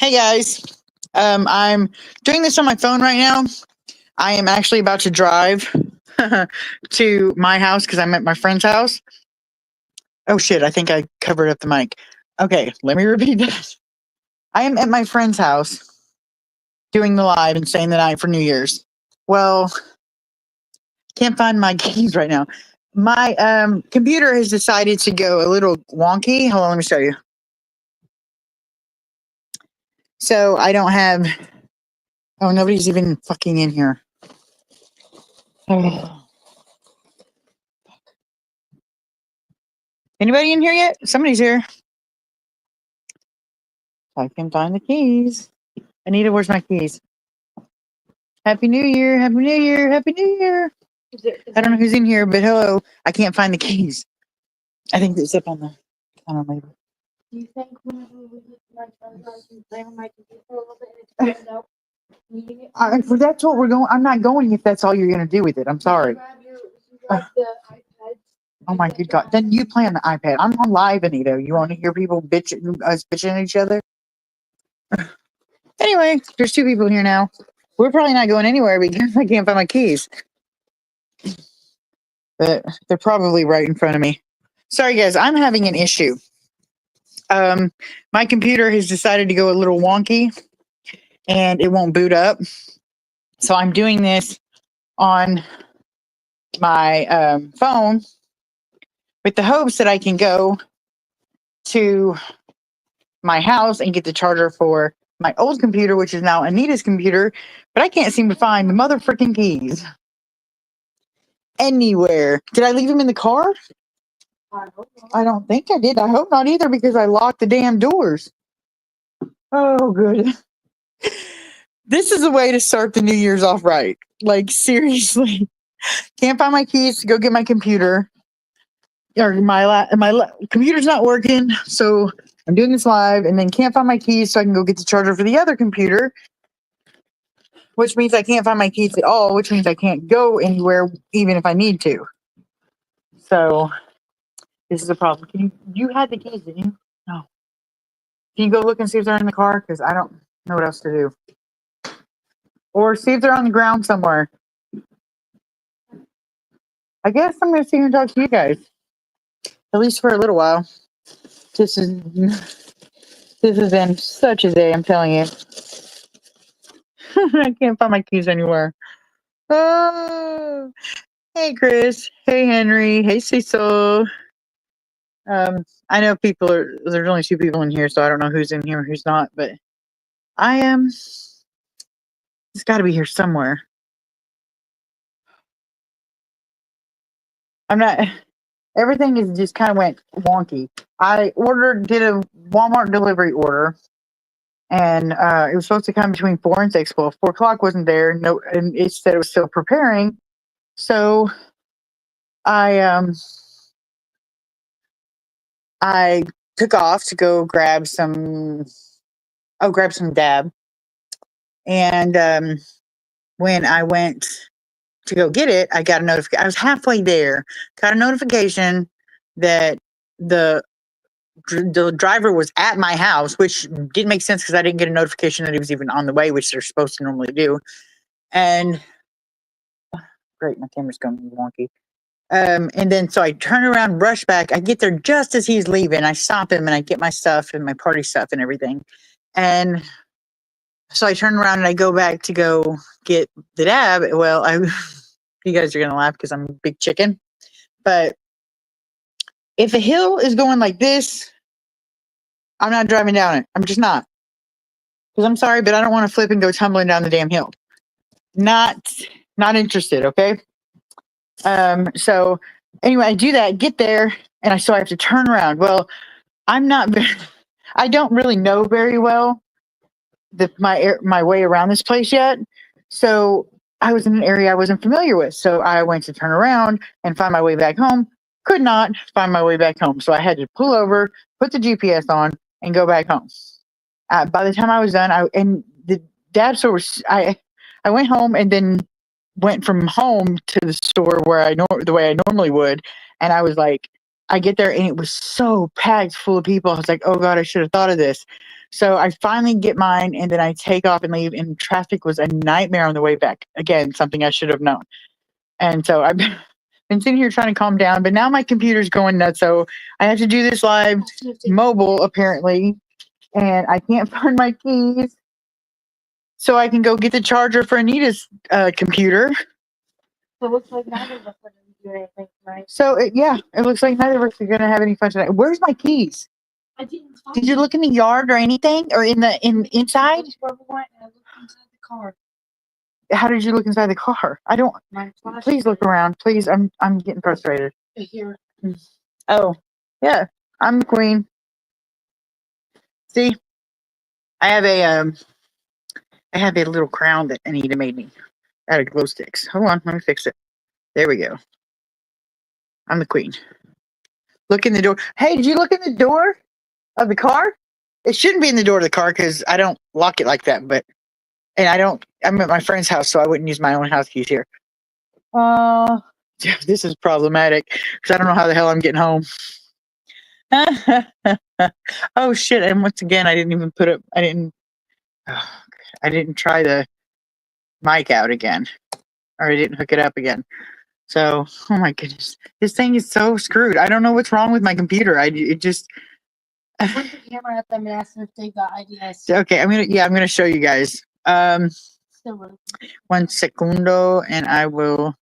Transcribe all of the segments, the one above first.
Hey guys, I'm doing this on my phone right now. I am actually about to drive to my house because I'm at my friend's house. Oh shit, I think I covered up the mic. Okay, let me repeat that. I am at my friend's house doing the live and saying the night for New Year's. Well, can't find my keys right now. My computer has decided to go a little wonky. Hold on, let me show you. So I don't have. Oh, nobody's even fucking in here. Anybody in here yet? Somebody's here. I can find the keys. Anita, where's my keys? Happy New Year, Happy New Year, Happy New Year. I don't know who's in here, but hello. I can't find the keys. I think it's up on the label. Do you think whenever we get to my friend's house, you play on my computer for a little bit and it turns out needing it? Well, that's what we're going. I'm not going if that's all you're going to do with it. I'm sorry. Grab the iPad. Oh my good God. Then you play on the iPad. I'm on live, Anita. You want to hear people us bitching at each other? Anyway, there's two people here now. We're probably not going anywhere because I can't find my keys. But they're probably right in front of me. Sorry, guys. I'm having an issue. My computer has decided to go a little wonky and it won't boot up. So I'm doing this on my phone with the hopes that I can go to my house and get the charger for my old computer, which is now Anita's computer, but I can't seem to find the mother freaking keys anywhere. Did I leave them in the car? I don't think I did. I hope not either because I locked the damn doors. Oh, good. This is a way to start the New Year's off right. Like, seriously. Can't find my keys to go get my computer. Or my computer's not working, so I'm doing this live, and then can't find my keys so I can go get the charger for the other computer, which means I can't find my keys at all, which means I can't go anywhere even if I need to. So this is a problem. You had the keys, didn't you? No. Can you go look and see if they're in the car? Because I don't know what else to do. Or see if they're on the ground somewhere. I guess I'm going to sit here and talk to you guys. At least for a little while. This has been such a day, I'm telling you. I can't find my keys anywhere. Oh, hey Chris. Hey Henry. Hey Cecil. I know there's only two people in here, so I don't know who's in here and who's not, but I am. It's got to be here somewhere. I'm not. Everything is just kind of went wonky. I did a Walmart delivery order, and it was supposed to come between 4 and 6. Well, 4 o'clock wasn't there. No, and it said it was still preparing. So I took off to go grab some dab, and when I went to go get it, I got a notification. I was halfway there, got a notification that the driver was at my house, which didn't make sense because I didn't get a notification that he was even on the way, which they're supposed to normally do. And great, my camera's going wonky. And then so I turn around, rush back. I get there just as he's leaving. I stop him and I get my stuff and my party stuff and everything. And so I turn around and I go back to go get the dab. Well, you guys are going to laugh because I'm a big chicken. But if a hill is going like this, I'm not driving down it. I'm just not. Because I'm sorry, but I don't want to flip and go tumbling down the damn hill. Not interested, okay? So anyway, I do that, get there, and so I have to turn around. Well, I don't really know very well my way around this place yet. So I was in an area I wasn't familiar with. So I went to turn around and find my way back home. Could not find my way back home. So I had to pull over, put the GPS on, and go back home. By the time I was done, the dab store was, I went home and then went from home to the store where the way I normally would. And I was like, I get there and it was so packed full of people. I was like, oh God, I should have thought of this. So I finally get mine and then I take off and leave, and traffic was a nightmare on the way back. Again, something I should have known. And so I've been sitting here trying to calm down, but now my computer's going nuts. So I have to do this live mobile apparently, and I can't find my keys. So I can go get the charger for Anita's computer. So it looks like neither of us are going to do anything tonight. So it looks like neither of us are gonna have any fun tonight. Where's my keys? I didn't find Did you look in the yard or anything, or inside? Where we went, and I looked inside the car. How did you look inside the car? I don't. My flashlight. Please look around. Please, I'm getting frustrated. Here. Oh yeah, I'm the queen. See, I have a little crown that Anita made me out of glow sticks. Hold on, let me fix it. There we go. I'm the queen. Look in the door. Hey, did you look in the door of the car? It shouldn't be in the door of the car because I don't lock it like that. I'm at my friend's house, so I wouldn't use my own house keys here. This is problematic because I don't know how the hell I'm getting home. Oh shit! And once again, I didn't try the mic out again, or I didn't hook it up again. So, oh my goodness, this thing is so screwed. I don't know what's wrong with my computer. It just. Point the camera at them and ask them if they got ideas. Okay, I'm gonna show you guys. Still running. 1 secundo, and I will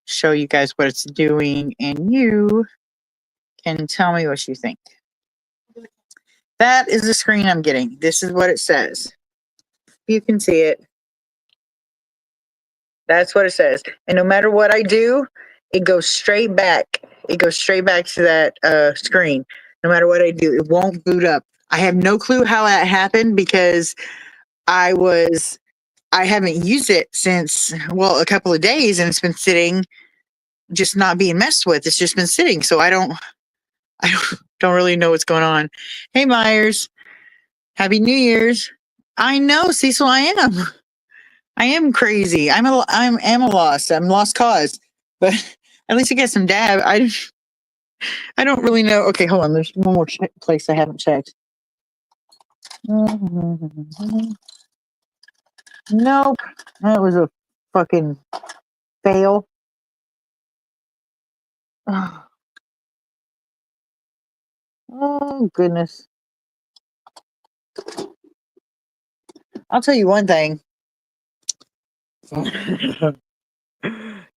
show you guys what it's doing, and you can tell me what you think. That is the screen I'm getting. This is what it says. You can see it. That's what it says. And no matter what I do, it goes straight back. It goes straight back to that screen. No matter what I do, it won't boot up. I have no clue how that happened because I haven't used it since, well, a couple of days, and it's been sitting, just not being messed with. It's just been sitting. So I don't really know what's going on. Hey, Myers. Happy New Year's. I know, Cecil, I am crazy. I'm a lost. I'm lost cause. But at least I get some dab. I don't really know. Okay, hold on. There's one more place I haven't checked. Nope. That was a fucking fail. Oh, goodness. I'll tell you one thing.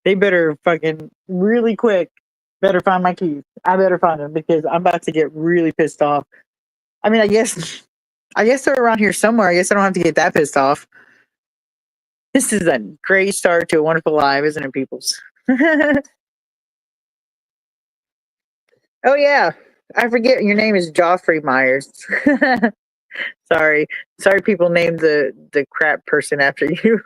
They better fucking really quick. Better find my keys. I better find them because I'm about to get really pissed off. I mean, I guess they're around here somewhere. I guess I don't have to get that pissed off. This is a great start to a wonderful live, isn't it, peoples? Oh yeah, I forget your name is Joffrey Myers. Sorry, people named the crap person after you.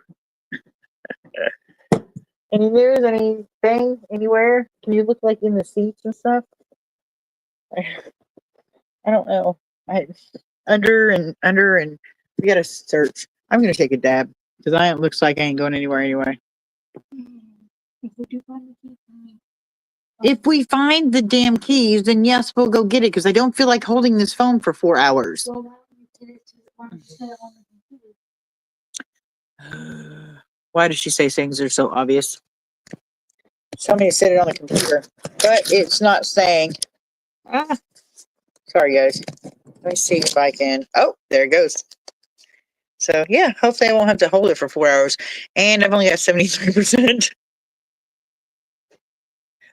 Any news? Anything? Anywhere? Can you look like in the seats and stuff? I don't know. Under and we gotta search. I'm gonna take a dab because it looks like I ain't going anywhere anyway. If we find the damn keys, then yes, we'll go get it because I don't feel like holding this phone for 4 hours. Why does she say things are so obvious? Tell me to set it on the computer, but it's not saying. Sorry, guys. Let me see if I can. Oh, there it goes. So, yeah, hopefully I won't have to hold it for 4 hours. And I've only got 73%.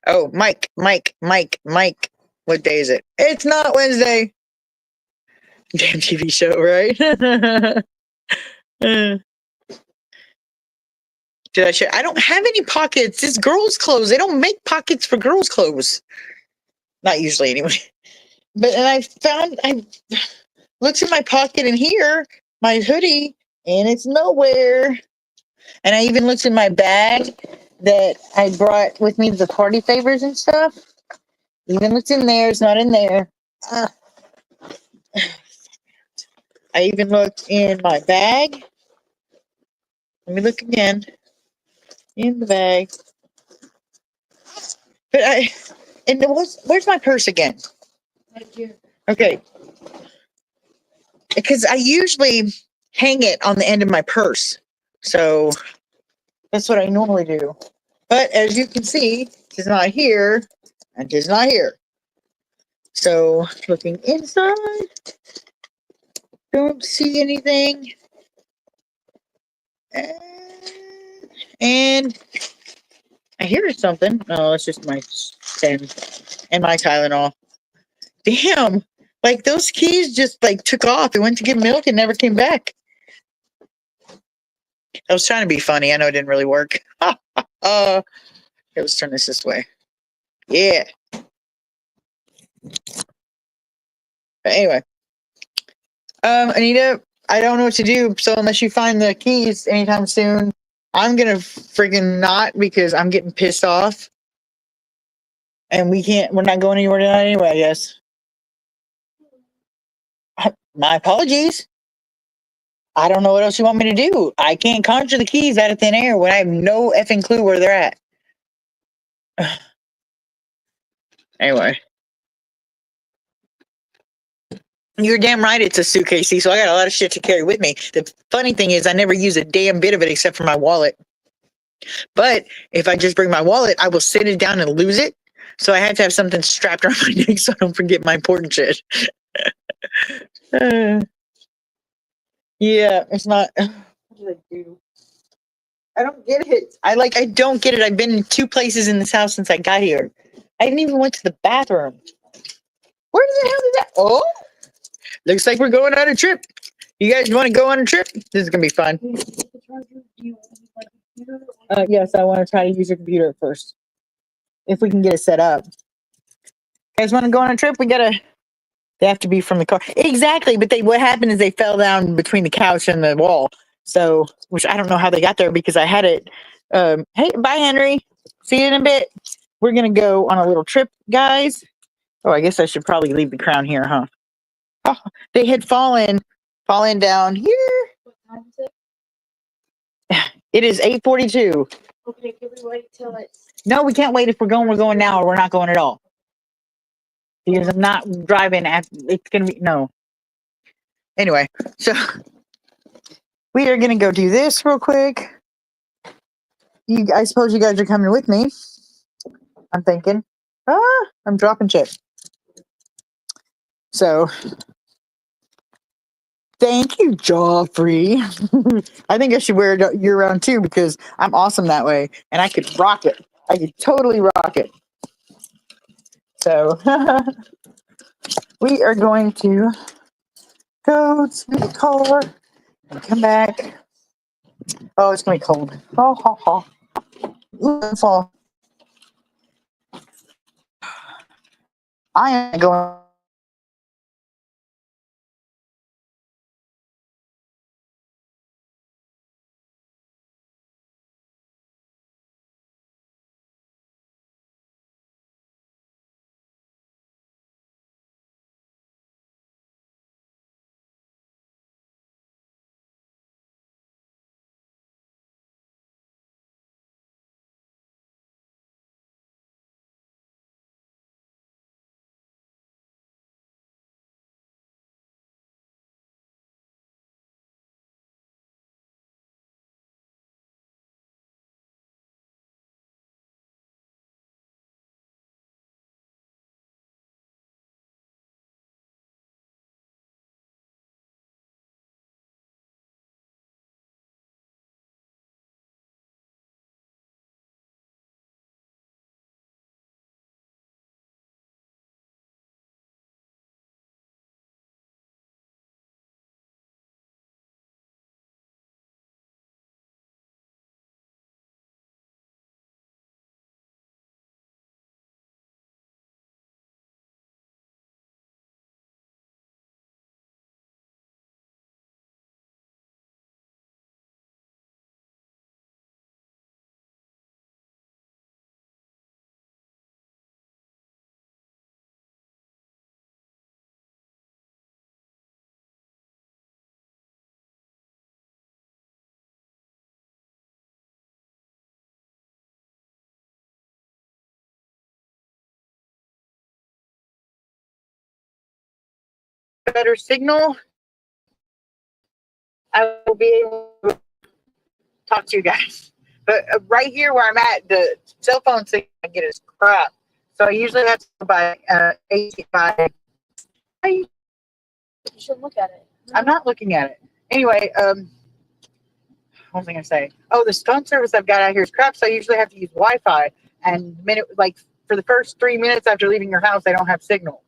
Oh, Mike. What day is it? It's not Wednesday. Damn TV show, right? Did I share? I don't have any pockets. It's girls' clothes. They don't make pockets for girls' clothes. Not usually, anyway. But and I looked in my pocket in here, my hoodie, and it's nowhere. And I even looked in my bag that I brought with me, the party favors and stuff. Even looked in there. It's not in there. I even looked in my bag. Let me look again. In the bag. But And where's my purse again? Right here. Okay. Because I usually hang it on the end of my purse. So that's what I normally do. But as you can see, it's not here and it's not here. So looking inside, don't see anything. And I hear something. No, it's just my pen and my Tylenol. Damn. Like those keys just like took off. They went to get milk and never came back. I was trying to be funny. I know it didn't really work. Let's turn this way. Yeah. But anyway, Anita, I don't know what to do. So unless you find the keys anytime soon, I'm gonna freaking not because I'm getting pissed off, and we're not going anywhere tonight anyway. I guess. My apologies. I don't know what else you want me to do. I can't conjure the keys out of thin air when I have no effing clue where they're at. Anyway. You're damn right it's a suitcase, so I got a lot of shit to carry with me. The funny thing is I never use a damn bit of it except for my wallet. But if I just bring my wallet, I will sit it down and lose it. So I had to have something strapped around my neck so I don't forget my important shit. Yeah, it's not. What did I do? I don't get it. I don't get it. I've been in 2 places in this house since I got here. I didn't even went to the bathroom. Where the hell did that? Oh, looks like we're going on a trip. You guys want to go on a trip? This is gonna be fun. Yes, I want to try to use your computer at first, if we can get it set up. You guys want to go on a trip? They have to be from the car. Exactly, but what happened is they fell down between the couch and the wall. So, which I don't know how they got there because I had it. Hey, bye, Henry. See you in a bit. We're gonna go on a little trip, guys. Oh, I guess I should probably leave the crown here, huh? Oh, they had fallen down here. What time is it? It is 8:42. Okay, can we wait till it's... No, we can't wait. If we're going now, or we're not going at all. Because I'm not driving. It's gonna be no. Anyway, so we are gonna go do this real quick. I suppose you guys are coming with me. I'm thinking. I'm dropping shit. So, thank you, Joffrey. I think I should wear it year round too because I'm awesome that way, and I could rock it. I could totally rock it. So, we are going to go to the car and come back. Oh, it's gonna be cold. Oh, ha, ha. Ooh, fall. I am going better signal, I will be able to talk to you guys. But right here where I'm at, the cell phone signal I get is crap. So I usually have to go by AT. You should look at it. I'm not looking at it. Anyway, what was I gonna say? Oh, the phone service I've got out here is crap, so I usually have to use Wi-Fi. And for the first 3 minutes after leaving your house, I don't have signal.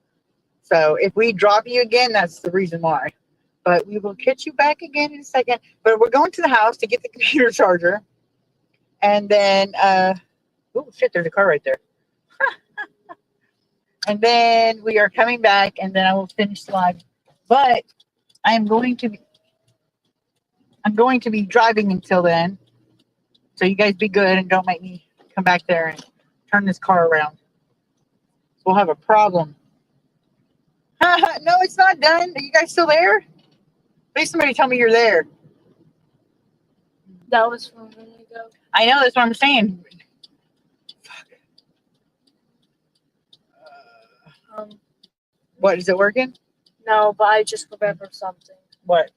So if we drop you again, that's the reason why. But we will catch you back again in a second. But we're going to the house to get the computer charger, and then oh shit, there's a car right there. And then we are coming back, and then I will finish the live. But I'm going to be driving until then. So you guys be good and don't make me come back there and turn this car around. We'll have a problem. No, it's not done. Are you guys still there? Please somebody tell me you're there. That was from a minute ago. I know, that's what I'm saying. What, is it working? No, but I just remembered something. What?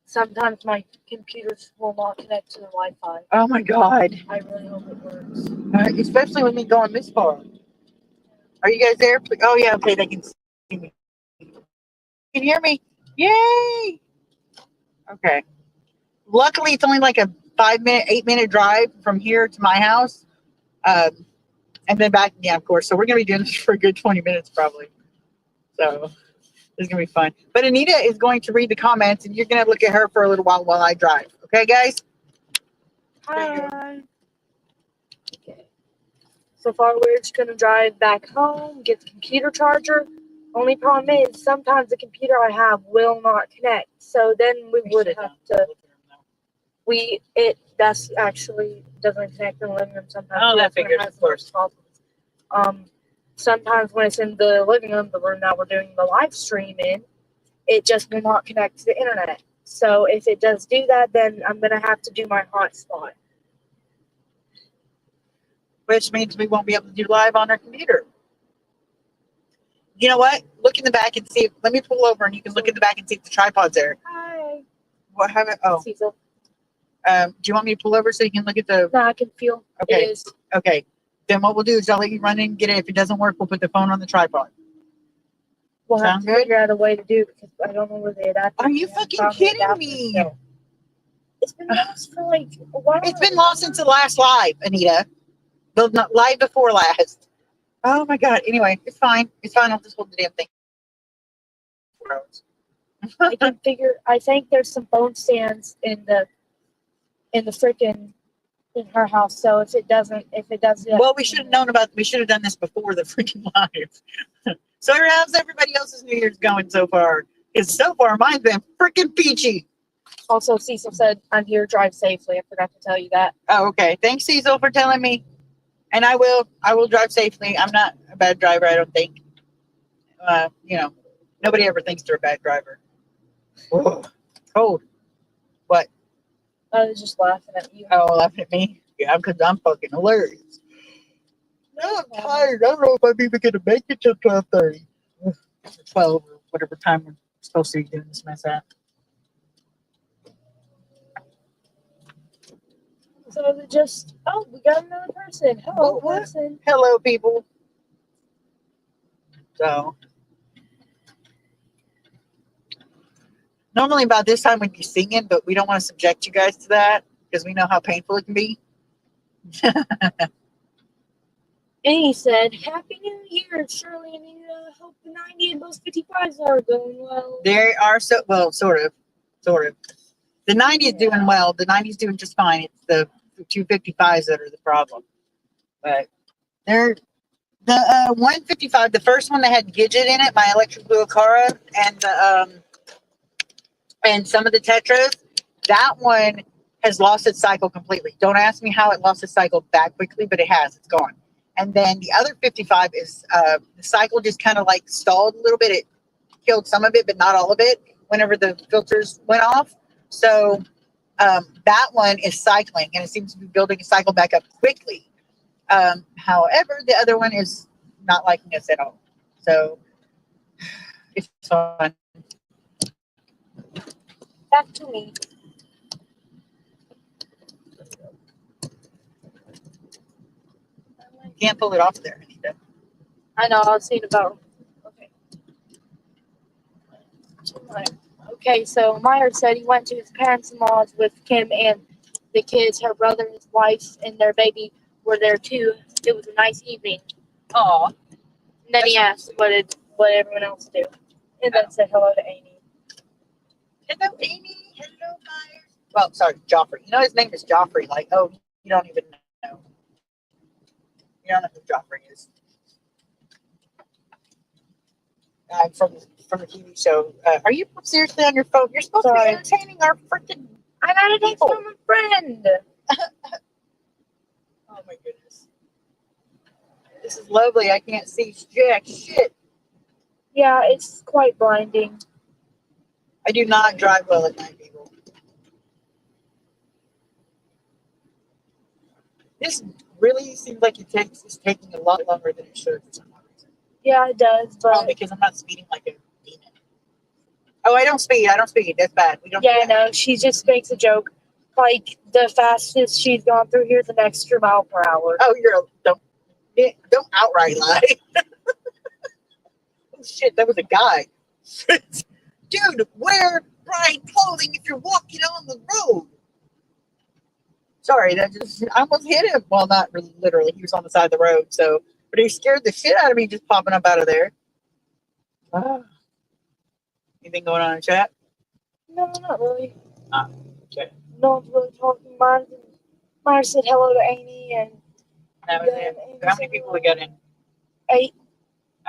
Sometimes my computers will not connect to the Wi-Fi. Oh my God. I really hope it works. Especially with me going this far. Are you guys there? Oh yeah, okay, they can see me. Can you hear me? Yay! Okay. Luckily, it's only like a 8-minute drive from here to my house. And then back, yeah, of course. So we're going to be doing this for a good 20 minutes probably. So it's going to be fun. But Anita is going to read the comments, and you're going to look at her for a little while I drive. Okay, guys? Hi. Okay. So far, we're just going to drive back home, get the computer charger. Only problem is, sometimes the computer I have will not connect. So then we would have to. That's actually doesn't connect in the living room sometimes. Oh, that figures, of course. Sometimes when it's in the living room, the room that we're doing the live stream in, it just will not connect to the internet. So if it does do that, then I'm going to have to do my hotspot. Which means we won't be able to do live on our computer. You know what? Look in the back and see. Let me pull over and you can look in the back and see if the tripod's there. Hi. What happened? Oh. Cecil. Do you want me to pull over so you can look at the... No, I can feel okay. It is. Okay. Then what we'll do is I'll let you run in and get it. If it doesn't work, we'll put the phone on the tripod. We'll have Sound to good? figure out a way to do it because I don't know where the adapter Are you fucking kidding me? Still. It's been lost for like a while. It's been lost since the last live, Anita. The live before last. Oh my God. Anyway, it's fine. It's fine. I'll just hold the damn thing. I think there's some phone stands in the freaking in her house. So if it does, well, we should have known about. We should have done this before the freaking live. So how's everybody else's New Year's going so far? Because so far mine's been freaking peachy. Also, Cecil said, "I'm here. Drive safely." I forgot to tell you that. Oh, okay. Thanks, Cecil, for telling me. And I will drive safely. I'm not a bad driver, I don't think. Nobody ever thinks they're a bad driver. Whoa. Cold. What? I was just laughing at you. Oh, laughing at me? Yeah, because I'm fucking hilarious. No, I'm tired. I don't know if I'm even going to make it till 12:30. 12, or whatever time we're supposed to be doing this mess at. So we got another person. Hello, what? person. Hello, people. So, normally about this time we'd be singing, but we don't want to subject you guys to that because we know how painful it can be. And he said, "Happy New Year, Shirley, and I hope the 90 and those 55s are going well." They are sort of. The 90 is doing well. The 90 is doing just fine. It's the 255s that are the problem. But they're the 155, the first one that had Gidget in it, my electric blue Acara, and some of the Tetras, that one has lost its cycle completely. Don't ask me how it lost its cycle that quickly, but it has. It's gone. And then the other 55 is the cycle just kind of like stalled a little bit. It killed some of it, but not all of it whenever the filters went off. So that one is cycling, and it seems to be building a cycle back up quickly. However, the other one is not liking us at all. So it's fun. back to me. You can't pull it off there, Anita. I know, I was thinking about. Okay. Okay, so Meyer said he went to his parents-in-law's with Kim and the kids. Her brother, his wife, and their baby were there too. It was a nice evening. Aw. And then he asked what everyone else do, and then said hello to Amy. Hello, Amy. Hello, Myers. Well, sorry, Joffrey. You know his name is Joffrey. Like, oh, you don't even know. You don't know who Joffrey is. From the TV show. Are you seriously on your phone? You're supposed to be entertaining our freaking. I got a text from a friend. Oh my goodness. This is lovely. I can't see jack shit. Yeah, it's quite blinding. I do not drive well at night, people. This really seems like it's taking a lot longer than it should for some reason. Yeah, it does, but Probably because I'm not speeding like a demon. Oh, I don't speed. That's bad. We don't. Yeah, I know. She just makes a joke. Like the fastest she's gone through here is an extra mile per hour. Oh, don't outright lie. Oh shit, that was a guy. Dude, wear bright clothing if you're walking on the road. Sorry, I almost hit him. Well, not really, literally. He was on the side of the road, but he scared the shit out of me just popping up out of there. Anything going on in chat? No, not really. Okay. No one's really talking. Myers said hello to Amy, and That was it. How many people we got in? 8.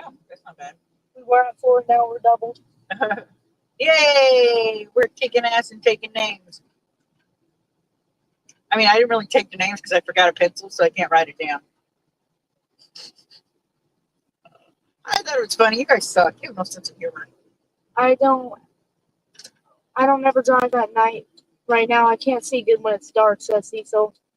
Oh, that's not bad. We were at 4, now we're doubled. Yay! We're kicking ass and taking names. I mean, I didn't really take the names because I forgot a pencil, so I can't write it down. I thought it was funny. You guys suck. You have no sense of humor. I don't ever drive at night. Right now, I can't see good when it's dark, so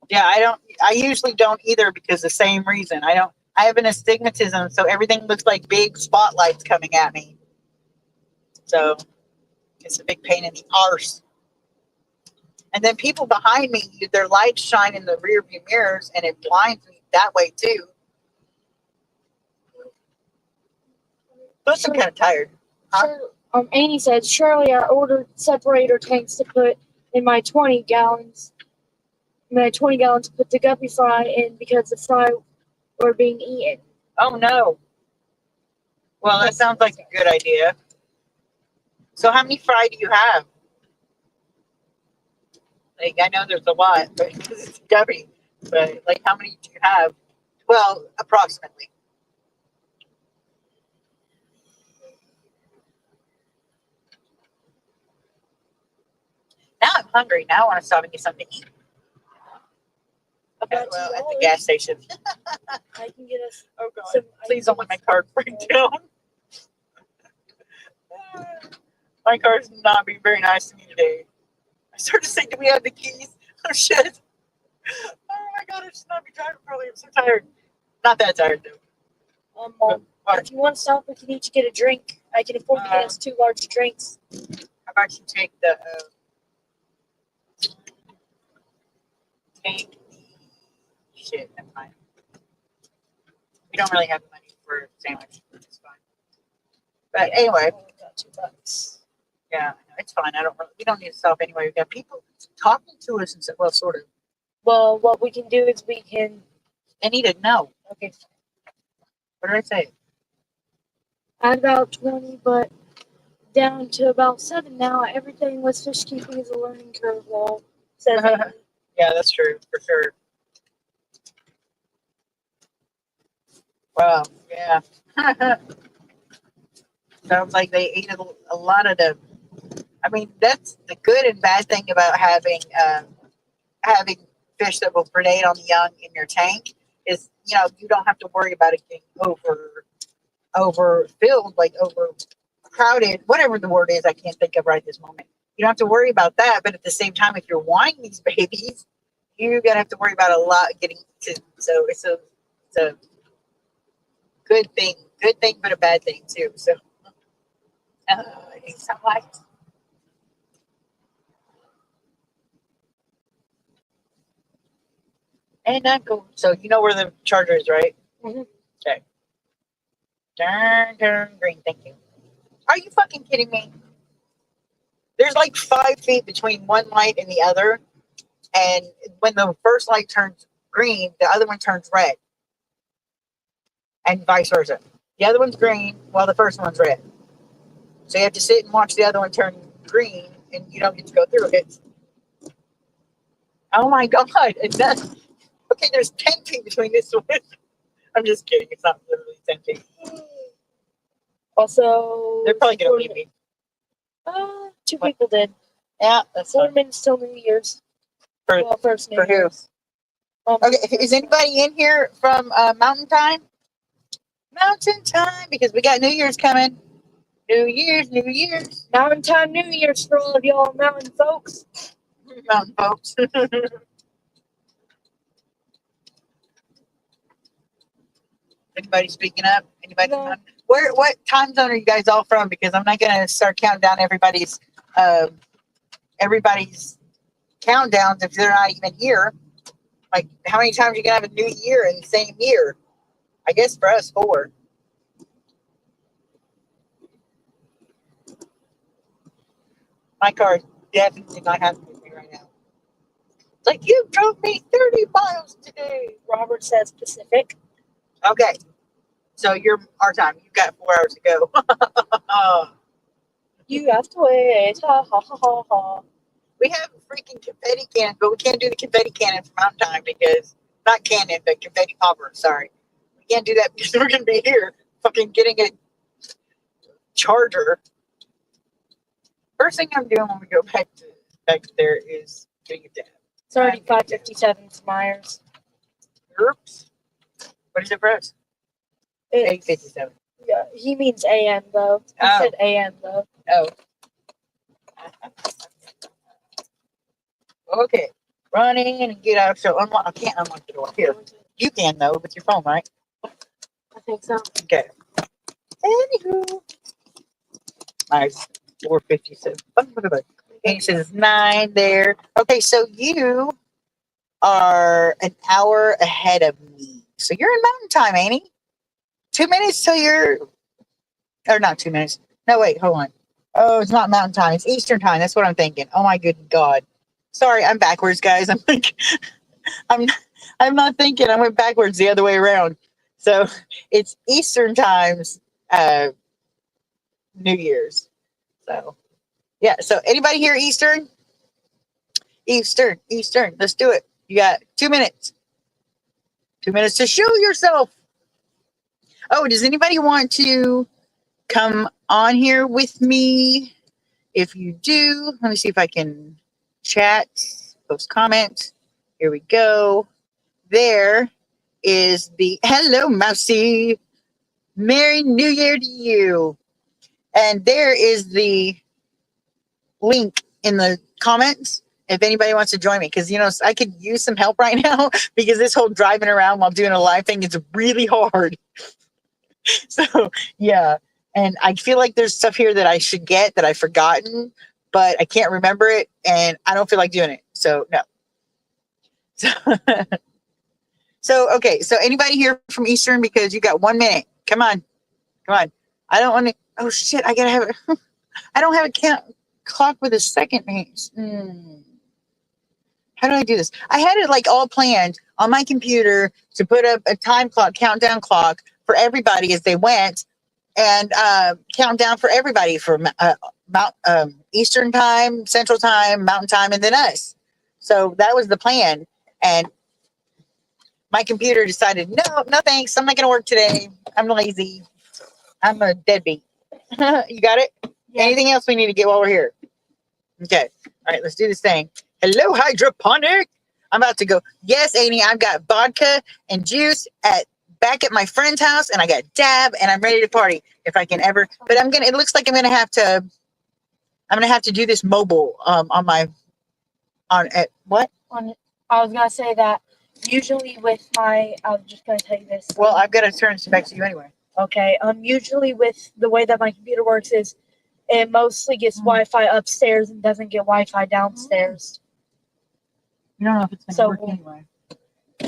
Yeah, I usually don't either because the same reason. I have an astigmatism, so everything looks like big spotlights coming at me. So it's a big pain in the arse. And then people behind me, their lights shine in the rear view mirrors, and it blinds me that way too. Plus, I'm kind of tired. Amy said, Shirley, I ordered separator tanks to put in my 20 gallons. To put the guppy fry in because the fry were being eaten. Oh no. Well, that sounds like a good idea. So how many fry do you have? Like, I know there's a lot, but because it's guppy. But like, how many do you have? Well, approximately. Now I'm hungry. Now I want to stop and get something to eat. Okay, well, at the gas station. I can get us. Oh God! Please don't let my car break down. My car's not being very nice to me today. I started to say, "Do we have the keys?" Oh shit! Oh my God! I should not be driving early. I'm so tired. Not that tired though. If you want to stop, we can each get a drink. I can afford to get us 2 large drinks. How about you take the shit? That's fine. We don't really have money for a sandwich. It's fine. But anyway, got $2. Yeah, it's fine. We don't need to stop anyway. We got people talking to us and so, well, sort of. Well, what we can do is we can. I need to know. Okay. What did I say? At about 20, but down to about 7 now. Everything with fish keeping is a learning curve. Well, says yeah, that's true for sure. Well, yeah. Sounds like they ate a lot of them. I mean, that's the good and bad thing about having fish that will predate on the young in your tank is, you don't have to worry about it getting overfilled, like overcrowded, whatever the word is. I can't think of right this moment. You don't have to worry about that, but at the same time, if you're wanting these babies, you're gonna have to worry about a lot getting to. So it's a good thing, but a bad thing too. So it's not like. And I'm cool. So you know where the charger is, right? Mhm. Okay. Turn green. Thank you. Are you fucking kidding me? There's like 5 feet between one light and the other, and when the first light turns green, the other one turns red, and vice versa. The other one's green while the first one's red. So you have to sit and watch the other one turn green, and you don't get to go through it. Oh my god! And that's okay. There's 10 feet between this one. I'm just kidding. It's not literally 10 feet. Also, They're probably gonna leave me. Two What? people did. Yeah, that's 4 fine. minutes till New Year's. For, Well, first New for who? Year's. Okay, is anybody in here from Mountain Time? Mountain Time, because we got New Year's coming. New Year's. Mountain Time New Year's for all of y'all mountain folks. Mountain folks. Anybody speaking up? Anybody? No. What time zone are you guys all from? Because I'm not gonna start counting down everybody's countdowns if they're not even here. Like, how many times you can have a new year in the same year? I guess for us, 4. My car is definitely not happy with me right now. It's like, you drove me 30 miles today. Robert says Pacific. Okay. So you're our time. You've got 4 hours to go. You have to wait. Ha ha ha ha ha. We have freaking confetti cannons, but we can't do the confetti cannon for Mountain Time because, not cannon, but confetti popper. Sorry. We can't do that because we're going to be here fucking getting a charger. First thing I'm doing when we go back to there is getting a dab. It's already 5:57 to Myers. Oops. What is it for us? It's, 8:57. yeah, he means AM though. He Oh. said AM though. Oh. Okay. Run in and get out. So I can't unlock the door. Here. You can though with your phone, right? I think so. Okay. Anywho. Nice. 4:57. And he says 9 there. Okay, so you are an hour ahead of me. So you're in Mountain Time, ain't he? 2 minutes till you're, or not 2 minutes. No, wait, hold on. Oh, it's not Mountain Time. It's Eastern Time. That's what I'm thinking. Oh my good God. Sorry, I'm backwards, guys. I'm like, I'm not thinking. I went backwards the other way around. So it's Eastern Time's New Year's. So yeah. So anybody here Eastern? Eastern. Let's do it. You got 2 minutes. 2 minutes to show yourself. Oh, does anybody want to come on here with me? If you do, let me see if I can chat, post comment. Here we go. There is the hello, Mousy. Merry New Year to you. And there is the link in the comments if anybody wants to join me, because I could use some help right now because this whole driving around while doing a live thing is really hard. So yeah, and I feel like there's stuff here that I should get that I've forgotten, but I can't remember it, and I don't feel like doing it. So no. So okay, so anybody here from Eastern, because you got 1 minute. Come on. I don't want to. Oh shit! I gotta have it. I don't have a clock with a second piece. How do I do this? I had it like all planned on my computer to put up a time clock, countdown clock for everybody as they went, and count down for everybody for Eastern Time, Central Time, Mountain Time, and then us. So that was the plan. And my computer decided, no thanks. I'm not going to work today. I'm lazy. I'm a deadbeat. You got it? Yeah. Anything else we need to get while we're here? Okay. All right, let's do this thing. Hello, hydroponic. I'm about to go. Yes, Amy, I've got vodka and juice back at my friend's house, and I got dab, and I'm ready to party if I can ever. But it looks like I'm gonna have to do this mobile I was gonna say that usually with I was just gonna tell you this. Well, I've got to turn this back to you anyway. Okay. Usually with the way that my computer works is it mostly gets Wi-Fi upstairs and doesn't get Wi-Fi downstairs. You don't know if it's gonna work anyway.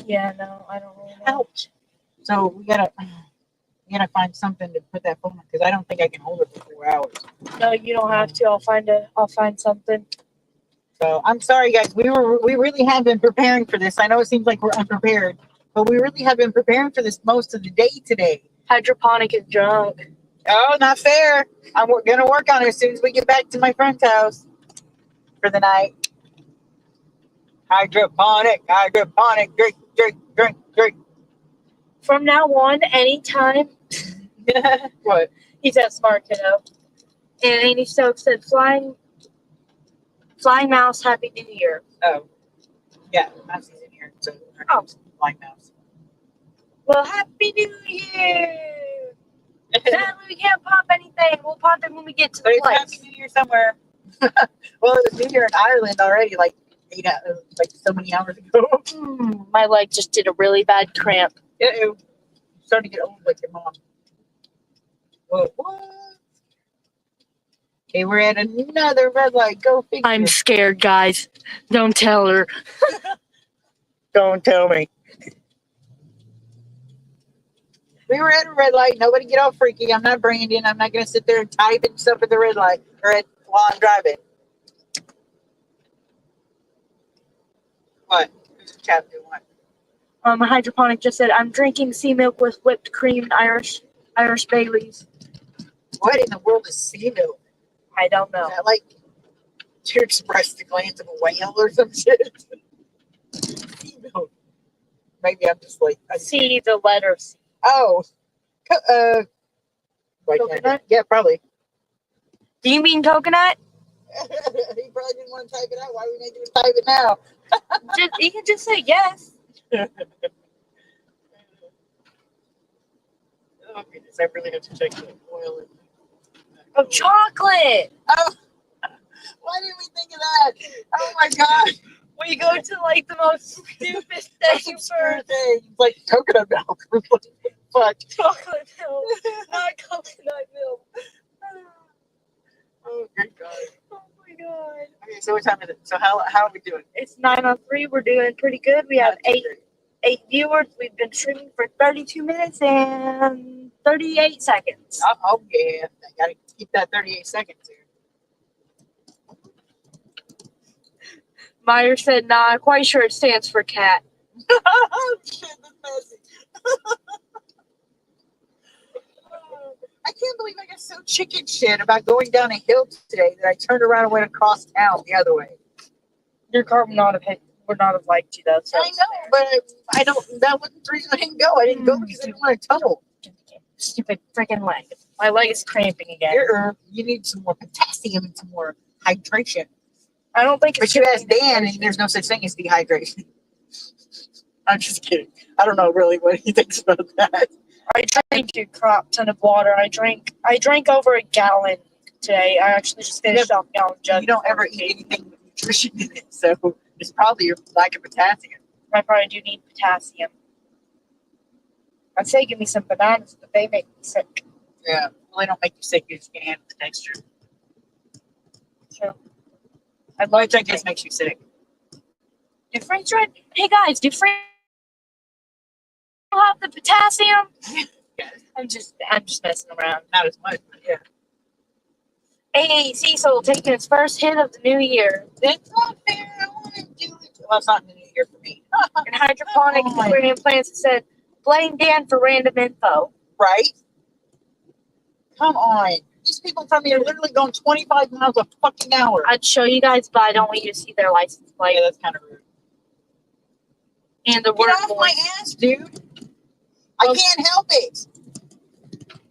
Yeah, no, I don't really know. Ouch. So we gotta find something to put that phone on because I don't think I can hold it for 4 hours. No, you don't have to. I'll find something. So I'm sorry, guys. We really have been preparing for this. I know it seems like we're unprepared, but we really have been preparing for this most of the day today. Hydroponic is drunk. Oh, not fair. I'm gonna work on it as soon as we get back to my friend's house for the night. Hydroponic, drink, drink, drink, drink. From now on, anytime. What? He's that smart kiddo. And Annie Stokes said, "Flying mouse, happy New Year." Oh, yeah, Mousie's in here. So her name's Flying Mouse. Well, happy New Year. Sadly, we can't pop anything. We'll pop it when we get to But the it's place. Happy New Year somewhere. Well, it was New Year in Ireland already, like so many hours ago. My leg just did a really bad cramp. You're starting to get old like your mom. Whoa, what? Okay, we're at another red light. Go figure. I'm scared, guys. Don't tell her. Don't tell me. We were at a red light. Nobody get all freaky. I'm not Brandon. I'm not going to sit there and type and stuff at the red light while I'm driving. What? Who's the chat doing what? Hydroponic just said, "I'm drinking sea milk with whipped cream and Irish Baileys." What in the world is sea milk? I don't know. Is that like to express the glands of a whale or some shit? Sea milk. Maybe I'm just like See the letter C. oh, Coconut? Yeah, probably. Do you mean coconut? He probably didn't want to type it out. Why are we making him type it now? You can just say yes. Oh goodness, I really have to check the oil. Oh, chocolate. Oh, why didn't we think of that? Oh my god. We go to like the most stupid thing first. Like coconut milk. Fuck. Chocolate milk, not coconut milk. Oh good god. Oh my god. Okay, so what time is it? So how are we doing? It's 9:03. We're doing pretty good. We have eight viewers. We've been streaming for 32 minutes and 38 seconds. Oh yeah. I gotta keep that 38 seconds here. Meyer said, "Nah, I'm quite sure it stands for cat." Oh shit, that's messy. I can't believe I got so chicken shit about going down a hill today that I turned around and went across town the other way. Your car would not have liked you, though. So I know, but I don't. That wasn't the reason I didn't go. I didn't go because I didn't want to tumble. Stupid freaking leg. My leg is cramping again. You need some more potassium and some more hydration. I don't think. But you asked Dan, and there's no such thing as dehydration. I'm just kidding. I don't know really what he thinks about that. I drank a crap ton of water. I drank over a gallon today. I actually just finished off a gallon jug. You don't ever eat anything with nutrition in it, so it's probably your lack of potassium. I probably do need potassium. I'd say give me some bananas, but they make me sick. Yeah, well, they don't make you sick. You just can't handle the texture. True. Which I guess makes you sick. Do Frank's right? Hey guys, do Frank have the potassium? Yes. I'm just messing around. Not as much, but yeah. Hey, Cecil taking his first hit of the new year. That's not fair. I want to do it. Well, it's not the new year for me. And Hydroponic Aquarium Plants said, "Blame Dan for random info." Right? Come on. These people from me are literally going 25 miles a fucking hour. I'd show you guys, but I don't want you to see their license plate. Yeah, that's kind of rude. And the Get word off my ass, dude. I can't help it.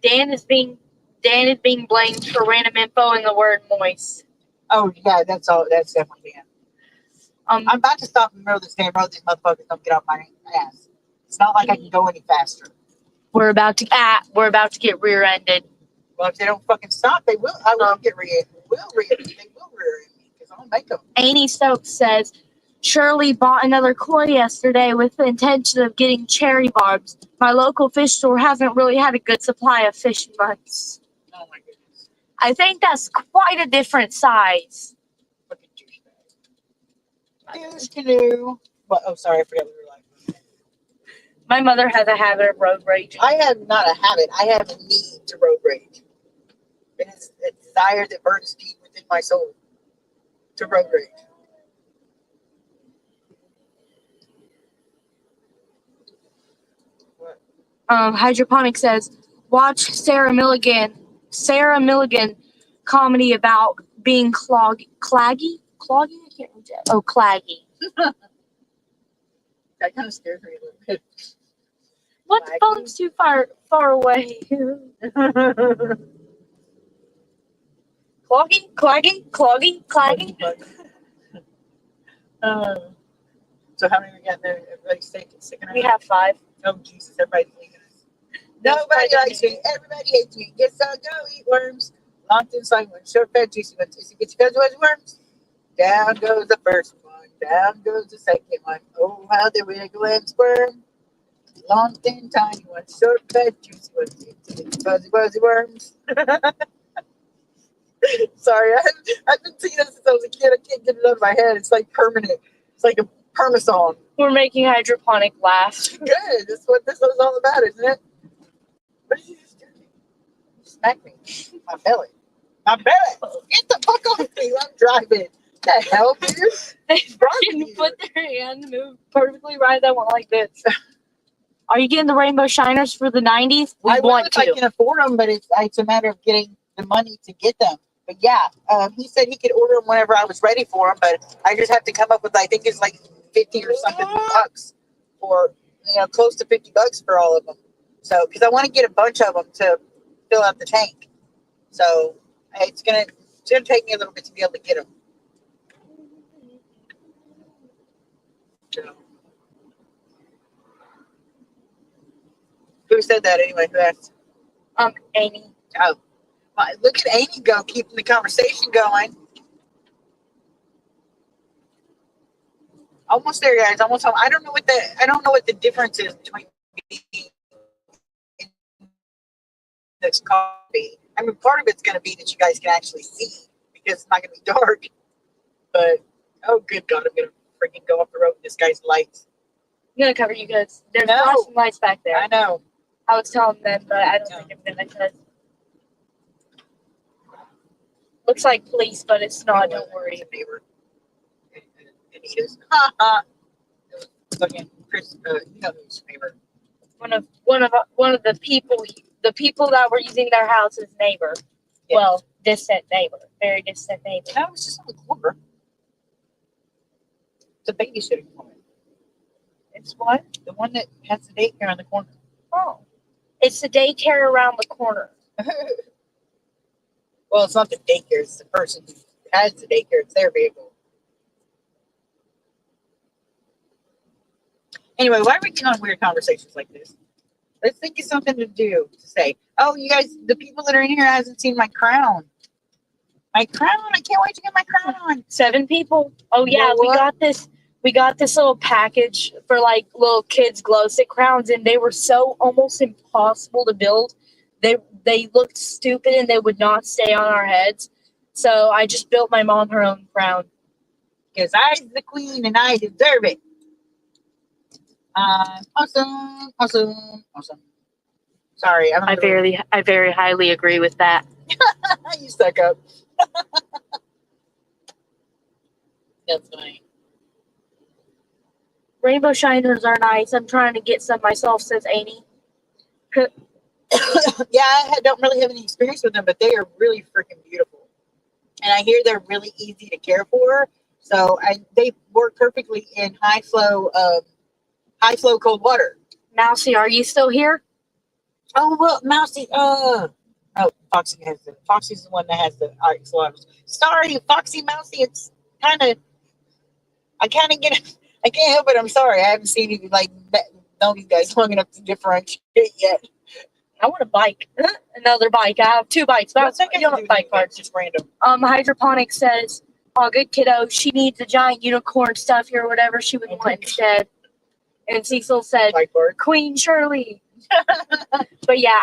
Dan is being blamed for random info and the word moist. Oh yeah, that's all. That's definitely Dan. I'm about to stop in the middle of this damn road. These motherfuckers don't get off my ass. It's not like I can go any faster. We're about to get rear-ended. Well, if they don't fucking stop, they will. I will get rear-ended. They will rear-end me because I'll make them. Annie Stokes says, "Shirley bought another koi yesterday with the intention of getting cherry barbs. My local fish store hasn't really had a good supply of fish in months." Oh my goodness. I think that's quite a different size. Fucking douchebag. Douche canoe. What? Oh, sorry, I forgot we were live. My mother has a habit of road rage. I have not a habit. I have a need to road rage. It is a desire that burns deep within my soul to road rage. What? Hydroponic says, watch Sarah Milligan comedy about being claggy? I can't read that. Oh, claggy. That kind of scares me a little bit. What? The phone's too far away. Claggy. So how many we got there? Everybody's sick and We have 5. Oh Jesus, everybody's leaving us. Nobody likes me. Everybody hates me. Guess I'll go eat worms. Long thin slime one, short fat juicy one. Tasty gets you guys worms. Down goes the first one. Down goes the second one. Oh how they wiggle and squirm. Long thin tiny one, short fat juicy one. Fuzzy worms. Sorry, I've been singing this since I was a kid. I can't get it out of my head. It's like permanent. It's like a perma song. We're making hydroponic laugh. Good. That's what this was all about, isn't it? What did you just do? You smacked me. My belly. My belly. Get the fuck off me. I'm driving. The hell, dude? They freaking put their hand move perfectly right. That went like this. Are you getting the rainbow shiners for the 90s? I want to. I can afford them, but it's a matter of getting the money to get them. But yeah, he said he could order them whenever I was ready for them, but I just have to come up with, I think it's like 50 or something bucks for, close to $50 for all of them. So, because I want to get a bunch of them to fill out the tank. So, it's gonna take me a little bit to be able to get them. So. Who said that anyway? Who asked? Amy. Oh. Look at Amy go, keeping the conversation going. Almost there, guys. Almost home. I don't know what the difference is between being in this coffee. I mean, part of it's going to be that you guys can actually see because it's not going to be dark. But oh, good God, I'm going to freaking go off the road with this guy's lights. I'm going to cover you guys. There's flashing lights back there. I know. I was telling them, but I don't think I'm going to. Looks like police, but it's not. Don't worry. Neighbor. Anita's. Ha ha. Fucking Chris. You know who's neighbor? One of the people that were using their house's neighbor. Yeah. Well, distant neighbor, very distant neighbor. No, it's just on the corner. It's a babysitting woman. It's what? The one that has the daycare on the corner. Oh, it's the daycare around the corner. Well, it's not the daycare, it's the person who has the daycare. It's their vehicle. Anyway, why are we getting on weird conversations like this? Let's think of something to do, to say. Oh, you guys, the people that are in here hasn't seen my crown. My crown, I can't wait to get my crown on. 7 people. Oh, yeah, we got this little package for, like, little kids' glow stick crowns, and they were so almost impossible to build. They looked stupid and they would not stay on our heads. So I just built my mom her own crown. Because I'm the queen and I deserve it. Awesome. Sorry, I very highly agree with that. You stuck up. That's funny. Rainbow shiners are nice. I'm trying to get some myself, says Amy. Yeah, I don't really have any experience with them, but they are really freaking beautiful. And I hear they're really easy to care for. So they work perfectly in high flow cold water. Mousy, are you still here? Oh well, Mousy. Foxy's the one that has the axolotls. Sorry, Foxy, Mousy. It's I can't help it. I'm sorry. I haven't seen you known you guys long enough to differentiate yet. I want a bike. Another bike. I have 2 bikes. But you don't have bike parts. Just random. Hydroponic says, "Oh, good kiddo. She needs a giant unicorn stuffy or whatever she would want instead." And Cecil said, "Queen Shirley." But yeah,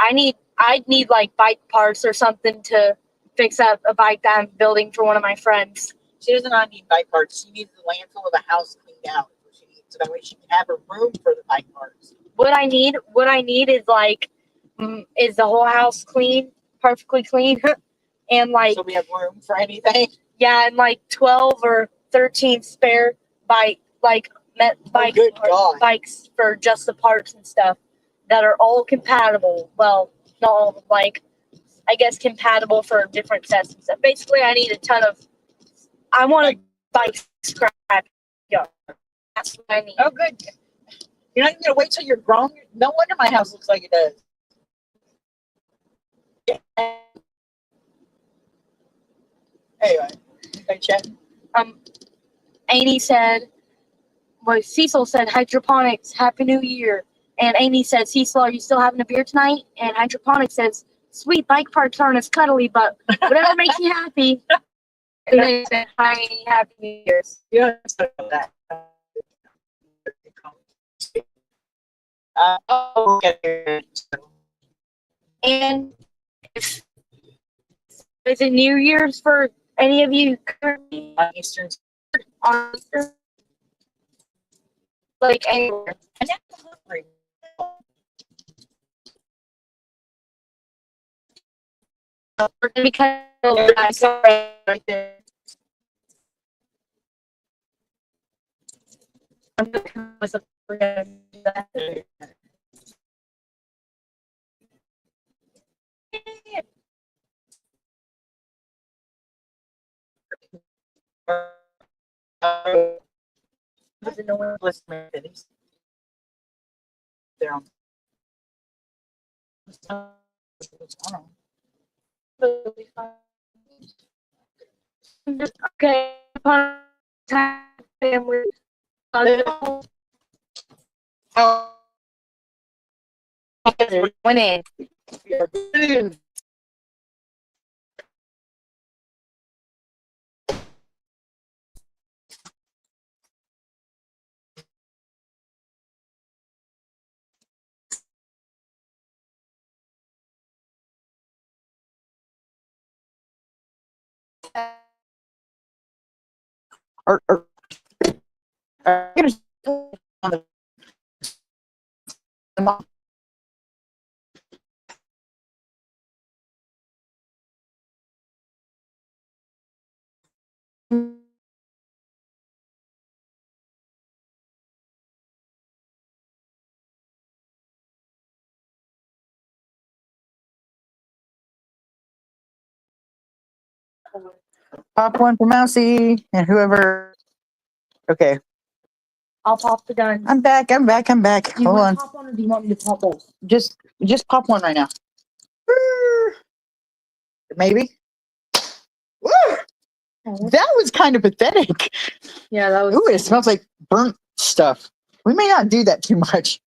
I'd need like bike parts or something to fix up a bike that I'm building for one of my friends. She does not need bike parts. She needs the landfill of a house cleaned out. So that way she can have a room for the bike parts. what I need is like is the whole house clean, perfectly clean, and like So we have room for anything. yeah, and like 12 or 13 spare Good God. bikes for just the parts and stuff that are all compatible. Well, not all, like I guess compatible for different sets and stuff. Basically, I need a ton of. I want a bike scrap yard. That's what I need. Oh, good. You're not even gonna wait till you're grown. No wonder my house looks like it does. Anyway, hey, chat. Amy said, well, Cecil said, hydroponics, Happy New Year. And Amy said, Cecil, are you still having a beer tonight? And hydroponics says, sweet, bike parts aren't as cuddly, but whatever makes you happy. And then he said, hi, Amy, Happy New Year's. Yeah, that. Okay. And is it New Year's for any of you currently On Eastern. on Easter? Like anywhere. I'm hungry. Because I'm sorry. Right there. I'm gonna come with a friend. But no one listening to these. They're on. Okay, family. Oh. Went in. Pop one for Mousy and whoever. Okay, I'll pop the gun. I'm back. I'm back. I'm back. Do you Hold want on. to pop one or do you want me to pop both? Just pop one right now. Maybe. Woo! That was kind of pathetic. Yeah, that was. Ooh, it smells like burnt stuff. We may not do that too much.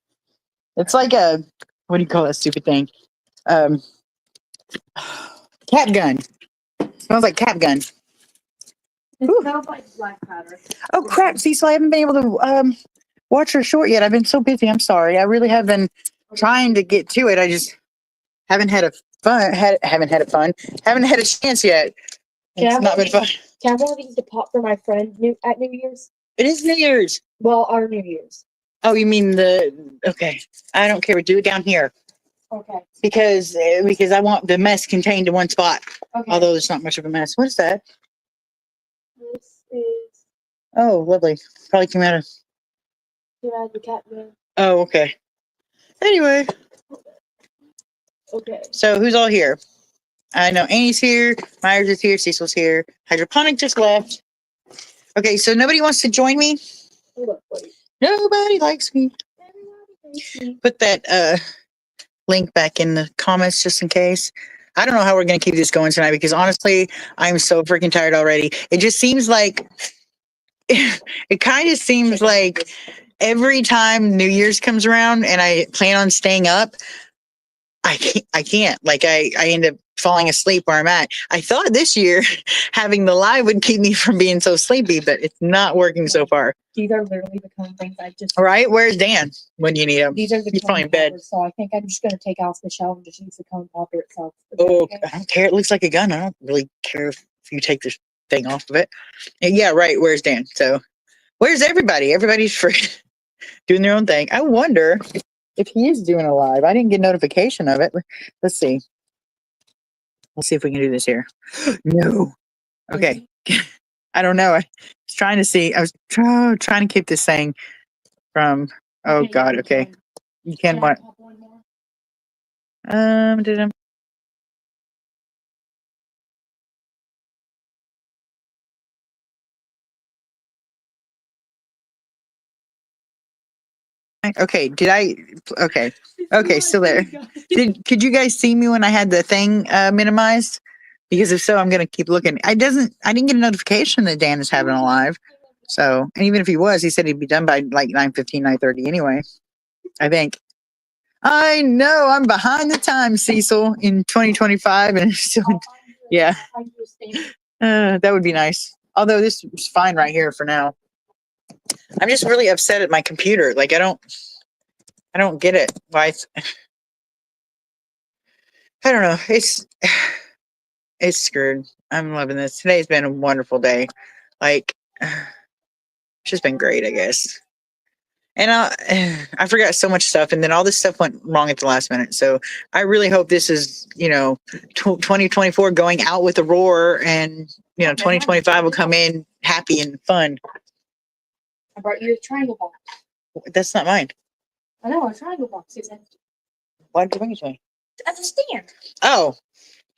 It's like a, what do you call that stupid thing? Cat gun. Smells like cat gun. It smells like black powder. Oh crap, Cecil, I haven't been able to watch her short yet. I've been so busy. I'm sorry. I really have been trying to get to it. I just haven't had haven't had a chance yet. It's not been fun. Can I have one of these to pop for my friend at New Year's? It is New Year's. Well, our New Year's. Oh, you mean okay. I don't care. Do it down here. Okay. Because I want the mess contained in one spot. Okay. Although it's not much of a mess. What is that? This is. Oh, lovely. Probably came out of. The cat room. Oh, okay. Anyway. Okay. So who's all here? I know Annie's here. Myers is here. Cecil's here. Hydroponic just left. Okay, so nobody wants to join me. Hold up, wait. Nobody likes me. Put that link back in the comments just in case. I don't know how we're going to keep this going tonight because honestly, I'm so freaking tired already. It just seems like it kind of seems like every time New Year's comes around and I plan on staying up, I can't. Like I end up falling asleep where I'm at. I thought this year having the live would keep me from being so sleepy, but it's not working so far. These are literally the cone things I just. All right, where's Dan when you need him? These are the He's probably in bed. poppers, so I think I'm just going to take out the shell and just use the cone popper itself. Oh, I don't care. It looks like a gun. I don't really care if you take this thing off of it. And yeah, right. Where's Dan? So, where's everybody? Everybody's free doing their own thing. I wonder if he is doing a live. I didn't get notification of it. Let's see. Let's see if we can do this here. No. Okay. I don't know. I was trying to see. I was trying to keep this thing from. Oh God. Okay. You can what? Did I? Okay. Did I? Okay. Okay. Still there. Could you guys see me when I had the thing minimized? Because if so, I'm gonna keep looking. I didn't get a notification that Dan is having a live. So, and even if he was, he said he'd be done by like 9:15, 9:30 anyway. I think. I know I'm behind the times, Cecil, in 2025, and still, yeah, that would be nice. Although this is fine right here for now. I'm just really upset at my computer. Like I don't get it. Why? I don't know. It's screwed. I'm loving this. Today's been a wonderful day. Like, it's just been great, I guess. And I forgot so much stuff, and then all this stuff went wrong at the last minute. So I really hope this is, 2024 going out with a roar, and 2025 will come in happy and fun. I brought you a triangle box. That's not mine. I know, a triangle box is empty. Why did you bring it to me? At the stand. Oh,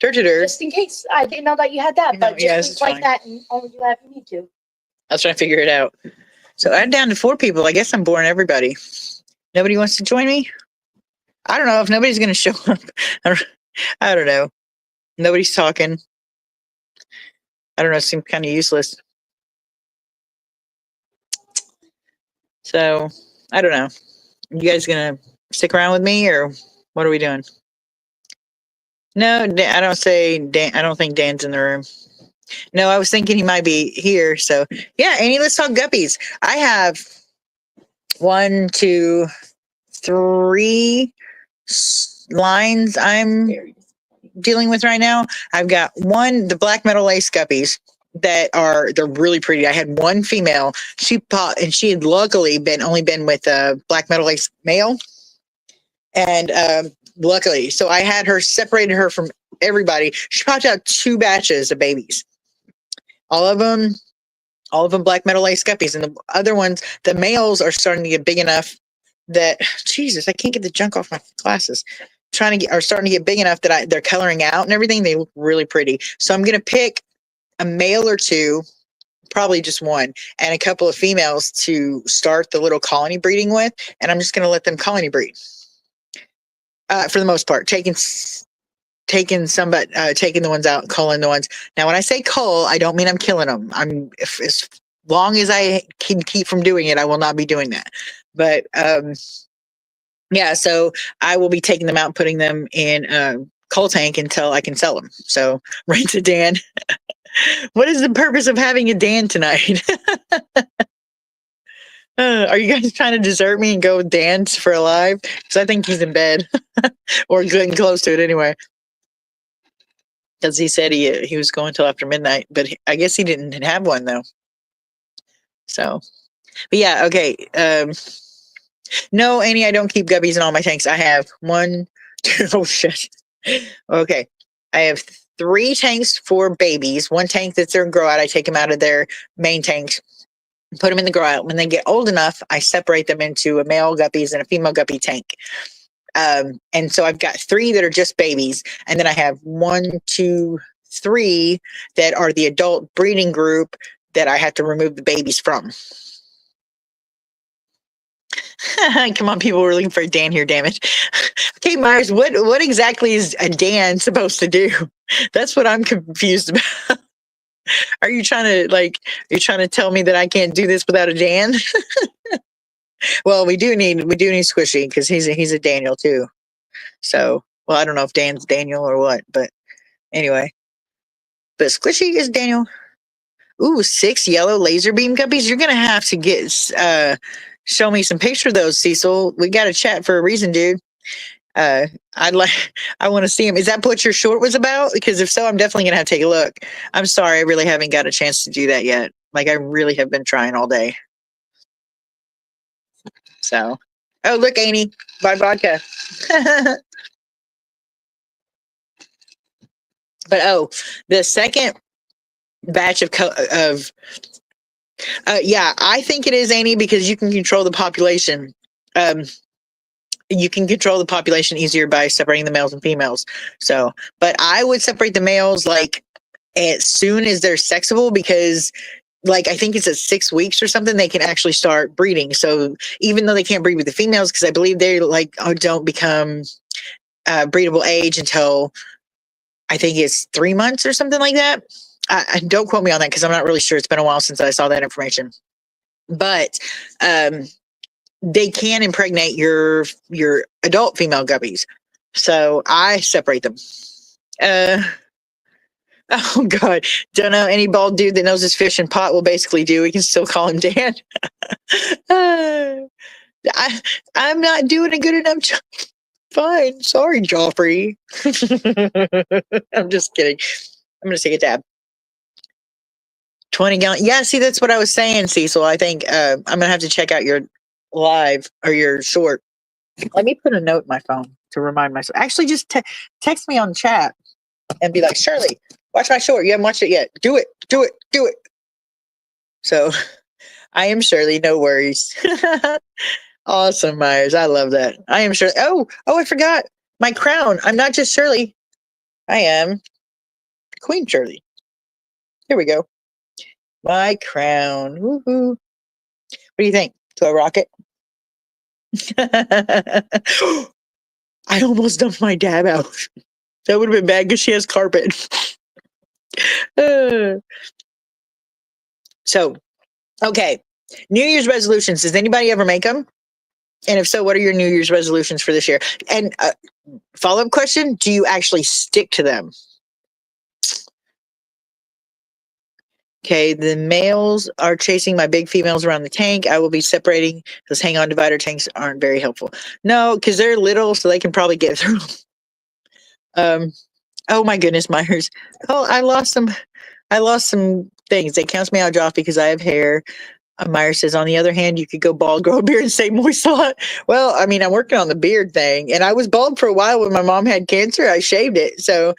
dirt. Just in case. I didn't know that you had that, but yeah, just like that and only do that if you need to. I was trying to figure it out. So I'm down to 4 people. I guess I'm boring everybody. Nobody wants to join me? I don't know if nobody's going to show up. I don't know. Nobody's talking. I don't know. It seems kind of useless. So I don't know. You guys going to stick around with me, or what are we doing? No, I don't say Dan. I don't think Dan's in the room. No, I was thinking he might be here. So yeah, Annie, let's talk guppies. I have 1, 2, 3 lines I'm dealing with right now. I've got the black metal lace guppies they're really pretty. I had one female. She popped, and she had luckily only been with a black metal lace male, and luckily, so I had her separated her from everybody. She popped out 2 batches of babies. All of them black metal lace guppies, and the other ones, the males are starting to get big enough that Jesus, I can't get the junk off my glasses. Are starting to get big enough that they're coloring out and everything. They look really pretty. So I'm gonna pick a male or 2, probably just 1, and a couple of females to start the little colony breeding with, and I'm just gonna let them colony breed. For the most part, taking the ones out, culling the ones. Now, when I say cull, I don't mean I'm killing them. As long as I can keep from doing it, I will not be doing that. But yeah, so I will be taking them out and putting them in a cull tank until I can sell them. So right to Dan. What is the purpose of having a Dan tonight? Are you guys trying to desert me and go with Dan for a live? Because I think he's in bed or getting close to it anyway. Because he said he was going till after midnight, but I guess he didn't have one though. So, but yeah, okay. No, Annie, I don't keep guppies in all my tanks. I have 1, 2. Oh shit. Okay, I have 3 tanks for babies. 1 tank that's their grow out. I take them out of their main tanks, put them in the grow out. When they get old enough, I separate them into a male guppies and a female guppy tank. And so I've got 3 that are just babies, and then I have 1, 2, 3 that are the adult breeding group that I have to remove the babies from. Come on, people, we're looking for a Dan here, damn it. Okay, Myers, what exactly is a Dan supposed to do? That's what I'm confused about. Are you trying to tell me that I can't do this without a Dan? Well, we do need Squishy, because he's a Daniel too. So, well, I don't know if Dan's Daniel or what, but anyway. But Squishy is Daniel. Ooh, 6 yellow laser beam guppies. You're gonna have to show me some picture of those, Cecil. We got to chat for a reason, dude. I want to see him. Is that what your short was about? Because if so, I'm definitely gonna have to take a look. I'm sorry, I really haven't got a chance to do that yet. Like, I really have been trying all day. So, Oh, look, Annie, buy vodka. But the second batch yeah, I think it is, Annie, because you can control the population. You can control the population easier by separating the males and females. So, but I would separate the males like as soon as they're sexable, because like I think it's at 6 weeks or something they can actually start breeding. So even though they can't breed with the females, because I believe they like don't become breedable age until I think it's 3 months or something like that. Don't quote me on that because I'm not really sure. It's been a while since I saw that information. But they can impregnate your adult female guppies. So I separate them. Oh God, don't know any bald dude that knows his fish and pot will basically do. We can still call him Dan. I'm not doing a good enough job. Fine, sorry, Joffrey. I'm just kidding. I'm gonna take a dab. 20 gallon. Yeah, see, that's what I was saying, Cecil. I think I'm gonna have to check out your live or your short. Let me put a note in my phone to remind myself. Actually, just text me on chat and be like, Shirley, watch my short. You haven't watched it yet. Do it. Do it. Do it. So I am Shirley. No worries. Awesome, Myers. I love that. I am Shirley. Oh, I forgot my crown. I'm not just Shirley. I am Queen Shirley. Here we go. My crown. Woohoo. What do you think? Do I rock it? I almost dumped my dab out. That would have been bad because she has carpet. So, okay. New Year's resolutions. Does anybody ever make them? And if so, what are your New Year's resolutions for this year? And follow-up question, do you actually stick to them? Okay, the males are chasing my big females around the tank. I will be separating. Those hang-on divider tanks aren't very helpful. No, because they're little, so they can probably get through. Oh my goodness, Myers. Oh, I lost some things. It counts me out, Joff, because I have hair. Myers says, on the other hand, you could go bald, grow a beard, and stay moist a lot. Well, I mean, I'm working on the beard thing, and I was bald for a while when my mom had cancer. I shaved it, so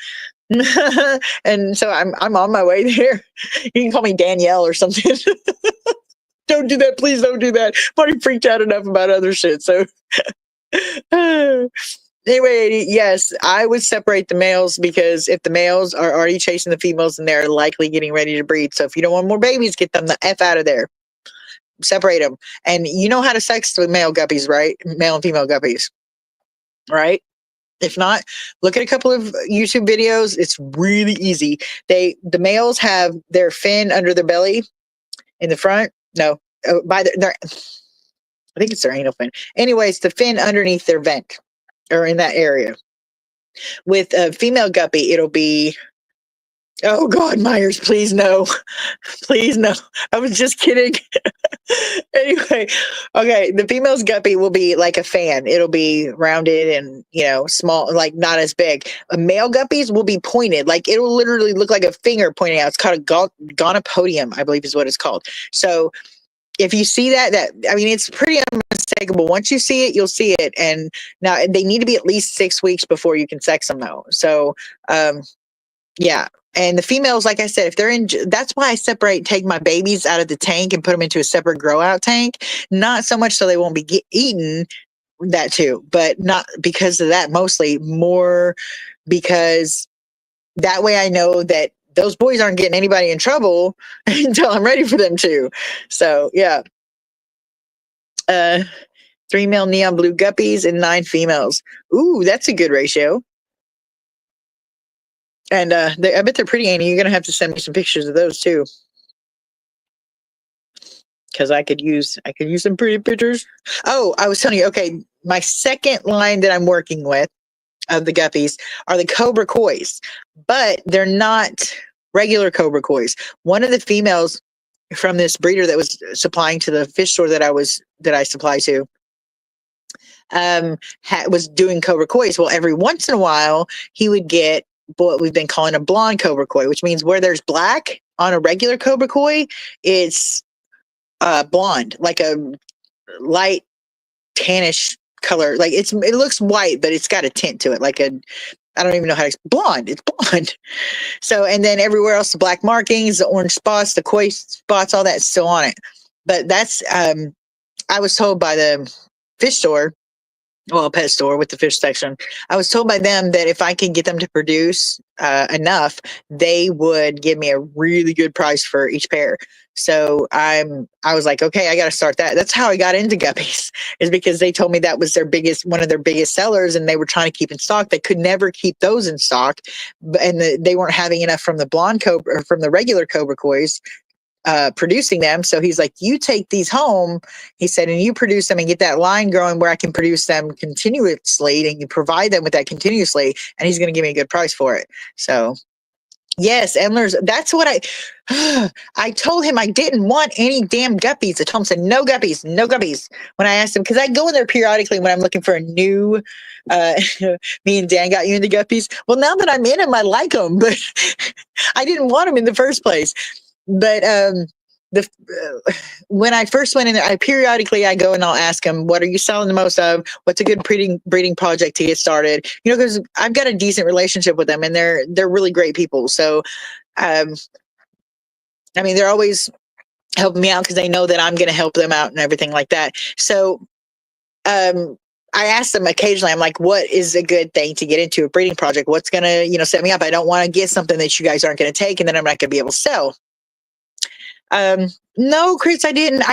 and so I'm on my way there. You can call me Danielle or something. Don't do that, please. Don't do that. I'm already freaked out enough about other shit. So anyway, yes, I would separate the males because if the males are already chasing the females, then they're likely getting ready to breed. So if you don't want more babies, get them the F out of there. Separate them. And you know how to sex with male guppies, right? Male and female guppies, right? If not, look at a couple of YouTube videos. It's really easy. The males have their fin under their belly in the front. No, by their I think it's their anal fin. Anyways, the fin underneath their vent or in that area. With a female guppy, it'll be, oh God, Myers, please no. Please no. I was just kidding. Anyway, okay, the female's guppy will be like a fan. It'll be rounded and, small, like not as big. A male guppies will be pointed. Like it'll literally look like a finger pointing out. It's called a gonopodium, I believe is what it's called. So if you see that, I mean, it's pretty unmistakable. Once you see it, you'll see it. And now they need to be at least 6 weeks before you can sex them though. So, yeah. And the females, like I said, if they're in, that's why I take my babies out of the tank and put them into a separate grow out tank. Not so much so they won't be eaten, that too, but not because of that, mostly more because that way I know that those boys aren't getting anybody in trouble until I'm ready for them to. So yeah. 3 male neon blue guppies and 9 females. Ooh, that's a good ratio. And I bet they're pretty, Annie. You're going to have to send me some pictures of those too. Because I could use some pretty pictures. Oh, I was telling you, okay, my second line that I'm working with of the guppies are the Cobra Kois. But they're not regular Cobra Kois. One of the females from this breeder that was supplying to the fish store that I supply to, was doing Cobra Kois. Well, every once in a while, he would get what we've been calling a blonde Cobra Koi, which means where there's black on a regular Cobra Koi, it's blonde, like a light tannish color. Like it looks white, but it's got a tint to it. Like I don't even know how to blonde. It's blonde. So, and then everywhere else, the black markings, the orange spots, the koi spots, all that's still on it. But that's, I was told by the fish store, well, pet store with the fish section, I was told by them that if I could get them to produce enough, they would give me a really good price for each pair. So I was like, okay, I got to start that. That's how I got into guppies, is because they told me that was one of their biggest sellers, and they were trying to keep in stock. They could never keep those in stock, and they weren't having enough from the blonde cobra, or from the regular cobra kois, producing them. So he's like, you take these home, he said, and you produce them and get that line growing where I can produce them continuously, and you provide them with that continuously, and he's going to give me a good price for it. So yes, Endlers, that's what I told him I didn't want any damn guppies. I told him, said, no guppies, no guppies. When I asked him, because I go in there periodically when I'm looking for a new, me and Dan got you into guppies. Well, now that I'm in them, I like them, but I didn't want them in the first place. But when I first went in there, I periodically go and I'll ask them, what are you selling the most of? What's a good breeding project to get started? You know, because I've got a decent relationship with them, and they're really great people. So, I mean, they're always helping me out because they know that I'm going to help them out and everything like that. So, I ask them occasionally, I'm like, what is a good thing to get into a breeding project? What's going to, set me up? I don't want to get something that you guys aren't going to take, and then I'm not going to be able to sell. No, Chris, I didn't.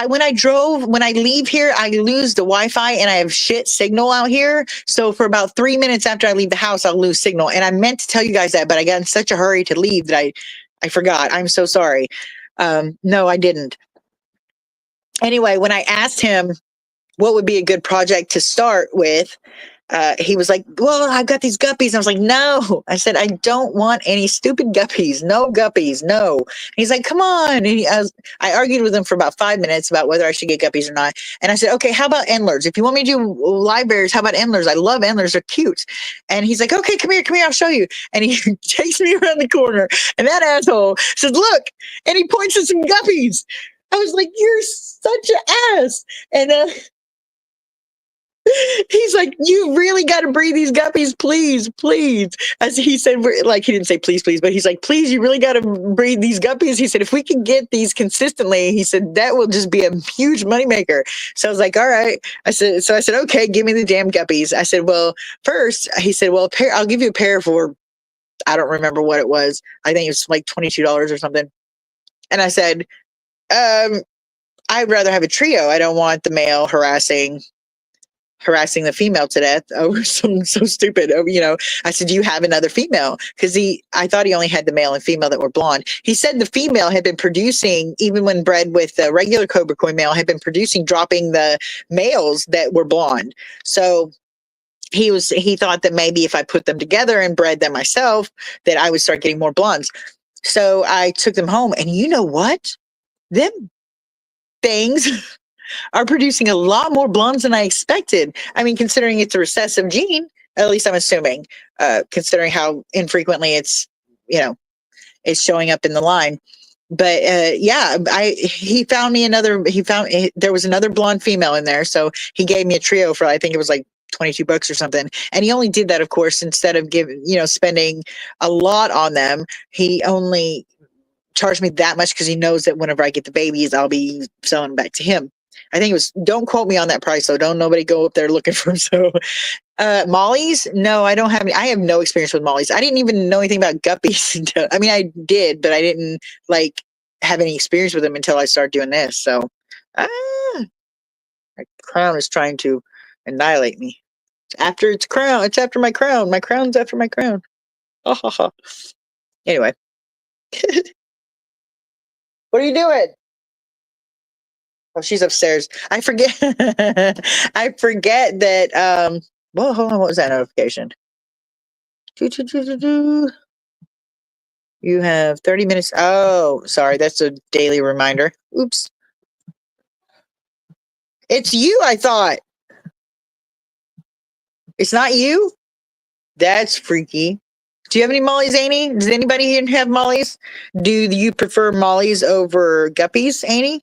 When I leave here, I lose the Wi-Fi, and I have shit signal out here. So for about 3 minutes after I leave the house, I'll lose signal. And I meant to tell you guys that, but I got in such a hurry to leave that I forgot. I'm so sorry. No, I didn't. Anyway, when I asked him what would be a good project to start with, he was like, well, I've got these guppies. And I was like, no. I said, I don't want any stupid guppies. No guppies. No. And he's like, come on. And I argued with him for about 5 minutes about whether I should get guppies or not. And I said, okay, how about endlers? If you want me to do live bears, how about endlers? I love endlers. They're cute. And he's like, okay, come here. I'll show you. And he takes me around the corner. And that asshole says, look. And he points at some guppies. I was like, you're such an ass. And he's like, you really got to breed these guppies, please, please. As he said, like, he didn't say please, please, but he's like, please, you really got to breed these guppies. He said, if we can get these consistently, he said, that will just be a huge moneymaker. So I was like, all right. I said, okay, give me the damn guppies. I said, well, first, he said, well, I'll give you a pair for, I don't remember what it was. I think it was like $22 or something. And I said, I'd rather have a trio. I don't want the male harassing the female to death over something so stupid. I said, do you have another female? Because I thought he only had the male and female that were blonde. He said the female had been producing, even when bred with the regular cobra koi male, had been dropping the males that were blonde. So he thought that maybe if I put them together and bred them myself, that I would start getting more blondes. So I took them home, and you know what? Them things are producing a lot more blondes than I expected. I mean, considering it's a recessive gene, at least I'm assuming, considering how infrequently it's showing up in the line. But there was another blonde female in there. So he gave me a trio for, I think it was like $22 or something. And he only did that, of course, instead of spending a lot on them. He only charged me that much because he knows that whenever I get the babies, I'll be selling them back to him. I think it was, don't quote me on that price, though. Don't nobody go up there looking for them. So, mollies? No, I don't have any. I have no experience with mollies. I didn't even know anything about guppies. I mean, I did, but I didn't have any experience with them until I started doing this. So, my crown is trying to annihilate me. It's after its crown. It's after my crown. My crown's after my crown. Anyway. What are you doing? Oh, she's upstairs. I forget. I forget that. Well, hold on. What was that notification? You have 30 minutes. Oh, sorry. That's a daily reminder. Oops. It's you, I thought. It's not you? That's freaky. Do you have any mollies, Annie? Does anybody here have mollies? Do you prefer mollies over guppies, Annie?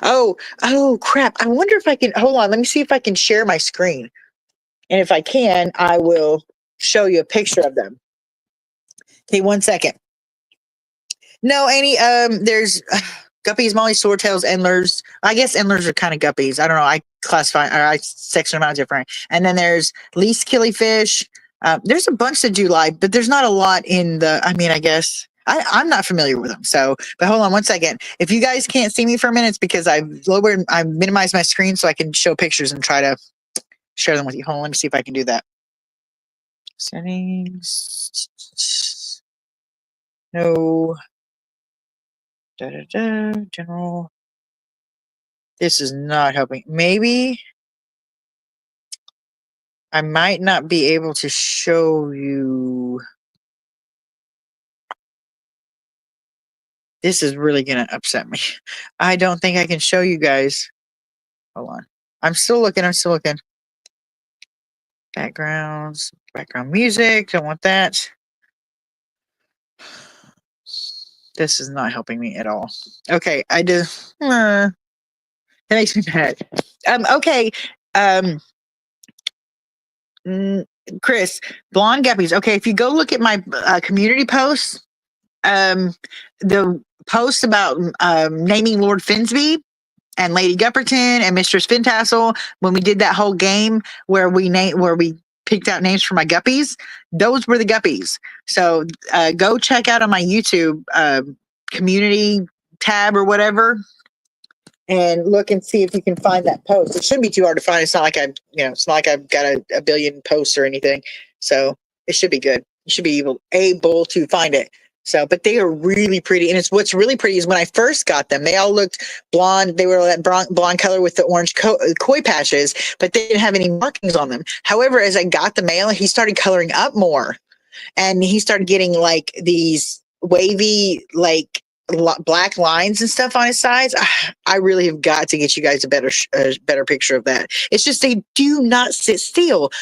Oh, crap. I wonder if I can, hold on. Let me see if I can share my screen. And if I can, I will show you a picture of them. Okay, 1 second. No, Annie, there's guppies, molly, swordtails, endlers. I guess endlers are kind of guppies. I don't know. I classify, or I section them out different. And then there's least killifish. There's a bunch that do live, but there's not a lot in the, I mean, I guess. I'm not familiar with them. So, but hold on 1 second. If you guys can't see me for a minute, it's because I've minimized my screen so I can show pictures and try to share them with you. Hold on, let me see if I can do that. Settings. No. General. This is not helping. Maybe I might not be able to show you. This is really going to upset me. I don't think I can show you guys. Hold on. I'm still looking. Backgrounds, background music. Don't want that. This is not helping me at all. Okay, I do. That makes me mad. Okay. Chris, blonde guppies. Okay, if you go look at my community posts, the post about naming Lord Finsby and Lady Gupperton and Mistress Fintassel, when we did that whole game where we picked out names for my guppies, those were the guppies. So go check out on my YouTube community tab or whatever, and look and see if you can find that post. It shouldn't be too hard to find. It's not like I've got a billion posts or anything. So it should be good. You should be able to find it. So, but they are really pretty. And what's really pretty is when I first got them, they all looked blonde. They were that blonde color with the orange koi patches, but they didn't have any markings on them. However, as I got the male, he started coloring up more, and he started getting like these wavy, like black lines and stuff on his sides. I really have got to get you guys a better picture of that. It's just they do not sit still.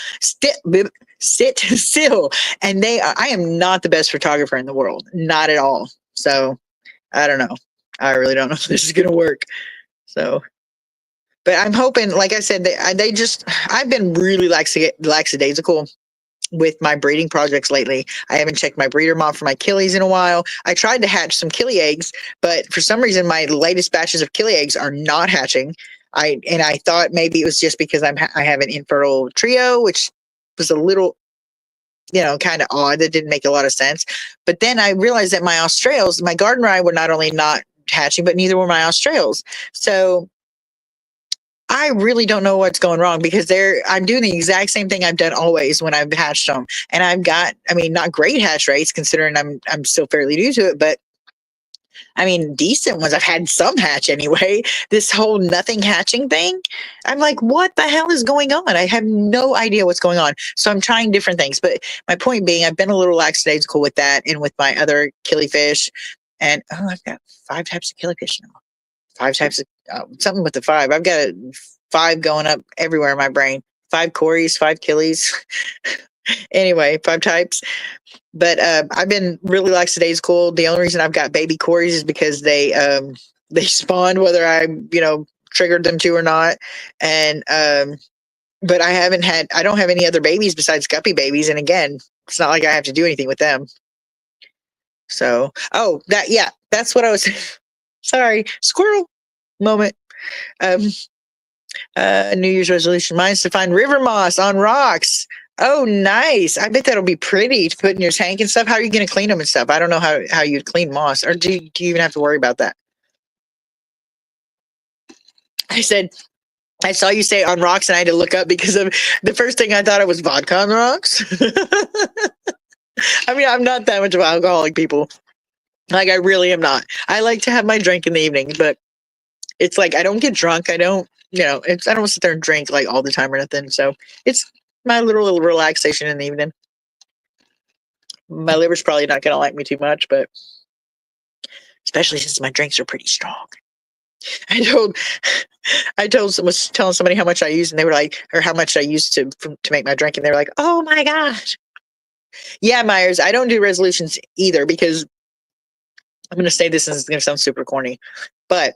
Sit still. And I am not the best photographer in the world. Not at all. So I don't know. I really don't know if this is going to work. So, but I'm hoping, like I said, I've been really lackadaisical with my breeding projects lately. I haven't checked my breeder mom for my killies in a while. I tried to hatch some killie eggs, but for some reason my latest batches of killie eggs are not hatching. I thought maybe it was just because I have an infertile trio, which was a little, kind of odd. That didn't make a lot of sense. But then I realized that my garden rye were not only not hatching, but neither were my Australs. So I really don't know what's going wrong, because I'm doing the exact same thing I've done always when I've hatched them. And I've got, not great hatch rates considering I'm still fairly new to it, but decent ones. I've had some hatch anyway. This whole nothing hatching thing, I'm like, what the hell is going on? I have no idea what's going on. So I'm trying different things. But my point being, I've been a little lackadaisical with that and with my other killifish. And I've got 5 types of killifish now. 5 types of something with the 5. I've got 5 going up everywhere in my brain. 5 Corys, 5 Killies. Anyway, 5 types. But I've been really lackadaisical. The only reason I've got baby Corys is because they spawned whether I triggered them to or not. And but I don't have any other babies besides guppy babies. And again, it's not like I have to do anything with them. So that's what I was. Sorry, squirrel moment. New Year's resolution. Mine's to find river moss on rocks. Oh, nice. I bet that'll be pretty to put in your tank and stuff. How are you going to clean them and stuff? I don't know how you'd clean moss. Or do you even have to worry about that? I saw you say on rocks, and I had to look up because of the first thing I thought it was vodka on rocks. I'm not that much of an alcoholic, people. Like, I really am not. I like to have my drink in the evening, but it's like I don't get drunk. I don't, I don't sit there and drink like all the time or nothing. So it's my little relaxation in the evening. My liver's probably not going to like me too much, but especially since my drinks are pretty strong. I was telling somebody how much I use, and they were like, or how much I used to make my drink, and they were like, oh my gosh. Yeah, Myers, I don't do resolutions either, because I'm going to say this, and it's going to sound super corny, but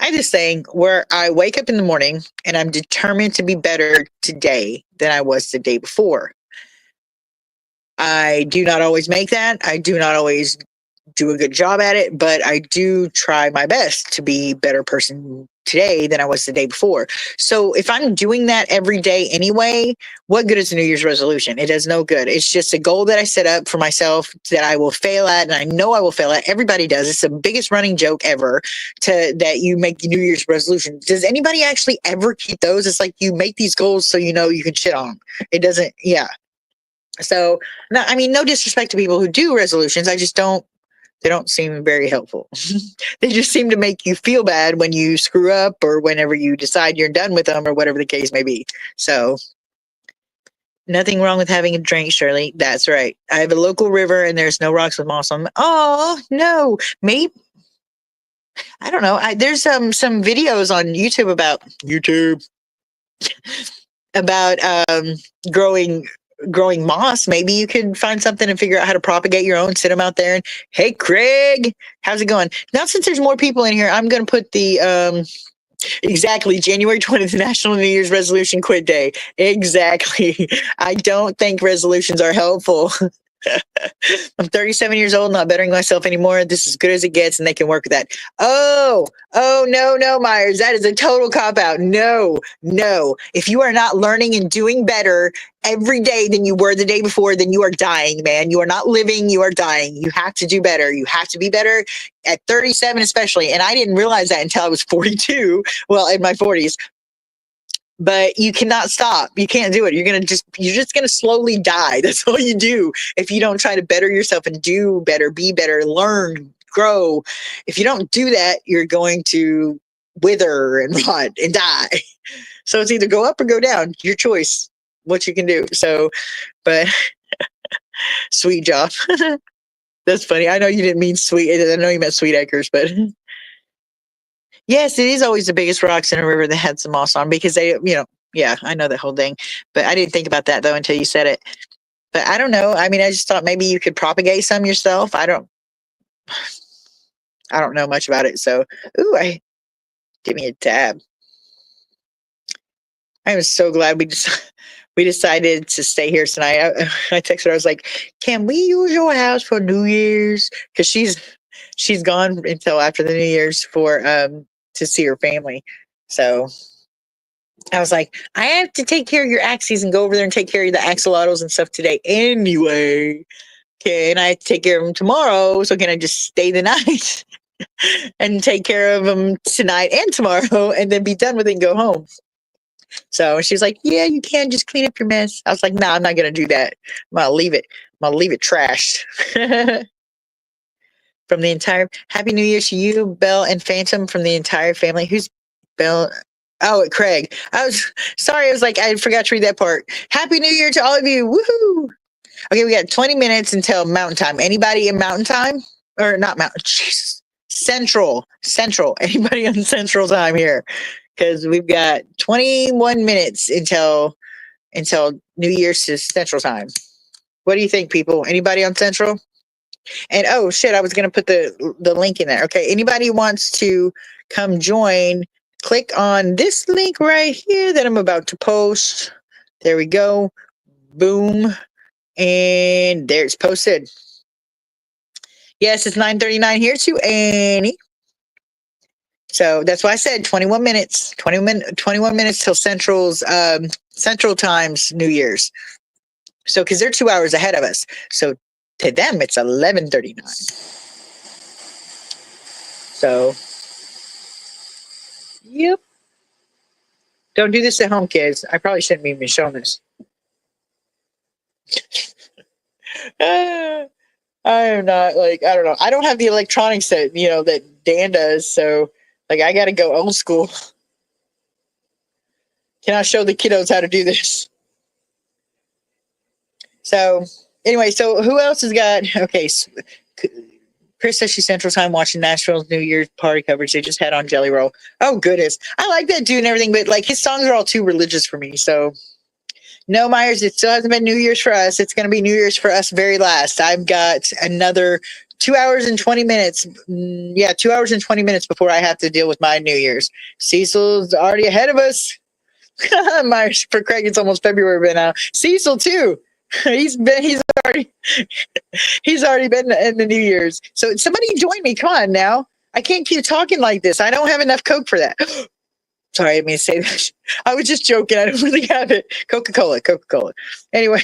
I have this thing where I wake up in the morning and I'm determined to be better today than I was the day before. I do not always make that. I do not always do a good job at it, but I do try my best to be a better person today than I was the day before. So if I'm doing that every day anyway, what good is a New Year's resolution? It does no good. It's just a goal that I set up for myself that I will fail at, and I know I will fail at. Everybody does. It's the biggest running joke ever that you make New Year's resolutions. Does anybody actually ever keep those? It's like you make these goals so you know you can shit on them. It doesn't, yeah. So, no, I mean, no disrespect to people who do resolutions. I just don't. They don't seem very helpful. They just seem to make you feel bad when you screw up or whenever you decide you're done with them or whatever the case may be. So, nothing wrong with having a drink, Shirley. That's right. I have a local river and there's no rocks with moss on them. Oh, no. Maybe. I don't know. There's some videos on YouTube about growing moss. Maybe you could find something and figure out how to propagate your own, sit them out there and, hey, Craig, how's it going? Now, since there's more people in here, I'm going to put the, exactly, January 20th, National New Year's Resolution Quit Day. Exactly. I don't think resolutions are helpful. I'm 37 years old, not bettering myself anymore. This is as good as it gets, and they can work with that. Oh, no, Myers. That is a total cop-out. No. If you are not learning and doing better every day than you were the day before, then you are dying, man. You are not living, you are dying. You have to do better. You have to be better at 37 especially. And I didn't realize that until I was 42, well, in my 40s. But you cannot stop. You can't do it. You're just going to slowly die. That's all you do. If you don't try to better yourself and do better, be better, learn, grow. If you don't do that, you're going to wither and rot and die. So it's either go up or go down. Your choice, what you can do. So, but sweet job. That's funny. I know you didn't mean sweet. I know you meant sweet acres, but yes, it is always the biggest rocks in a river that had some moss on because they, yeah, I know the whole thing. But I didn't think about that though until you said it. But I don't know. I mean, I just thought maybe you could propagate some yourself. I don't know much about it. So, give me a tab. I was so glad we decided to stay here tonight. I texted her. I was like, "Can we use your house for New Year's?" Because she's gone until after the New Year's for to see her family. So I was like, I have to take care of your axes and go over there and take care of the axolotls and stuff today anyway. Okay, and I have to take care of them tomorrow. So can I just stay the night and take care of them tonight and tomorrow and then be done with it and go home? So she's like, yeah, you can just clean up your mess. I was like, nah, I'm not going to do that. I'm going to leave it. I'm going to leave it trashed. From the entire Happy New Year to you, Belle and Phantom, from the entire family. Who's Belle? Oh, Craig. I was sorry. I was like, I forgot to read that part. Happy New Year to all of you. Woohoo. Okay, we got 20 minutes until Mountain Time. Anybody in Mountain Time? Or not Mountain? Jesus. Central. Anybody on Central Time here? Because we've got 21 minutes until New Year's to Central Time. What do you think, people? Anybody on Central? And oh shit, I was gonna put the link in there. Okay, anybody wants to come join, click on this link right here that I'm about to post. There we go. Boom. And there it's posted. Yes, it's 9:39 here to Annie. So that's why I said 21 minutes. 21 minutes till Central Time's New Year's. So because they're 2 hours ahead of us. So to them, it's 11:39. So, yep. Don't do this at home, kids. I probably shouldn't even be showing this. I am not I don't know. I don't have the electronics that Dan does. So, I got to go old school. Can I show the kiddos how to do this? So, anyway, so who else has got? Okay, Chris says she's Central Time watching Nashville's New Year's party coverage they just had on Jelly Roll. Oh, goodness. I like that dude and everything, but his songs are all too religious for me. So, no, Myers, it still hasn't been New Year's for us. It's going to be New Year's for us very last. I've got another 2 hours and 20 minutes. Yeah, 2 hours and 20 minutes before I have to deal with my New Year's. Cecil's already ahead of us. For Craig, it's almost February by now. Cecil too. Already he's already been in the New Year's. So somebody join me. Come on now. I can't keep talking like this. I don't have enough Coke for that. Sorry, I didn't mean to say that. I was just joking. I don't really have it. Coca-Cola. Anyway,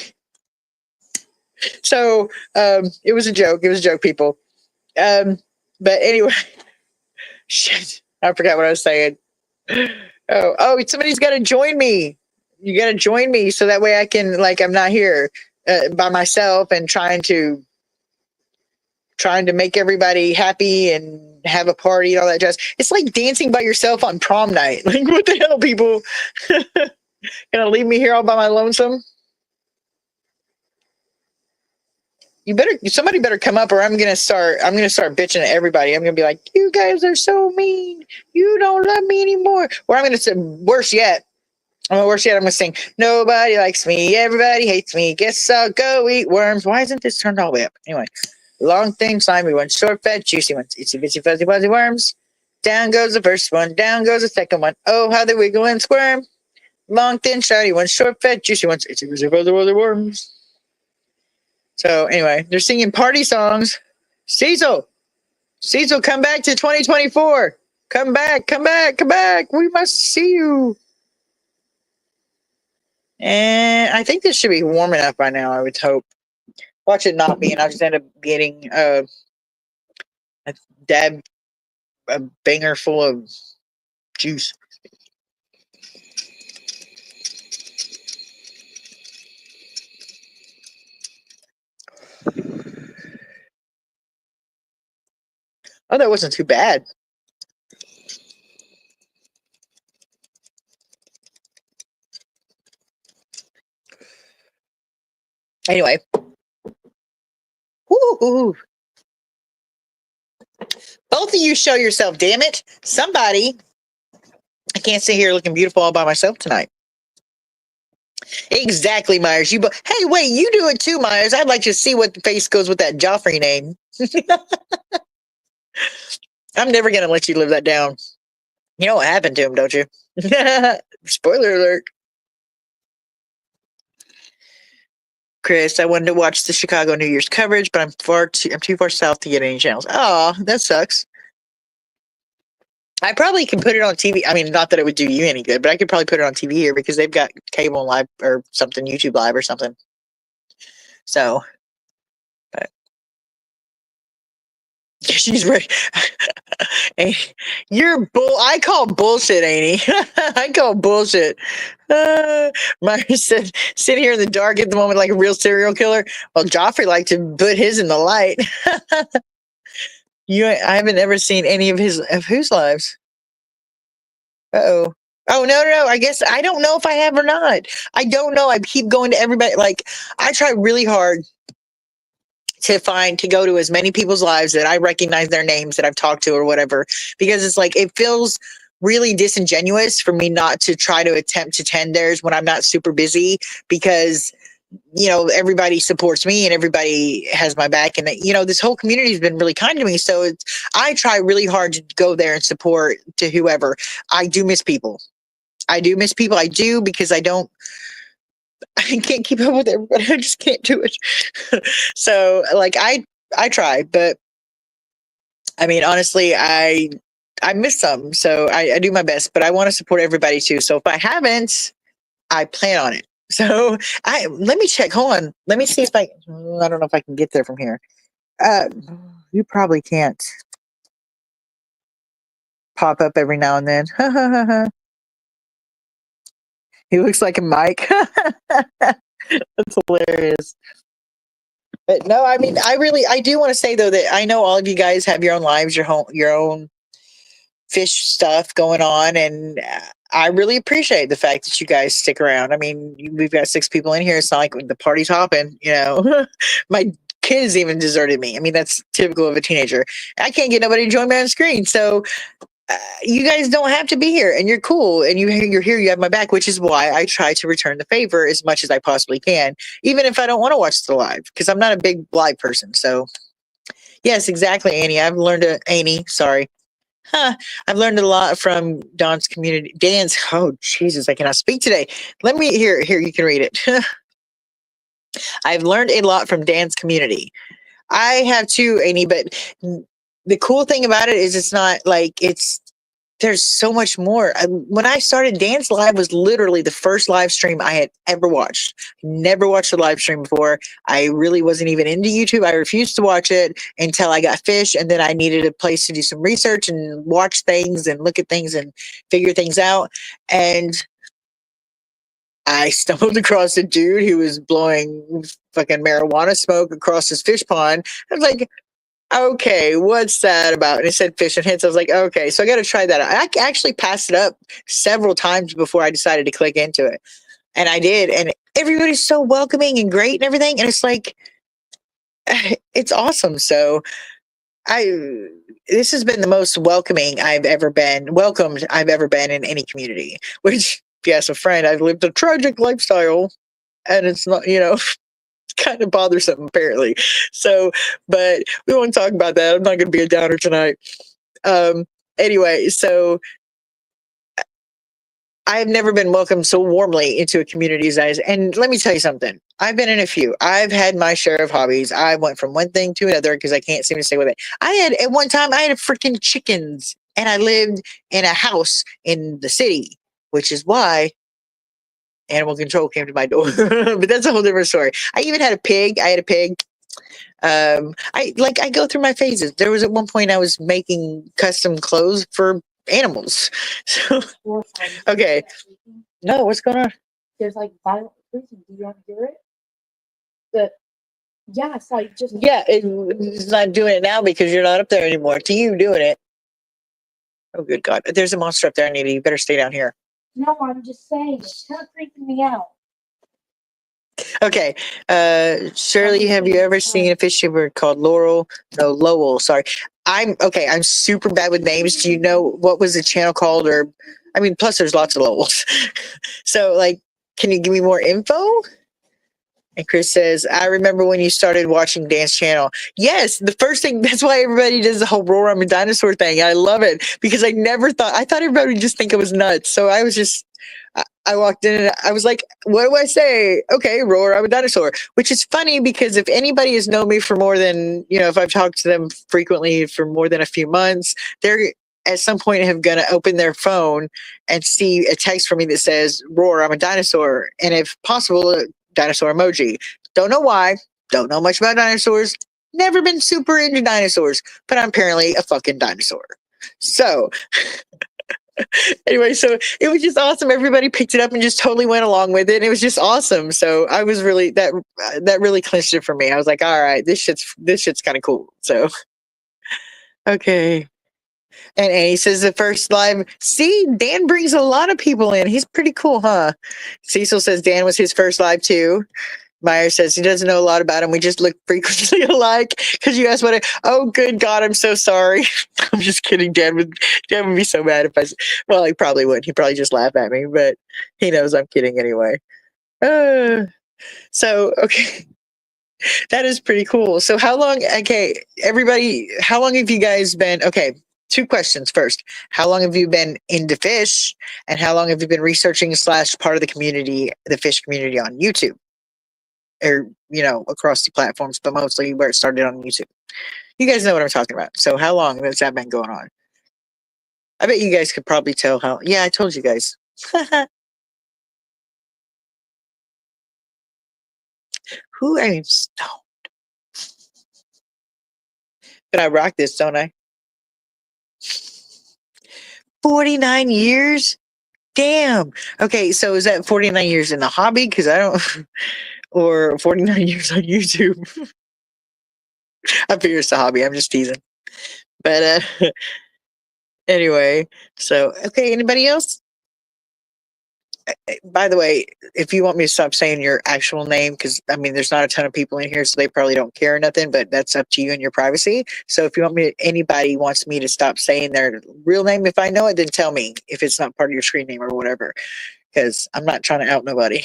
so it was a joke. It was a joke, people. But anyway, shit. I forgot what I was saying. Oh, somebody's got to join me. You got to join me so that way I can, like, I'm not here by myself and trying to make everybody happy and have a party and all that jazz. It's like dancing by yourself on prom night. Like, what the hell, people? Gonna leave me here all by my lonesome? Somebody better come up, or I'm gonna start bitching at everybody. I'm gonna be like, you guys are so mean. You don't love me anymore. Or I'm gonna say, worse yet, I'm gonna sing, nobody likes me, everybody hates me. Guess I'll go eat worms. Why isn't this turned all the way up? Anyway. Long, thin, slimy one, short, fat, juicy ones, itsy bitsy fuzzy wuzzy worms. Down goes the first one, down goes the second one. Oh, how they wiggle and squirm. Long, thin, shiny ones, short, fat, juicy ones, itsy bitsy fuzzy wuzzy worms. So anyway, they're singing party songs. Cecil, come back to 2024. Come back. We must see you. And I think this should be warm enough by now, I would hope. Watch it not be, and I'll just end up getting a banger full of juice. Oh, that wasn't too bad. Anyway. Ooh. Both of you show yourself, damn it. Somebody. I can't sit here looking beautiful all by myself tonight. Exactly, Myers. Hey, wait, you do it too, Myers. I'd like to see what face goes with that Joffrey name. I'm never going to let you live that down. You know what happened to him, don't you? Spoiler alert. Chris, I wanted to watch the Chicago New Year's coverage, but I'm too far south to get any channels. Oh, that sucks. I probably can put it on TV. I mean, not that it would do you any good, but I could probably put it on TV here because they've got cable live or something, YouTube Live or something. So, but she's right. Hey, I call bullshit, Amy. I call bullshit. Myra said, sitting here in the dark at the moment like a real serial killer. Well, Joffrey liked to put his in the light. I haven't ever seen any of whose lives. Uh-oh. Oh, no. I guess I don't know if I have or not. I don't know. I keep going to everybody. Like, I try really hard to go to as many people's lives that I recognize their names that I've talked to or whatever, because it's like, it feels really disingenuous for me not to try to attempt to attend theirs when I'm not super busy, because everybody supports me and everybody has my back, and this whole community has been really kind to me. So I try really hard to go there and support to whoever. I do miss people. I do, because I can't keep up with everybody. I just can't do it. So like I try, but I mean, honestly, I miss some. So I do my best, but I want to support everybody too. So if I haven't, I plan on it. So let me check. Hold on. Let me see if I don't know if I can get there from here. You probably can't pop up every now and then. He looks like a mic. That's hilarious. But no, I mean, I do want to say though that I know all of you guys have your own lives, your own fish stuff going on, and I really appreciate the fact that you guys stick around. I mean, we've got 6 people in here. It's not like the party's hopping, My kids even deserted me. I mean, that's typical of a teenager. I can't get nobody to join me on screen. So you guys don't have to be here, and you're cool, and you're here, you have my back, which is why I try to return the favor as much as I possibly can, even if I don't want to watch the live, because I'm not a big live person. So Yes, exactly, Annie. Annie, sorry. Huh. I've learned a lot from Don's community. Dan's, oh, Jesus, I cannot speak today. Let me, here, you can read it. I've learned a lot from Dan's community. I have too, Annie, but the cool thing about it is it's not like there's so much more. When I started, Dance Live was literally the first live stream I had ever watched. Never watched a live stream before. I really wasn't even into YouTube. I refused to watch it until I got Fish, and then I needed a place to do some research and watch things and look at things and figure things out. And I stumbled across a dude who was blowing fucking marijuana smoke across his fish pond. I was like, okay, what's that about? And it said fish and hits. I was like, okay, so I got to try that out. I actually passed it up several times before I decided to click into it. And I did. And everybody's so welcoming and great and everything. And it's like, it's awesome. So this has been the most welcomed I've ever been in any community, which, yes, a friend, I've lived a tragic lifestyle and it's not, kind of bothersome apparently. So, but we won't talk about that. I'm not going to be a downer tonight. Anyway, so I've never been welcomed so warmly into a community as I. And let me tell you something. I've been in a few. I've had my share of hobbies. I went from one thing to another because I can't seem to stay with it. At one time, I had freaking chickens, and I lived in a house in the city, which is why animal control came to my door. But that's a whole different story. I even had a pig. I had a pig. I go through my phases. There was at one point I was making custom clothes for animals. So okay. No, what's going on? There's like violent freezing. Do you want to hear it? But yeah, it's like just it's not doing it now because you're not up there anymore. To you doing it. Oh good God. There's a monster up there, Anita. You better stay down here. No, I'm just saying it's kind of freaking me out. Okay. Shirley, have you ever seen a fish bird called Laurel? No, Lowell, sorry. I'm super bad with names. Do you know what was the channel called? Or plus there's lots of Lowells. So can you give me more info? And Chris says, I remember when you started watching Dance Channel. Yes, the first thing, that's why everybody does the whole Roar I'm a Dinosaur thing. I love it because I thought everybody would just think it was nuts. So I walked in and I was like, what do I say? Okay, Roar, I'm a dinosaur. Which is funny because if anybody has known me for more than, if I've talked to them frequently for more than a few months, they're at some point have going to open their phone and see a text from me that says, Roar, I'm a dinosaur. And if possible, a dinosaur emoji. Don't know why. Don't know much about dinosaurs. Never been super into dinosaurs, but I'm apparently a fucking dinosaur. So anyway, so it was just awesome. Everybody picked it up and just totally went along with it. And it was just awesome. So I was really that really clinched it for me. I was like, all right, this shit's kind of cool. So okay. And Annie says the first live. See, Dan brings a lot of people in. He's pretty cool, huh? Cecil says Dan was his first live too. Meyer says he doesn't know a lot about him. We just look frequently alike. Because you asked oh, good God, I'm so sorry. I'm just kidding. Dan would be so mad if well, he probably would. He'd probably just laugh at me, but he knows I'm kidding anyway. So, okay. That is pretty cool. So everybody, how long have you guys been, two questions first. How long have you been into fish? And how long have you been researching / part of the community, the fish community on YouTube? Or across the platforms, but mostly where it started on YouTube. You guys know what I'm talking about. So how long has that been going on? I bet you guys could probably tell how. Yeah, I told you guys. Who I am stoned. But I rock this, don't I? 49 years? Damn. Okay, so is that 49 years in the hobby? Because I don't, or 49 years on YouTube? I figure it's a hobby. I'm just teasing. But anyway, so okay, anybody else? By the way, if you want me to stop saying your actual name, because there's not a ton of people in here, so they probably don't care or nothing, but that's up to you and your privacy. So if you want anybody wants me to stop saying their real name, if I know it, then tell me if it's not part of your screen name or whatever, because I'm not trying to out nobody.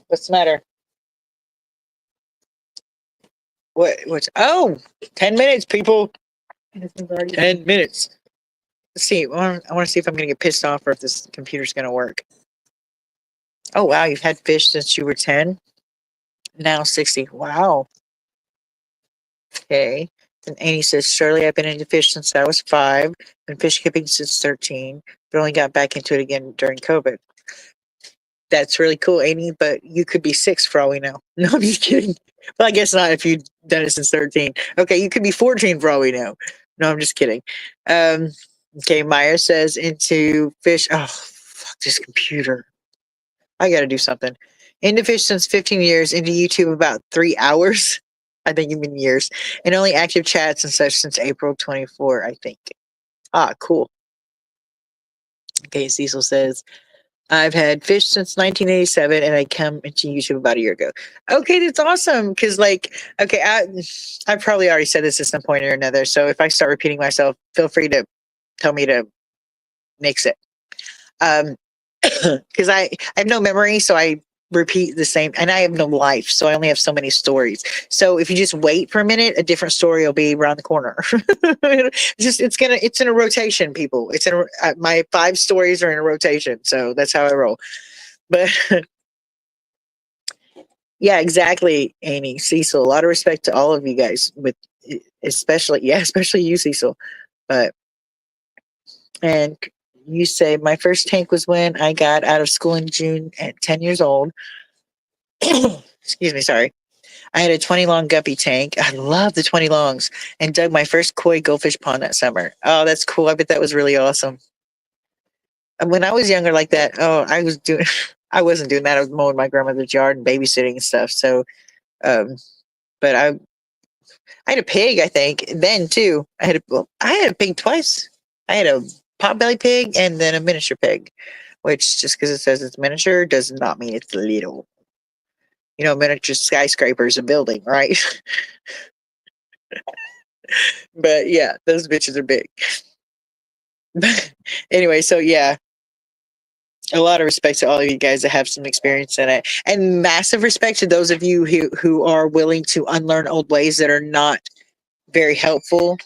What's the matter? What's 10 minutes, people. This one's already 10 minutes. Let's see. I want to see if I'm going to get pissed off or if this computer's going to work. Oh, wow. You've had fish since you were 10. Now 60. Wow. Okay. And Annie says, Shirley, I've been into fish since I was 5. Been fish keeping since 13, but only got back into it again during COVID. That's really cool, Annie, but you could be 6 for all we know. No, I'm just kidding. Well, I guess not if you've done it since 13. Okay, you could be 14 for all we know. No, I'm just kidding. Okay, Maya says into fish. Oh, fuck this computer. I got to do something. Into fish since 15 years, into YouTube about 3 hours. I think you mean years. And only active chats and such since April 24, I think. Ah, cool. Okay, Cecil says, I've had fish since 1987 and I come into YouTube about a year ago. Okay, that's awesome. Because, like, okay, I probably already said this at some point or another. So if I start repeating myself, feel free to tell me to nix it. Because I have no memory, so I repeat the same, and I have no life, so I only have so many stories. So if you just wait for a minute, a different story will be around the corner. It's in a rotation, people. It's in my 5 stories are in a rotation, so that's how I roll. But yeah, exactly, Amy, Cecil. A lot of respect to all of you guys, with especially you, Cecil. But and you say my first tank was when I got out of school in June at 10 years old. Excuse me, sorry. I had a 20 long guppy tank. I love the 20 longs and dug my first koi goldfish pond that summer. Oh, that's cool. I bet that was really awesome. And when I was younger like that, I wasn't doing that. I was mowing my grandmother's yard and babysitting and stuff. So, um, but I had a pig, I think, then too. I had a pig twice. I had a potbelly pig and then a miniature pig, which just because it says it's miniature does not mean it's little. You know, miniature skyscraper is a building, right? But yeah, those bitches are big. Anyway, so yeah, a lot of respect to all of you guys that have some experience in it, and massive respect to those of you who are willing to unlearn old ways that are not very helpful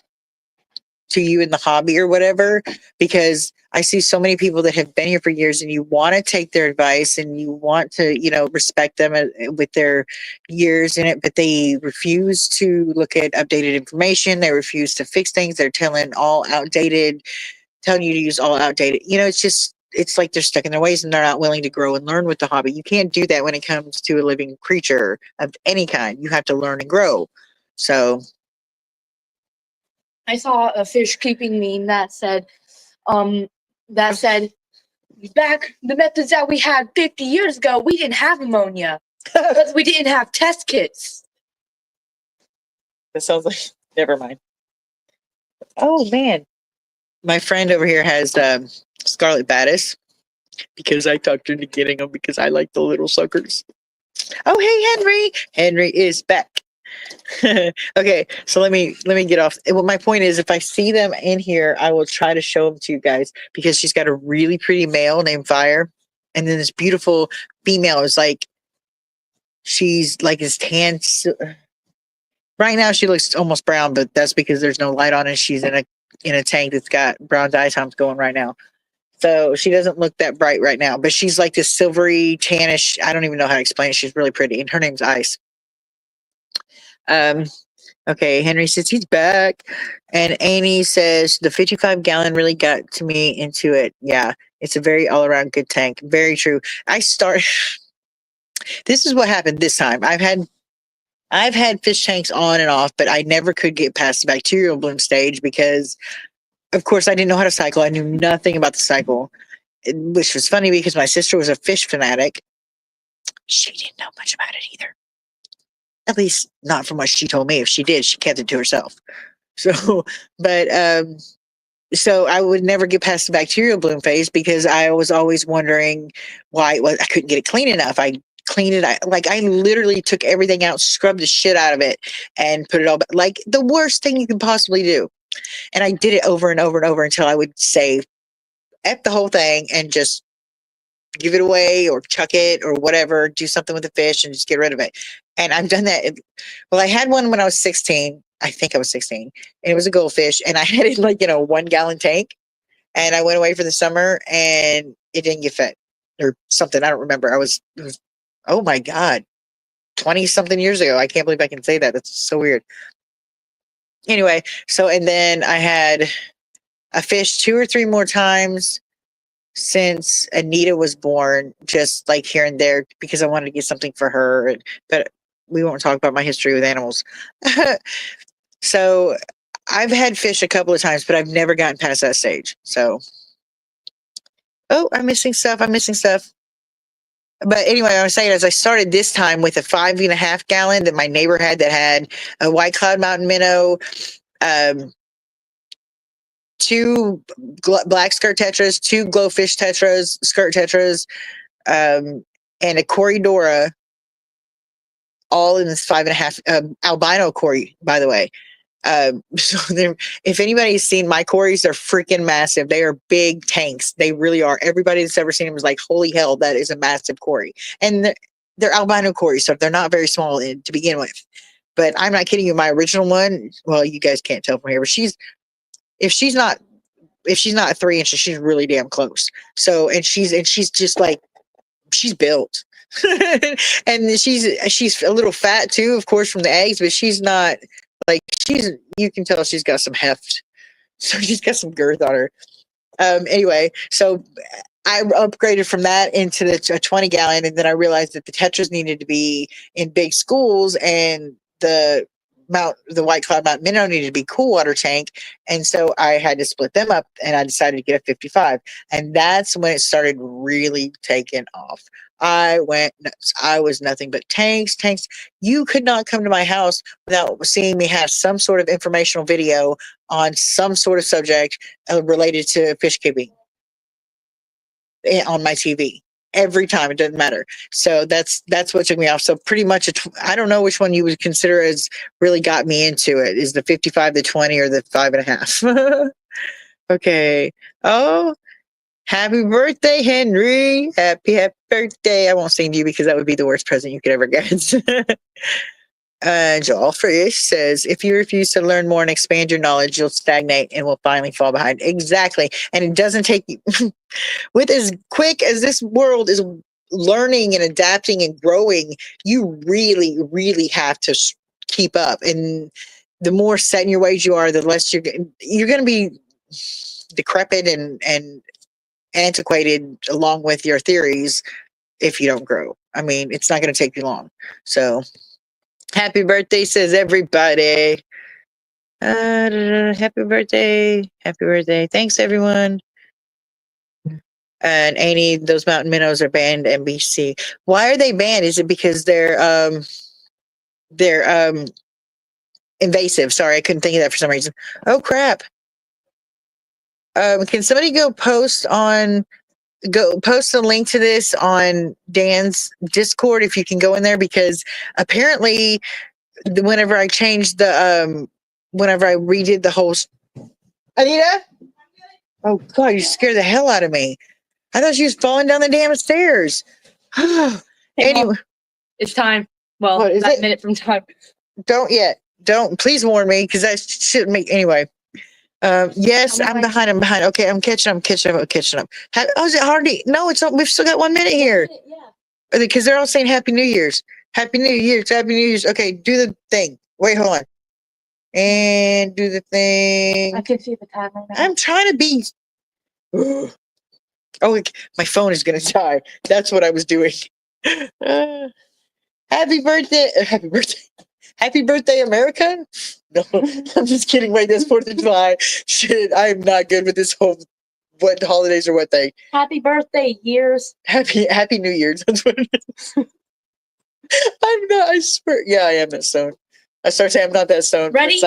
to you in the hobby or whatever, because I see so many people that have been here for years and you want to take their advice and you want to, respect them with their years in it, but they refuse to look at updated information. They refuse to fix things. They're telling you to use all outdated. It's like they're stuck in their ways and they're not willing to grow and learn with the hobby. You can't do that when it comes to a living creature of any kind. You have to learn and grow. So I saw a fish keeping meme that said, back the methods that we had 50 years ago, we didn't have ammonia because we didn't have test kits. That sounds like, never mind. Oh man, my friend over here has Scarlet Baddis because I talked her into getting them because I like the little suckers. Oh hey Henry, Henry is back. Okay, so let me get off. Well, my point is, if I see them in here, I will try to show them to you guys because she's got a really pretty male named Fire, and then this beautiful female is like, she's like this tan. Right now, she looks almost brown, but that's because there's no light on, and she's in a tank that's got brown dye times going right now. So she doesn't look that bright right now, but she's like this silvery tannish. I don't even know how to explain it. She's really pretty, and her name's Ice. Okay, Henry says he's back. And Annie says the 55-gallon really got to me into it. Yeah, it's a very all-around good tank. Very true. This is what happened this time. I've had fish tanks on and off, but I never could get past the bacterial bloom stage because, of course, I didn't know how to cycle. I knew nothing about the cycle, which was funny because my sister was a fish fanatic. She didn't know much about it either. At least not from what she told me. If she did, she kept it to herself. So, but so I would never get past the bacterial bloom phase because I was always wondering why I couldn't get it clean enough. I cleaned it. I literally took everything out, scrubbed the shit out of it, and put it all back. Like the worst thing you can possibly do. And I did it over and over and over until I would say, F the whole thing and just give it away or chuck it or whatever, do something with the fish and just get rid of it. And I've done that. Well, I had one when I was 16. I think I was 16, and it was a goldfish, and I had it like in a 1 gallon tank. And I went away for the summer, and it didn't get fed or something. I don't remember. It was, oh my God, 20 something years ago. I can't believe I can say that. That's so weird. Anyway, so, and then I had a fish 2 or 3 more times since Anita was born, just like here and there, because I wanted to get something for her. But we won't talk about my history with animals. So I've had fish a couple of times, but I've never gotten past that stage. So, oh, I'm missing stuff. I'm missing stuff. But anyway, I was saying, as I started this time with a 5.5 gallon that my neighbor had, that had a white cloud mountain minnow, um, 2 black skirt tetras, 2 glowfish tetras, skirt tetras, and a Corydora, all in this 5.5 albino Cory, by the way. So if anybody's seen my Corys, they're freaking massive. They are big tanks. They really are. Everybody that's ever seen them is like, holy hell, that is a massive Cory. And they're albino Corys, so they're not very small to begin with. But I'm not kidding you. My original one, well, you guys can't tell from here, but if she's not 3 inches, she's really damn close. So, and she's just like, she's built. And she's a little fat too, of course, from the eggs, but she's not like, you can tell she's got some heft. So she's got some girth on her. Anyway, so I upgraded from that into a 20 gallon, and then I realized that the tetras needed to be in big schools, and the White Cloud Mountain Minnow needed to be cool water tank, and so I had to split them up, and I decided to get a 55, and that's when it started really taking off. I went nuts. I was nothing but tanks. You could not come to my house without seeing me have some sort of informational video on some sort of subject related to fish keeping on my TV. Every time, it doesn't matter. So that's what took me off. So pretty much, I don't know which one you would consider as really got me into it. Is the 55, the 20, or the 5.5? Okay. Oh, happy birthday, Henry! Happy birthday! I won't sing to you because that would be the worst present you could ever get. Joel Frisch says, if you refuse to learn more and expand your knowledge, you'll stagnate and will finally fall behind. Exactly. And it doesn't take you, with as quick as this world is learning and adapting and growing, you really, really have to keep up. And the more set in your ways you are, the less you're going to be decrepit and antiquated along with your theories if you don't grow. I mean, it's not going to take you long. So, happy birthday, says everybody. Happy birthday. Happy birthday. Thanks, everyone. And Annie, those mountain minnows are banned NBC. Why are they banned? Is it because they're invasive? Sorry, I couldn't think of that for some reason. Oh crap. Can somebody go post a link to this on Dan's Discord if you can go in there, because apparently whenever I changed whenever I redid the whole Anita? Oh God, you scared the hell out of me. I thought she was falling down the damn stairs. Anyway, it's time. Well, what is that it? minute from time. Don't yet. Don't. Please warn me, because that shouldn't make. Anyway. Yes, I'm behind. Okay, I'm catching up. Oh, is it hard to? No, it's not. We've still got 1 minute here. Yeah. Because they're all saying Happy New Year's. Happy New Year's. Happy New Year's. Okay, do the thing. Wait, hold on. And do the thing. I can see the timer now. I'm trying to be. Oh, my phone is going to die. That's what I was doing. Happy birthday. Happy birthday. Happy birthday, America. No, I'm just kidding. Wait, that's 4th of July. Shit, I am not good with this whole what holidays or what thing. Happy birthday, years. Happy New Year's. That's what it is. I'm not, I swear. Yeah, I am that stoned. I start saying I'm not that stoned. Ready?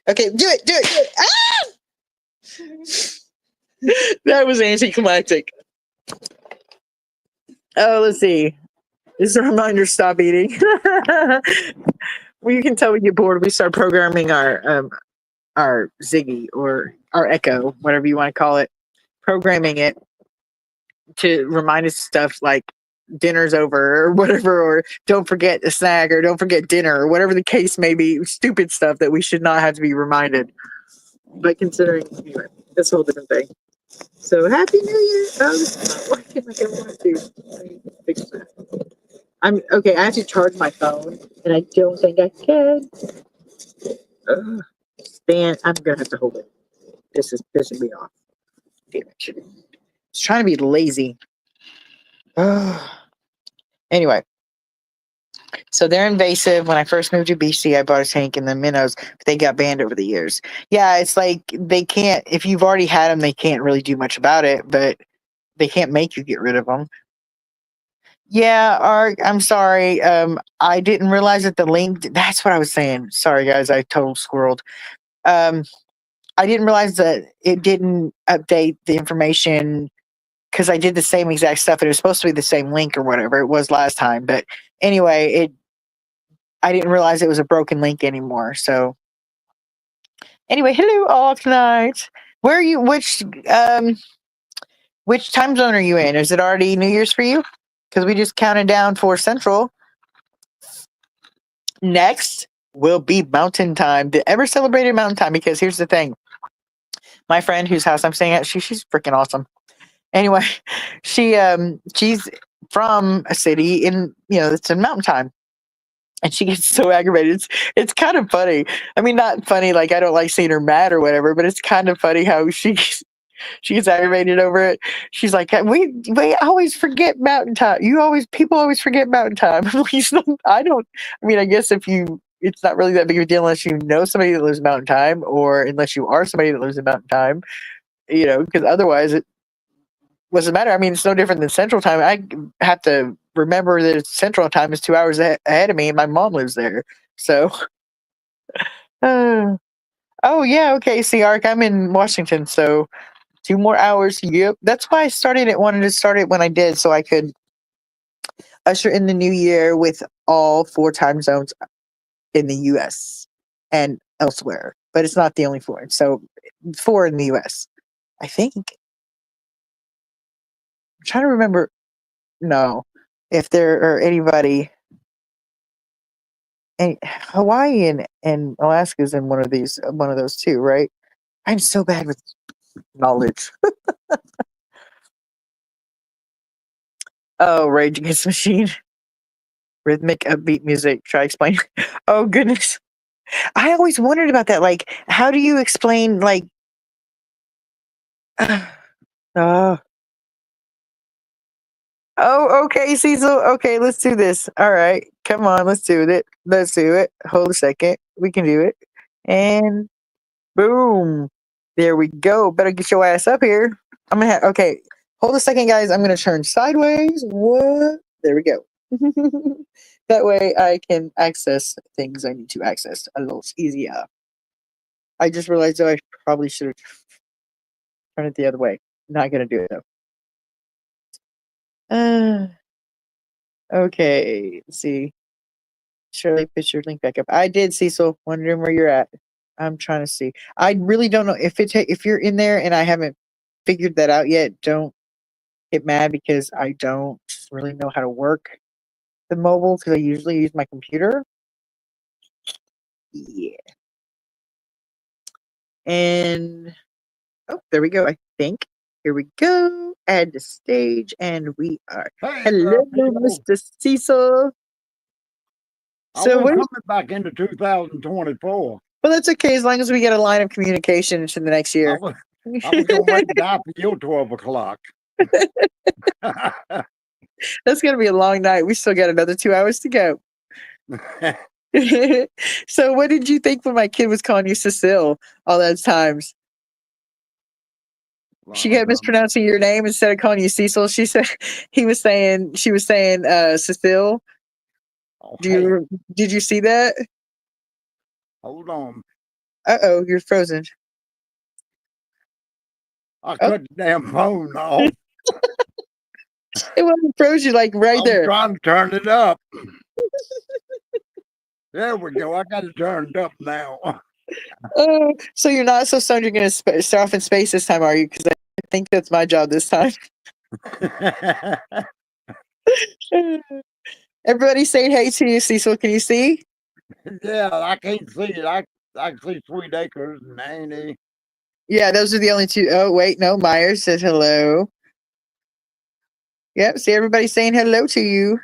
Okay, do it. Ah! That was anticlimactic. Oh, let's see. This is a reminder, stop eating. Well, you can tell we get bored. We start programming our Ziggy or our Echo, whatever you want to call it, programming it to remind us stuff like dinner's over or whatever, or don't forget a snack or don't forget dinner or whatever the case may be. Stupid stuff that we should not have to be reminded. But considering, anyway, that's a whole different thing. So happy New Year! Oh, this is not working like I want to. Let me fix that. I'm okay. I have to charge my phone, and I don't think I can. Stand. I'm gonna have to hold it. This is pissing me off. Damn it! It's trying to be lazy. Anyway, so they're invasive. When I first moved to BC, I bought a tank in the minnows, but they got banned over the years. Yeah, it's like they can't. If you've already had them, they can't really do much about it. But they can't make you get rid of them. Yeah, Ark, I'm sorry. I didn't realize that the link. That's what I was saying. Sorry, guys. I total squirreled. Um, I didn't realize that it didn't update the information because I did the same exact stuff. And it was supposed to be the same link or whatever it was last time. But anyway, I didn't realize it was a broken link anymore. So anyway, hello all tonight. Where are you? Which time zone are you in? Is it already New Year's for you? Because we just counted down for Central. Next will be Mountain Time, the ever celebrated Mountain Time. Because here's the thing, my friend whose house I'm staying at, she's freaking awesome. Anyway, she's from a city it's in Mountain Time, and she gets so aggravated. It's kind of funny. I mean, not funny like I don't like seeing her mad or whatever, but it's kind of funny how she gets aggravated over it. She's like, we always forget Mountain Time. People always forget Mountain Time. I don't. I mean, I guess it's not really that big of a deal unless you know somebody that lives in Mountain Time, or unless you are somebody that lives in Mountain Time. Because otherwise it doesn't matter. I mean, it's no different than Central Time. I have to remember that Central Time is 2 hours ahead of me, and my mom lives there. So, oh yeah, okay. See, Ark, I'm in Washington, so 2 more hours. Yep. That's why wanted to start it when I did, so I could usher in the new year with all 4 time zones in the US and elsewhere. But it's not the only 4. So 4 in the US, I think. I'm trying to remember. No. If there are anybody. And Hawaii and Alaska's in one of those too, right? I'm so bad with knowledge. Oh, Rage Against the Machine. Rhythmic upbeat music. Try explain. Oh goodness. I always wondered about that. Like, how do you explain oh, okay, Cecil. Okay, let's do this. All right. Come on, let's do it. Let's do it. Hold a second. We can do it. And boom. There we go. Better get your ass up here. Okay. Hold a second, guys. I'm gonna turn sideways. What? There we go. That way I can access things I need to access a little easier. I just realized though I probably should have turned it the other way. Not gonna do it though. Okay. Let's see. Shirley, put your link back up. I did, Cecil. Wondering where you're at. I'm trying to see. I really don't know if you're in there and I haven't figured that out yet. Don't get mad because I don't really know how to work the mobile because I usually use my computer. Yeah. And there we go. I think. Here we go. Add the stage, and we are. Hey, Hello, Mr. Cecil. So we're coming back into 2024. Well, that's okay as long as we get a line of communication into the next year. I was going to wait it out for your 12 o'clock. That's going to be a long night. We still got another 2 hours to go. So what did you think when my kid was calling you Cecile all those times? She kept mispronouncing your name instead of calling you Cecil. She was saying Cecile. Oh, did you see that? Hold on. Uh-oh, you're frozen. I cut the damn phone off. It wasn't froze you like right there. I'm trying to turn it up. There we go. I got it turned up now. So you're not so stoned you're going to start off in space this time, are you? Because I think that's my job this time. Everybody saying hey to you, Cecil. Can you see? Yeah, I can't see it. I can see Sweet Acres and Annie. Yeah, those are the only two. Oh, wait, no. Myers says hello. Yep, see everybody saying hello to you.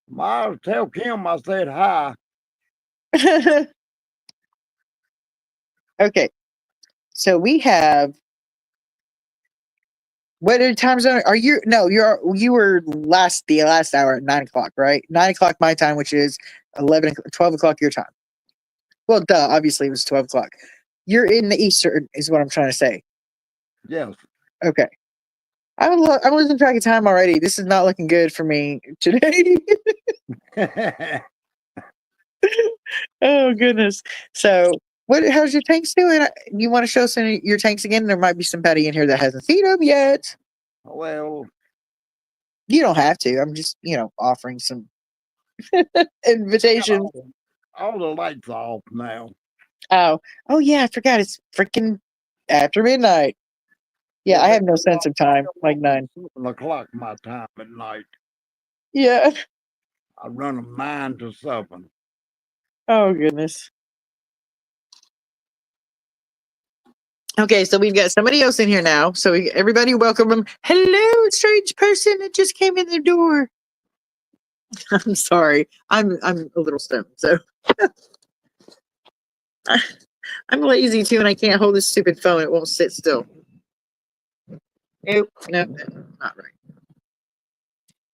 Miles, tell Kim I said hi. Okay, so we have. What time zone are you? No, you were the last hour at 9 o'clock, right? 9 o'clock my time, which is 12 o'clock your time. Well, duh, obviously it was 12 o'clock. You're in the Eastern, is what I'm trying to say. Yes. Okay. I'm losing track of time already. This is not looking good for me today. Oh goodness. So how's your tanks doing? You want to show some of your tanks again? There might be somebody in here that hasn't seen them yet. Well, You don't have to. I'm just, offering some invitations. all the lights off now. Oh yeah, I forgot. It's freaking after midnight. Yeah, I have no sense of time. Like 9. 7 o'clock my time at night. Yeah. I run them 9 to 7. Oh goodness. Okay, so we've got somebody else in here now. So everybody welcome them. Hello, strange person that just came in the door. I'm sorry. I'm a little stoned, so I'm lazy too, and I can't hold this stupid phone. It won't sit still. Nope, no, not right.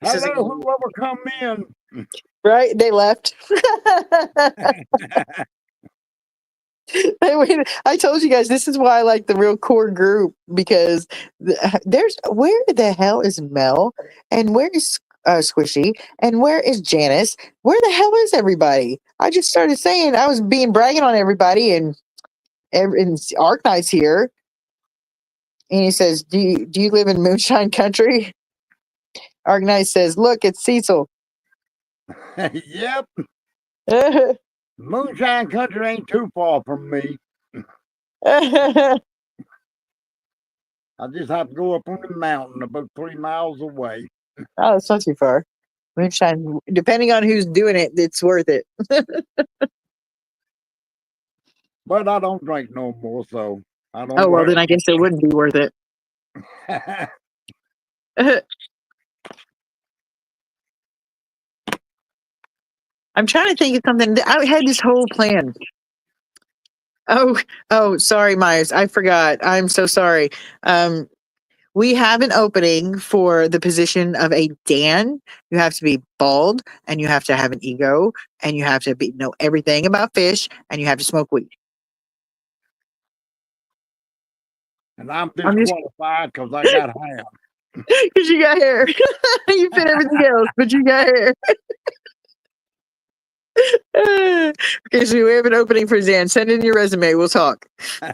Hello, whoever come in. Right? They left. I told you guys this is why I like the real core group, because where the hell is Mel, and where is Squishy, and where is Janice? Where the hell is everybody? I just started saying I was bragging on everybody, and Arknight's here, and he says, "Do you live in Moonshine Country?" Arknight says, "Look, it's Cecil." Yep. Moonshine Country ain't too far from me. I just have to go up on the mountain about 3 miles away. Oh, it's not too far. Moonshine, depending on who's doing it, it's worth it. But I don't drink no more, so I don't. Oh well, then I guess it wouldn't be worth it. I'm trying to think of something. I had this whole plan. Oh, sorry, Myers. I forgot. I'm so sorry. We have an opening for the position of a Dan. You have to be bald, and you have to have an ego, and you have to know everything about fish, and you have to smoke weed. And I'm disqualified because I got hair. Because you got hair. You fit everything else, but you got hair. Okay, so we have an opening for Dan. Send in your resume. We'll talk. Where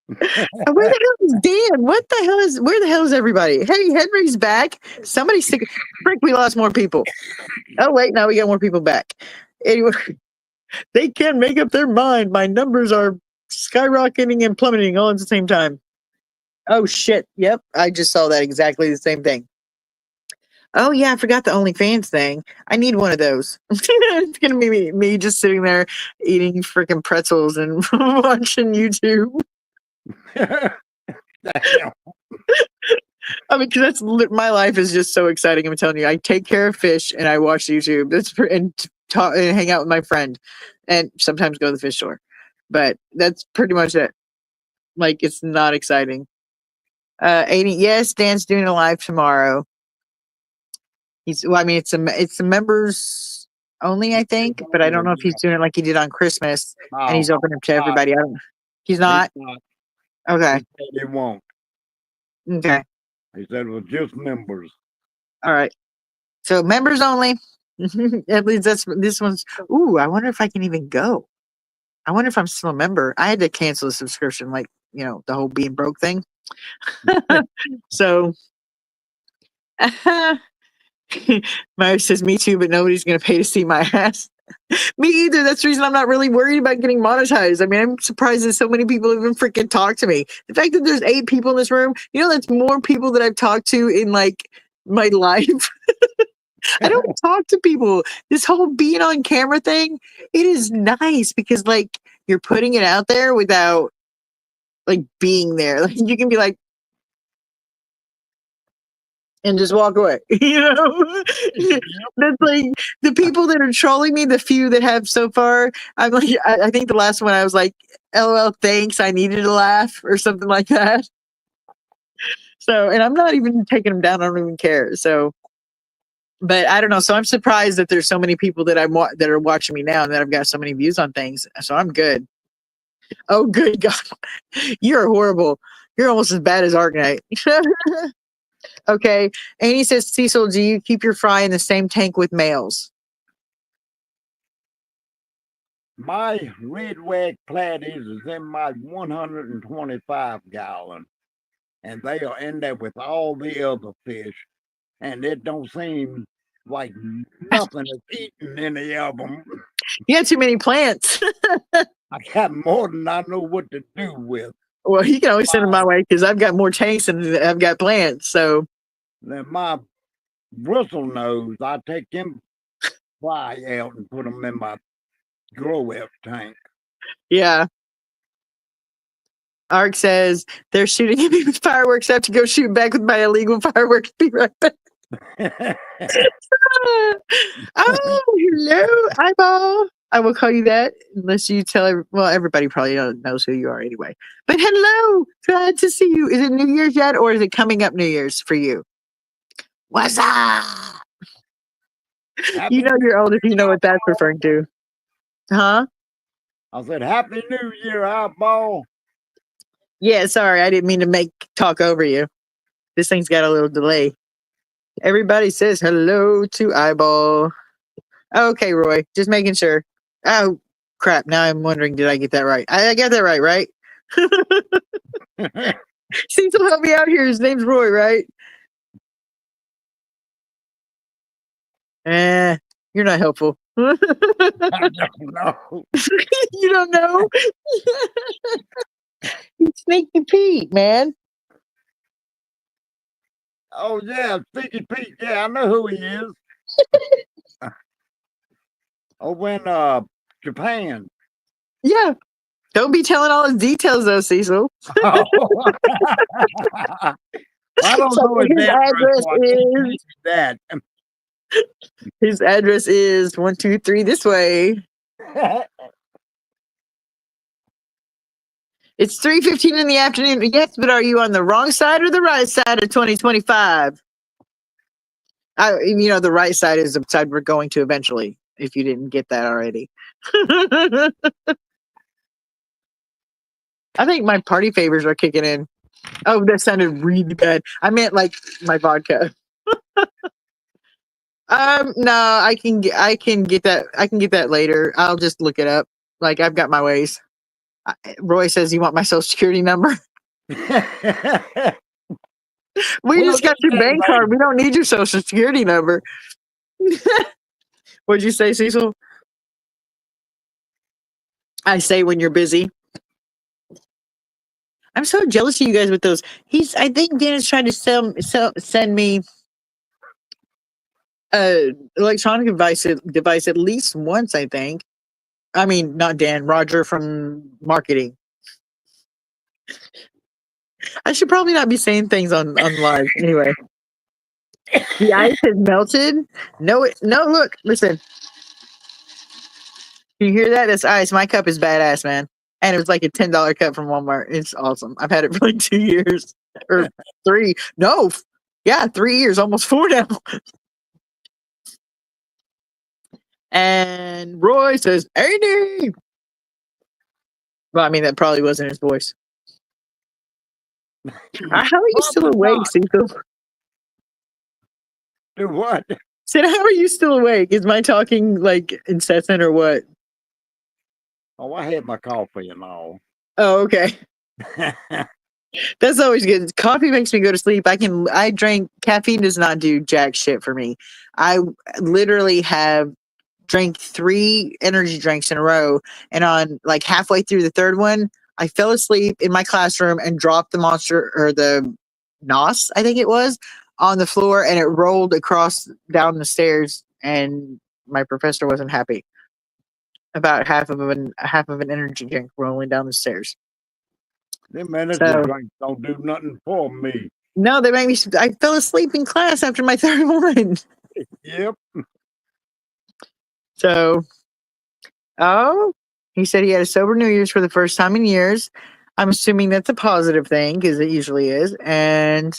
the hell is Dan? Where the hell is everybody? Hey, Henry's back. Somebody's sick. Frick, we lost more people. Oh, wait, now we got more people back. Anyway, they can't make up their mind. My numbers are skyrocketing and plummeting all at the same time. Oh, shit. Yep, I just saw that exactly the same thing. Oh, yeah, I forgot the OnlyFans thing. I need one of those. It's going to be me just sitting there eating freaking pretzels and watching YouTube. I mean, because my life is just so exciting. I'm telling you, I take care of fish and I watch YouTube. And hang out with my friend, and sometimes go to the fish store. But that's pretty much it. Like, it's not exciting. Aiden, yes, Dan's doing a live tomorrow. It's the members only, I think, but I don't know if he's doing it like he did on Christmas, and he's opening up to everybody. He's not. Okay. He won't. Okay. He said it was just members. All right. So members only. At least this one's. Ooh, I wonder if I can even go. I wonder if I'm still a member. I had to cancel the subscription, like, the whole being broke thing. So. Maya says, me too, but nobody's going to pay to see my ass. Me either. That's the reason I'm not really worried about getting monetized. I mean, I'm surprised that so many people even freaking talk to me. The fact that there's 8 people in this room, that's more people that I've talked to in like my life. I don't talk to people. This whole being on camera thing, it is nice because like you're putting it out there without like being there. Like you can be like and just walk away. You know? That's like the people that are trolling me, the few that have so far. I'm like I think the last one I was like, LOL, thanks, I needed a laugh or something like that. So and I'm not even taking them down, I don't even care. So but I don't know. So I'm surprised that there's so many people that that are watching me now and that I've got so many views on things. So I'm good. Oh, good God. You're horrible. You're almost as bad as Arknight. Okay. Annie says, Cecil, do you keep your fry in the same tank with males? My red wag platies is in my 125 gallon, and they are in there with all the other fish, and it don't seem like nothing is eating any of them. You had too many plants. I got more than I know what to do with. Well, you can always send them my way because I've got more tanks than I've got plants. So Then my bristle nose, I take them fly out and put them in my grow up tank. yeah. Ark says they're shooting at me with fireworks. I have to go shoot back with my illegal fireworks. Be right back. Oh, hello, eyeball. I will call you that unless you tell well, everybody probably knows who you are anyway. But hello, glad to see you. Is it New Year's yet, or is it coming up New Year's for you? What's up? You know you're old if you know what that's referring to. Huh? I said, Happy New Year, eyeball. Yeah, sorry, I didn't mean to talk over you. This thing's got a little delay. Everybody says hello to eyeball. Okay, Roy, just making sure. Oh, crap. Now I'm wondering, did I get that right? I got that right? Cecil, help me out here. His name's Roy, right? You're not helpful. I don't know. You don't know? He's Sneaky Pete, man. Oh, yeah, Sneaky Pete. Yeah, I know who he is. Over in Japan. Yeah. Don't be telling all his details, though, Cecil. Oh. I don't know his address is that. His address is 123 this way. It's 3:15 in the afternoon. Yes, but are you on the wrong side or the right side of 2025? The right side is the side we're going to eventually, if you didn't get that already. I think my party favors are kicking in. Oh, that sounded really bad. I meant like my vodka. No, I can get that. I can get that later. I'll just look it up. Like I've got my ways. Roy says, "You want my social security number?" We just got your bank card. We don't need your social security number. What'd you say, Cecil? I say when you're busy. I'm so jealous of you guys with those. I think Dan's trying to send me electronic device at least once, I think. I mean, not Dan, Roger from marketing. I should probably not be saying things on live. Anyway. The ice has melted. No, look, listen. Can you hear that? That's ice. My cup is badass, man. And it was like a $10 cup from Walmart. It's awesome. I've had it for like 2 years. Or 3. No. Yeah, 3 years, almost 4 now. And Roy says, Andy. Well, I mean, that probably wasn't his voice. How are you still awake, Cecil? Do what? Said, how are you still awake? Is my talking like incessant or what? Oh, I had my coffee and all. Oh, okay. That's always good. Coffee makes me go to sleep. I drank caffeine does not do jack shit for me. I literally have drank 3 energy drinks in a row, and on like halfway through the third one, I fell asleep in my classroom and dropped the monster or the NOS, I think it was, on the floor and it rolled across down the stairs, and my professor wasn't happy about half of an energy drink rolling down the stairs. Them energy So drinks don't do nothing for me. no, they made me. I fell asleep in class after my third one. Yep. So, oh, he said he had a sober New Year's for the first time in years. I'm assuming that's a positive thing because it usually is. And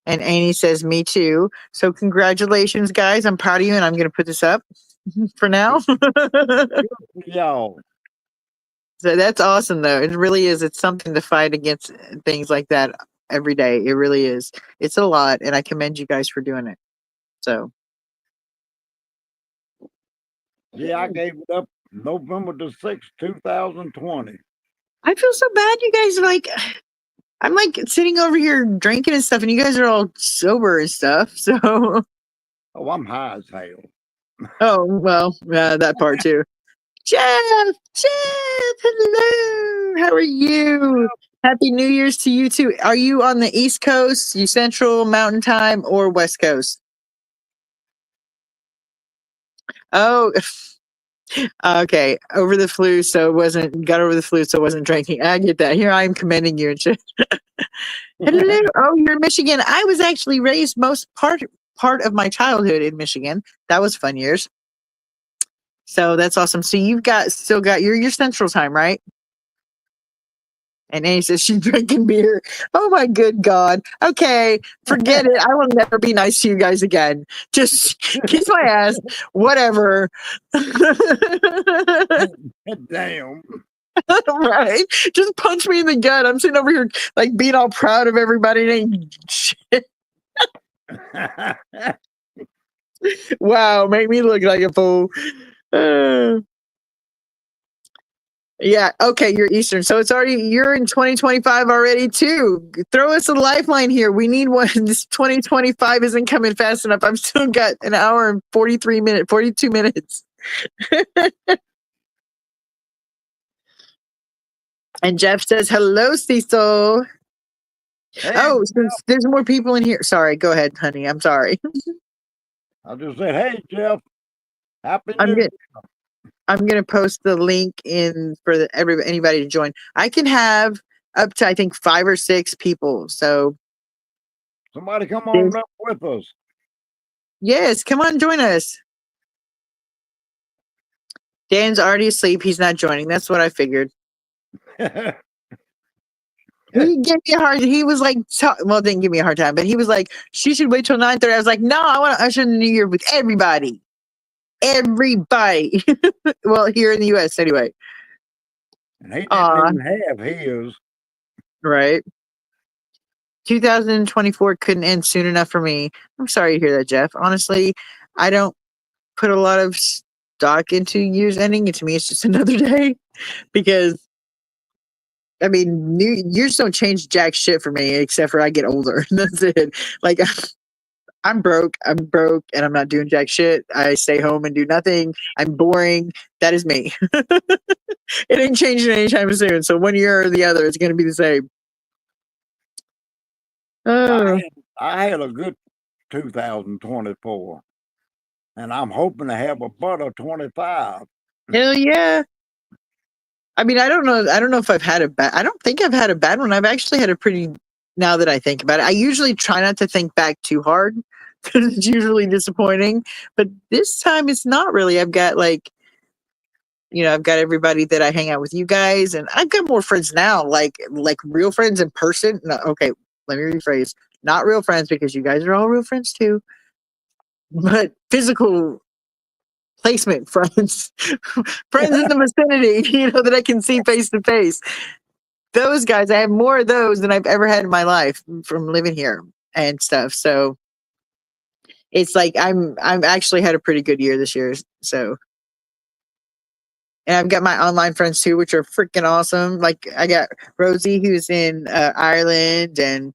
Annie says, "Me too." So, congratulations, guys! I'm proud of you, and I'm going to put this up for now. Y'all. So that's awesome, though. It really is. It's something to fight against things like that every day. It really is. It's a lot, and I commend you guys for doing it. So, Yeah, I gave it up November the 6th, 2020. I feel so bad. You guys are like, I'm like sitting over here drinking and stuff, and you guys are all sober and stuff. So, Oh, I'm high as hell. oh well, that part too. Jeff, hello. How are you? Happy New Year's to you too. Are you on the East Coast, you Central, Mountain Time, or West Coast? Oh, okay. Over the flu, so it wasn't got over the flu, so it wasn't drinking. I get that. Here I am commending you and shit. Hello. Oh, you're in Michigan. I was actually raised most part of my childhood in Michigan. That was fun years. So that's awesome. So you've still got your Central Time, right? And Annie says she's drinking beer. Oh my good God. Okay, forget it. I will never be nice to you guys again. Just kiss my ass. Whatever. Damn. Right? Just punch me in the gut. I'm sitting over here like being all proud of everybody. And shit. Wow, make me look like a fool. Yeah, okay, you're Eastern. So you're in 2025 already too. Throw us a lifeline here. We need one. This 2025 isn't coming fast enough. I've still got an hour and 42 minutes. And Jeff says, hello, Cecil. Hey, Oh, since there's more people in here. Sorry, go ahead, honey. I'm sorry. I just said, hey, Jeff. Happy I'm New good. I'm gonna post the link in for anybody to join. I can have up to I think 5 or 6 people. So Somebody come on up with us. yes, come on, join us. Dan's already asleep. He's not joining. That's what I figured. He gave me a hard. He was like, well, didn't give me a hard time, but he was like, she should wait till 9:30. I was like, no, I want to usher in the New Year with everybody. Everybody. Well, here in the U.S. anyway. And he didn't even have his. Right. 2024 couldn't end soon enough for me. I'm sorry to hear that, Jeff. Honestly, I don't put a lot of stock into years ending. And to me, it's just another day because, I mean, New Years don't change jack shit for me except for I get older. That's it. Like, I'm broke, and I'm not doing jack shit. I stay home and do nothing. I'm boring. That is me. It ain't changing anytime soon. So one year or the other, it's going to be the same. I had a good 2024, and I'm hoping to have a better 25. Hell yeah. I mean, I don't know if I've had I don't think I've had a bad one. I've actually had a pretty, now that I think about it, I usually try not to think back too hard because it's usually disappointing. But this time it's not really. I've got I've got everybody that I hang out with you guys, and I've got more friends now, like real friends in person. No, okay, let me rephrase. Not real friends because you guys are all real friends too, but physical placement friends, friends in the vicinity, that I can see face to face. Those guys, I have more of those than I've ever had in my life from living here and stuff. So it's like I've actually had a pretty good year this year. So, and I've got my online friends too, which are freaking awesome. Like I got Rosie, who's in Ireland, and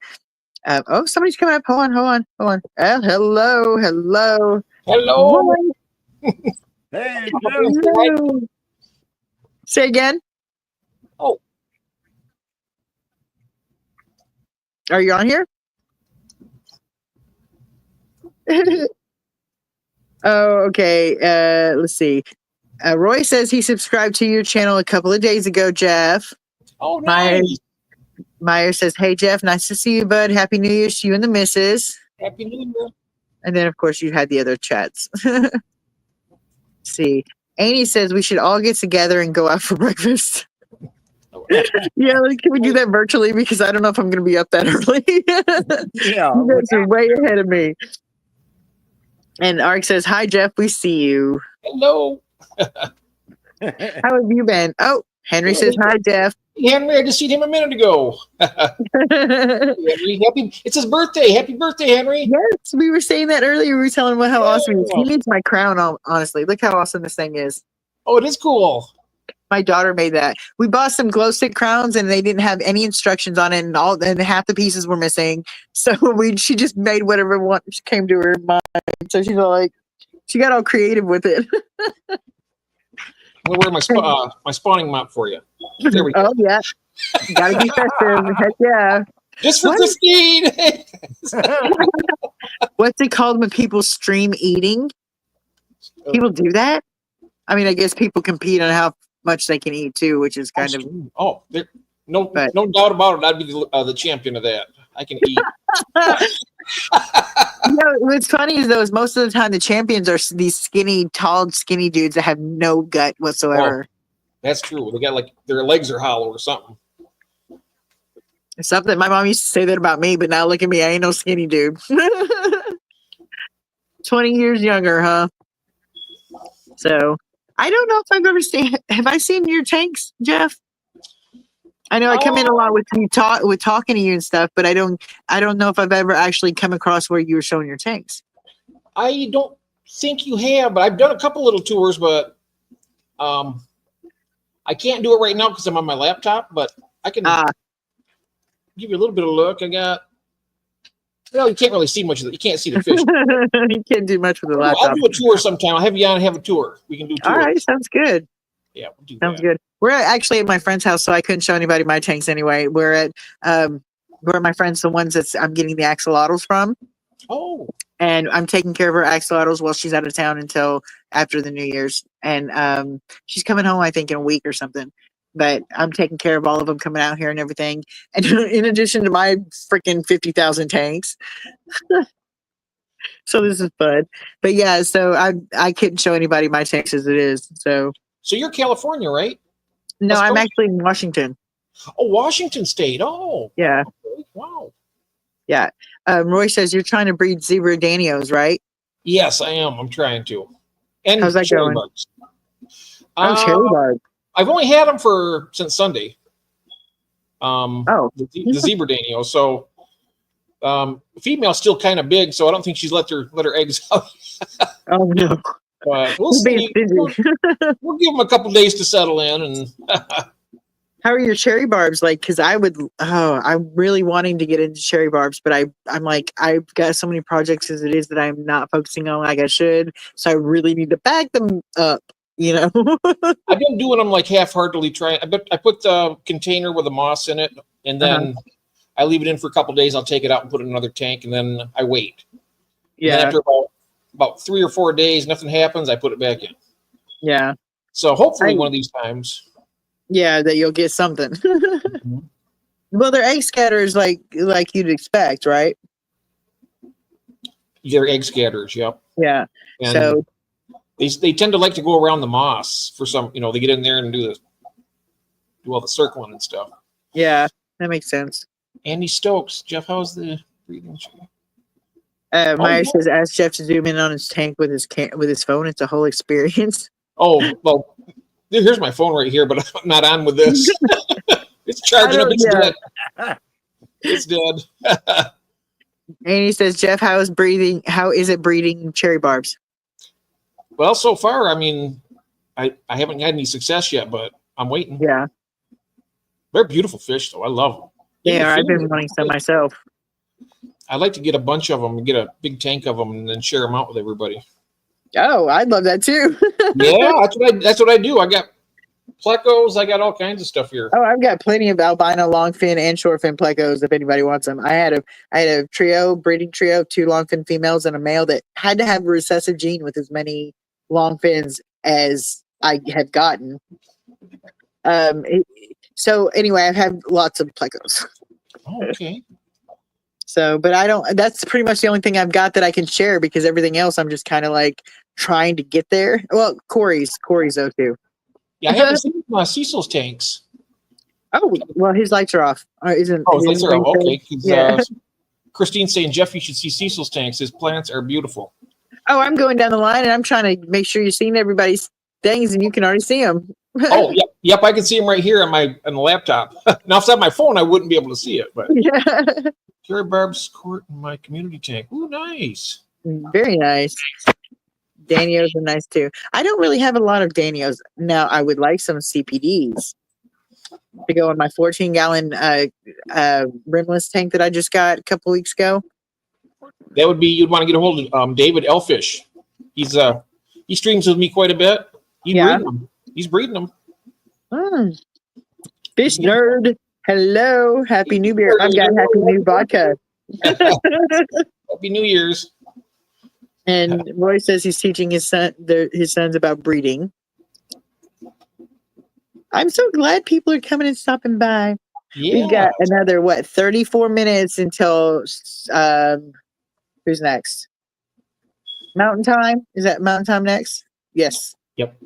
oh, somebody's coming up. Hold on. Hello. Hello. Hey, Hello. Say again. Oh. Are you on here? Oh, okay. Let's see. Roy says he subscribed to your channel a couple of days ago, Jeff. Oh, nice. Meyer says, hey, Jeff, nice to see you, bud. Happy New Year to you and the missus. Happy New Year. And then, of course, you had the other chats. Let's see. Amy says we should all get together and go out for breakfast. Yeah, can we do that virtually? Because I don't know if I'm going to be up that early. Yeah. You guys are way ahead of me. And Ark says, hi, Jeff. We see you. Hello. How have you been? Oh, Henry says, hi, Jeff. Henry, I just seen him a minute ago. Henry, it's his birthday. Happy birthday, Henry. Yes, we were saying that earlier. We were telling him how awesome he is. He needs my crown, honestly. Look how awesome this thing is. Oh, it is cool. My daughter made that. We bought some glow stick crowns and they didn't have any instructions on it, and half the pieces were missing. So she just made whatever one came to her mind. So she's all like, she got all creative with it. I'm gonna wear my spawning mop for you. There we go. Oh yeah, gotta be festive. Heck yeah. Just for Christine. What's it called when people stream eating? People do that. I mean, I guess people compete on how much they can eat too, which is kind of. Oh, no doubt about it. I'd be the champion of that. I can eat. What's funny is though, is most of the time the champions are these skinny, tall, skinny dudes that have no gut whatsoever. Oh, that's true. They got like their legs are hollow or something. Something my mom used to say that about me, but now look at me, I ain't no skinny dude. 20 years younger, huh? So I don't know if I've ever seen. Have I seen your tanks, Jeff? I know I come in a lot with you talking to you and stuff, but I don't know if I've ever actually come across where you were showing your tanks. I don't think you have, but I've done a couple little tours, but I can't do it right now because I'm on my laptop, but I can give you a little bit of a look. I got, well, you can't really see much of it. You can't see the fish. You can't do much with the laptop. I'll do a tour sometime. I'll have you on and have a tour. We can do tours. All right, sounds good. Yeah, we'll do sounds that. good. We're actually at my friend's house, so I couldn't show anybody my tanks anyway. We're at my friends, the ones that I'm getting the axolotls from. Oh. And I'm taking care of her axolotls while she's out of town until after the New Year's. And she's coming home, I think, in a week or something. But I'm taking care of all of them coming out here and everything. And in addition to my freaking 50,000 tanks. So this is fun. But yeah, so I couldn't show anybody my tanks as it is. So you're California, right? No, I'm actually in Washington. Oh, Washington State. Oh. Yeah. Okay. Wow. Yeah. Roy says you're trying to breed zebra danios, right? Yes, I am. I'm trying to. And how's that cherry going? bugs. Cherry bugs. I've only had them since Sunday. The zebra danio. So female's still kind of big, so I don't think she's let her eggs out. Oh no. But we'll see. We'll give them a couple days to settle in. And how are your cherry barbs like? Because I'm really wanting to get into cherry barbs, but I'm like, I've got so many projects as it is that I'm not focusing on like I should. So I really need to back them up, you know? I've been doing them like half-heartedly trying. I put the container with the moss in it, and then I leave it in for a couple days. I'll take it out and put it in another tank, and then I wait. Yeah. And after about 3 or 4 days, nothing happens, I put it back in. Yeah. So hopefully one of these times. Yeah, that you'll get something. Mm-hmm. Well, they're egg scatters like you'd expect, right? They're egg scatters, yep. Yeah. And so they tend to like to go around the moss for some, they get in there and do all the circling and stuff. Yeah, that makes sense. Andy Stokes, Jeff, how's the breathing? Meyer says, ask Jeff to zoom in on his tank with his phone. It's a whole experience. Oh, well, here's my phone right here, but I'm not on with this. It's charging up. It's dead. It's dead. And he says, Jeff, how is it breeding cherry barbs? Well, so far, I mean, I haven't had any success yet, but I'm waiting. Yeah. They're beautiful fish, though. I love them. Yeah, I've been wanting some myself. I'd like to get a bunch of them and get a big tank of them and then share them out with everybody. Oh, I'd love that too. Yeah, that's what I do. I got plecos. I got all kinds of stuff here. Oh, I've got plenty of albino longfin and shortfin plecos if anybody wants them. I had a breeding trio, 2 longfin females and a male that had to have a recessive gene with as many longfins as I had gotten. So anyway, I've had lots of plecos. Oh, okay. So, but I don't. That's pretty much the only thing I've got that I can share because everything else I'm just kind of like trying to get there. Well, Corey's though too. Yeah, I haven't seen Cecil's tanks. Oh, well, his lights are off. Isn't? Oh, his lights are off. Okay, because Yeah. Christine's saying, Jeff, you should see Cecil's tanks. His plants are beautiful. Oh, I'm going down the line and I'm trying to make sure you're seeing everybody's things and you can already see them. Oh, yep, I can see them right here on the laptop. Now, if it's on my phone, I wouldn't be able to see it. But Yeah. Jerry Barb's court in my community tank. Ooh, nice. Very nice. Danios are nice too. I don't really have a lot of Danios. Now, I would like some CPDs to go in my 14-gallon rimless tank that I just got a couple weeks ago. That would be, you'd want to get a hold of David Elfish. He streams with me quite a bit. He's breeding them. Fish nerd. Hello. Happy New Beer. I've got Happy New Vodka. Happy New Year's. And Roy says he's teaching his sons about breeding. I'm so glad people are coming and stopping by. Yeah. We've got another 34 minutes until who's next? Mountain Time? Is that Mountain Time next? Yes. Yep.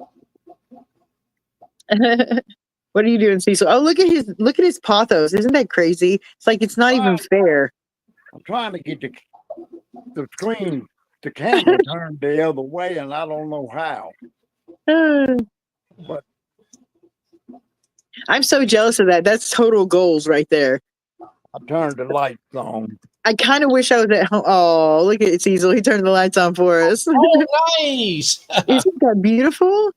What are you doing, Cecil? Oh, look at his pothos. Isn't that crazy? It's like it's not even fair. I'm trying to get the screen, the camera turned the other way, and I don't know how. But I'm so jealous of that. That's total goals right there. I turned the lights on. I kind of wish I was at home. Oh, look at Cecil. He turned the lights on for us. Oh, nice. Isn't that beautiful?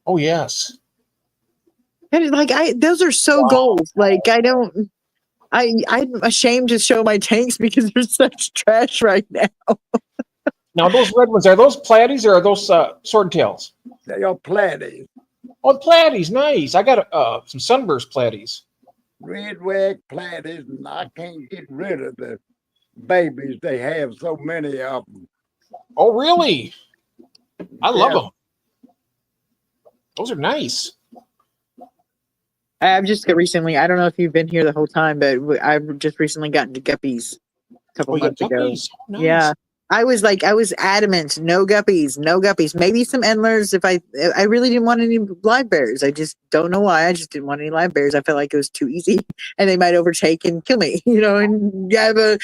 Oh, yes. And those are so goals. Like I'm ashamed to show my tanks because they're such trash right now. Now, those red ones, are those platies or are those swordtails? They are platies. Oh, platies, nice. I got some sunburst platies. Redneck platies, and I can't get rid of the babies. They have so many of them. Oh, really? I love them. Those are nice. I've just recently, I don't know if you've been here the whole time, but I've just recently gotten to guppies a couple months ago. Guppies? Oh, nice. Yeah. I was adamant, no guppies. Maybe some endlers if I really didn't want any live bears. I just don't know why. I just didn't want any live bears. I felt like it was too easy and they might overtake and kill me, and have a,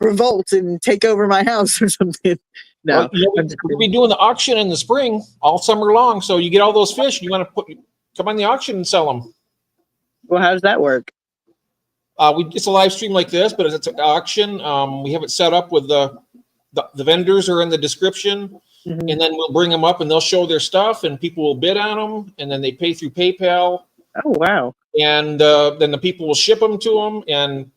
revolt and take over my house or something. No. Well, we'll be doing the auction in the spring all summer long. So you get all those fish, you want to come on the auction and sell them. Well, how does that work? It's a live stream like this, but it's an auction. We have it set up with the vendors are in the description, and then we'll bring them up and they'll show their stuff and people will bid on them, and then they pay through PayPal. Oh, wow. And then the people will ship them to them, and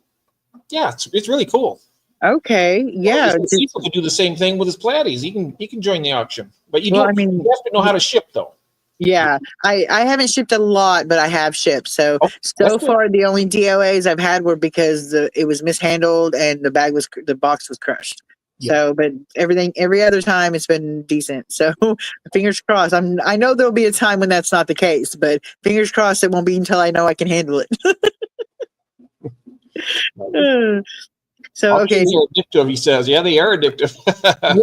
yeah, it's really cool. Okay, yeah. People could do the same thing with his platies. He can join the auction, but you have to know how to ship though. Yeah, I haven't shipped a lot, but I have shipped. So far, the only DOAs I've had were because it was mishandled and the box was crushed. Yeah. So, but every other time it's been decent. So fingers crossed. I know there'll be a time when that's not the case, but fingers crossed it won't be until I know I can handle it. So auctions are addictive, he says. Yeah, they are addictive.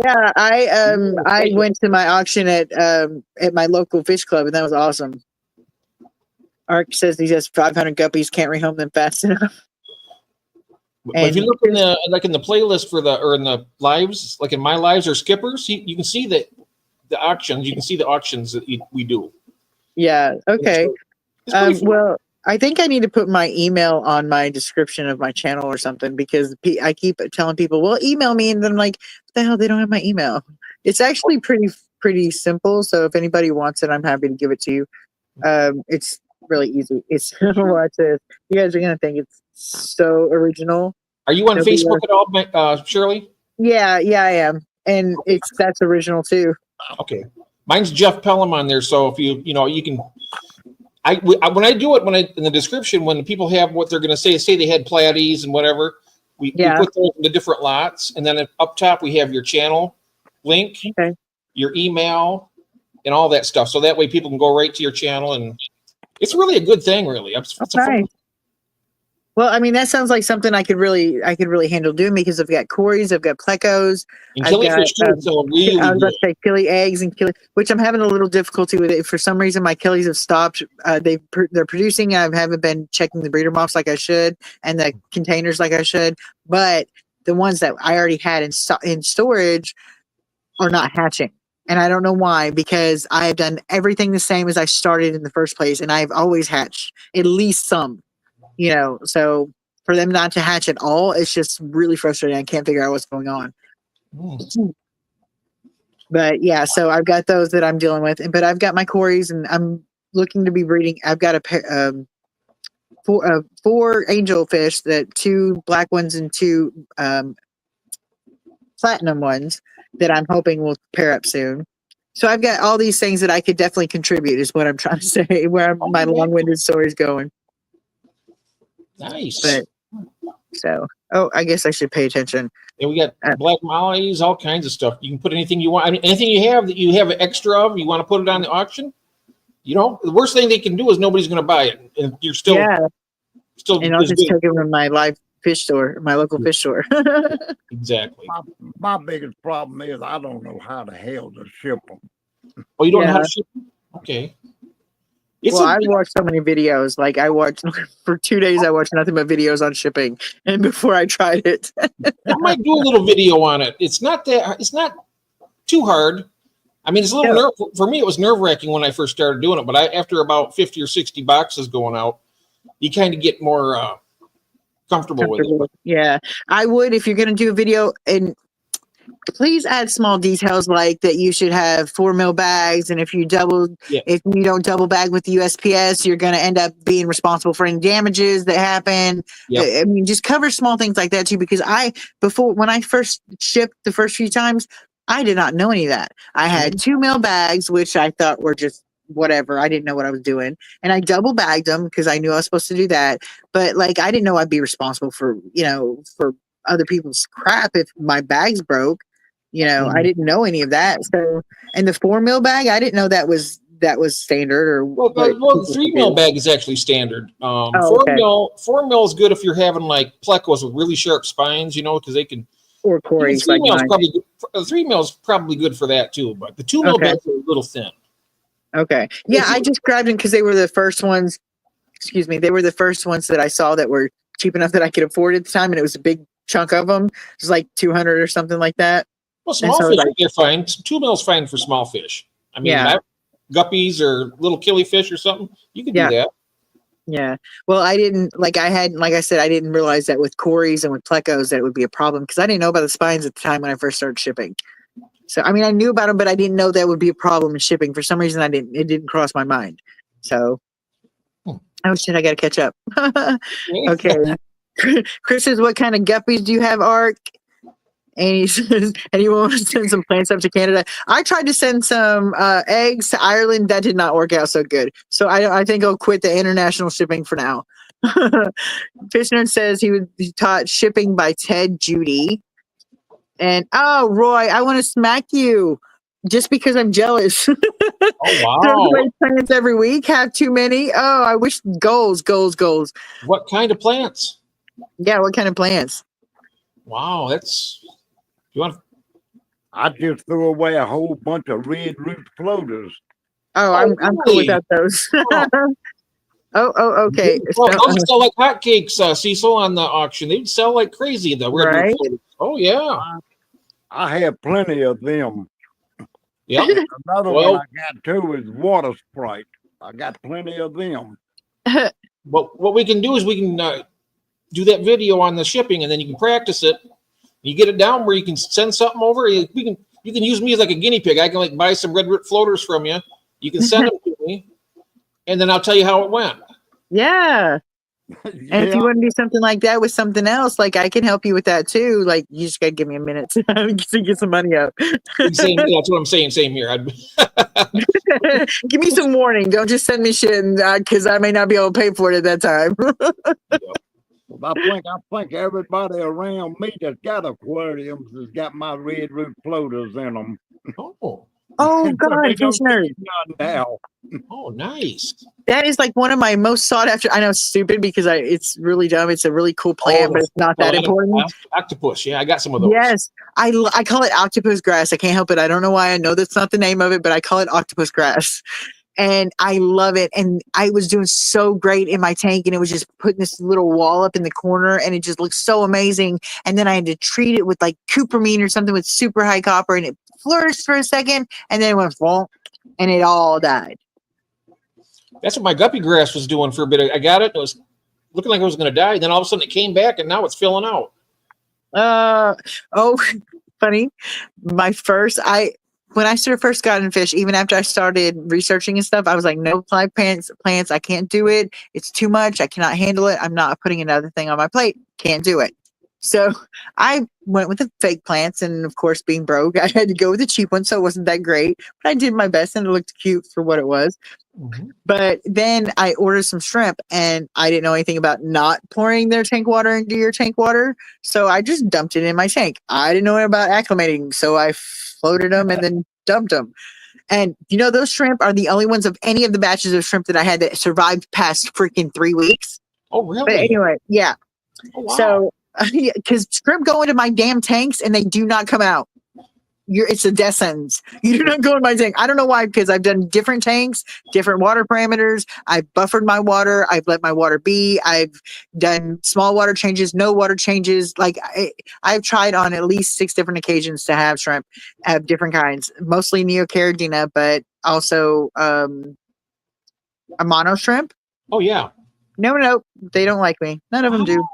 Yeah, I went to my auction at my local fish club, and that was awesome. Ark says he has 500 guppies, can't rehome them fast enough. If you look in the playlist in the lives, like in my lives or skippers, you can see the auctions. You can see the auctions that we do. Yeah. Okay. Well, I think I need to put my email on my description of my channel or something because I keep telling people, well, email me. And then I'm like, what the hell? They don't have my email. It's actually pretty simple. So if anybody wants it, I'm happy to give it to you. It's really easy. It's watch this. You guys are going to think it's so original. Are you on Facebook at all, Shirley? Yeah, I am. And that's original too. Okay. Mine's Jeff Pelham on there. So if you know, you can. When I do it, in the description, when people have what they're going to say they had platies and whatever, we put those into different lots, and then up top we have your channel link, your email, and all that stuff. So that way people can go right to your channel, and it's really a good thing, really. It's a fun. Well, I mean, that sounds like something I could really handle doing because I've got Corey's, I've got Plecos, and killifish too. So really, I was about to say killie eggs and killie, which I'm having a little difficulty with it. For some reason, my killies have stopped. They're producing. I haven't been checking the breeder mofs like I should and the containers like I should. But the ones that I already had in storage are not hatching. And I don't know why, because I have done everything the same as I started in the first place. And I've always hatched at least some. You know, so for them not to hatch at all, it's just really frustrating. I can't figure out what's going on. But yeah, so I've got those that I'm dealing with, but I've got my Corys, and I'm looking to be breeding. I've got a pair, four angelfish, that 2 black ones and 2 platinum ones that I'm hoping will pair up soon. So I've got all these things that I could definitely contribute, is what I'm trying to say. Where my long-winded story is going. Nice. But so, I guess I should pay attention. And we got black mollies, all kinds of stuff. You can put anything you want. I mean, anything you have that you have an extra of, you want to put it on the auction. You know, the worst thing they can do is nobody's going to buy it, and you're still. And I'll just take it from my live fish store, my local fish store. Exactly. My biggest problem is I don't know how the hell to ship them. Oh, you don't know how to ship them? Okay. I watched so many videos. Like I watched for 2 days. I watched nothing but videos on shipping, and before I tried it, I might do a little video on it. It's not too hard. I mean, it's a little for me. It was nerve-wracking when I first started doing it, but after about 50 or 60 boxes going out, you kind of get more comfortable with it. Yeah, I would, if you're going to do a video, and please add small details like that you should have 4 mil bags, and if you don't double bag with the USPS, you're going to end up being responsible for any damages that happen. I mean, just cover small things like that too, because when I first shipped the first few times, I did not know any of that. I had 2 mil bags, which I thought were just whatever. I didn't know what I was doing, and I double bagged them because I knew I was supposed to do that. But like, I didn't know I'd be responsible for other people's crap if my bags broke. I didn't know any of that. So, and the 4 mil bag, I didn't know that was standard. Or the 3 mil bag is actually standard. 4 mil is good if you're having like plecos with really sharp spines, because they can. Or Corey's. 3 mil is probably good. 3 mil is probably good for that too, but the 2 mil bags are a little thin. Okay. Yeah, I just grabbed them because they were the first ones. Excuse me, they were the first ones that I saw that were cheap enough that I could afford at the time, and it was a big chunk of them. It was like 200 or something like that. Well, small fish, they're fine. 2 mil is fine for small fish. I mean, guppies or little killifish or something, you can do that. Yeah. Well, I didn't, like I said, I didn't realize that with Corys and with Plecos that it would be a problem, because I didn't know about the spines at the time when I first started shipping. So, I mean, I knew about them, but I didn't know that would be a problem in shipping. For some reason, it didn't cross my mind. So, oh shit, I got to catch up. Okay. Chris says, what kind of guppies do you have, Ark? And he says, anyone want to send some plants up to Canada? I tried to send some eggs to Ireland. That did not work out so good. So I think I'll quit the international shipping for now. Fishner says he taught shipping by Ted Judy. And Roy, I want to smack you just because I'm jealous. Oh wow! Plants every week, have too many. Oh, I wish goals. What kind of plants? Yeah, what kind of plants? Wow, that's you want. I just threw away a whole bunch of red root floaters. Oh, I'm cool without those. Okay. Well, those sell like hotcakes, Cecil, on the auction. They'd sell like crazy, the red root floaters. Oh yeah. I have plenty of them. Yeah. Another one I got too is water sprite. I got plenty of them. But what we can do is we can do that video on the shipping, and then you can practice it. You get it down where you can send something over. You can use me as like a guinea pig. I can like buy some red root floaters from you. You can send them to me, and then I'll tell you how it went. Yeah. And if you want to do something like that with something else, like I can help you with that too. Like you just gotta give me a minute to get some money up. Same, that's what I'm saying. Same here. Give me some warning. Don't just send me shit because I may not be able to pay for it at that time. I think everybody around me that's got aquariums has got my red root floaters in them. Oh God, fish nerd. Now. Oh, nice. That is like one of my most sought after. I know it's stupid because it's really dumb. It's a really cool plant, but it's not that important. Octopus. Yeah, I got some of those. Yes. I call it octopus grass. I can't help it. I don't know why. I know that's not the name of it, but I call it octopus grass. And I love it. And I was doing so great in my tank, and it was just putting this little wall up in the corner, and it just looked so amazing. And then I had to treat it with like cupramine or something with super high copper, and it flourished for a second, and then it went wonk, and it all died. That's what my guppy grass was doing for a bit. I got it. It was looking like it was going to die. Then all of a sudden it came back, and now it's filling out. Funny. When I first got in fish, even after I started researching and stuff, I was like, no live plants. I can't do it. It's too much. I cannot handle it. I'm not putting another thing on my plate. Can't do it. So I went with the fake plants, and of course, being broke, I had to go with the cheap one, so it wasn't that great. But I did my best, and it looked cute for what it was. Mm-hmm. But then I ordered some shrimp, and I didn't know anything about not pouring their tank water into your tank water, so I just dumped it in my tank. I didn't know about acclimating, so I floated them and then dumped them. And those shrimp are the only ones of any of the batches of shrimp that I had that survived past freaking 3 weeks. Oh, really? But anyway, yeah. Oh, wow. So, because shrimp go into my damn tanks and they do not come out. It's a death sentence. You do not go in my tank. I don't know why, because I've done different tanks, different water parameters. I've buffered my water. I've let my water be. I've done small water changes, no water changes. Like I've tried on at least 6 different occasions to have shrimp, have different kinds, mostly Neocaridina, but also a mono shrimp. Oh yeah. No, they don't like me. None of them do.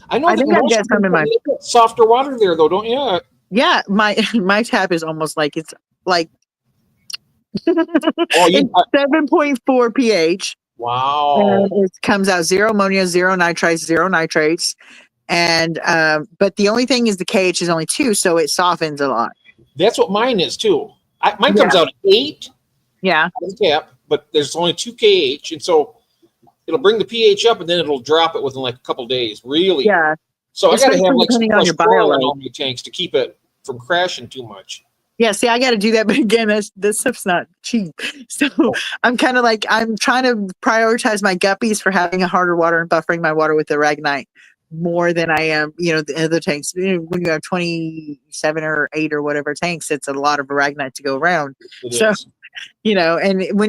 I know. I think I've got some in my softer water there, though, don't you? Yeah, my tap is almost like it's 7.4 pH. Wow. And it comes out 0 ammonia, 0 nitrites, 0 nitrates. And but the only thing is the KH is only 2, so it softens a lot. That's what mine is too. Mine comes out at 8. Yeah. Tap, but there's only 2 KH, and so it'll bring the pH up, and then it'll drop it within like a couple days. Really? Yeah. So I got to have like some on your oil in all my tanks to keep it from crashing too much. Yeah, see, I got to do that, but again, this stuff's not cheap. So I'm kind of like, I'm trying to prioritize my guppies for having a harder water and buffering my water with the Aragonite more than I am, the other tanks. When you have 27 or 8 or whatever tanks, it's a lot of Aragonite to go around. And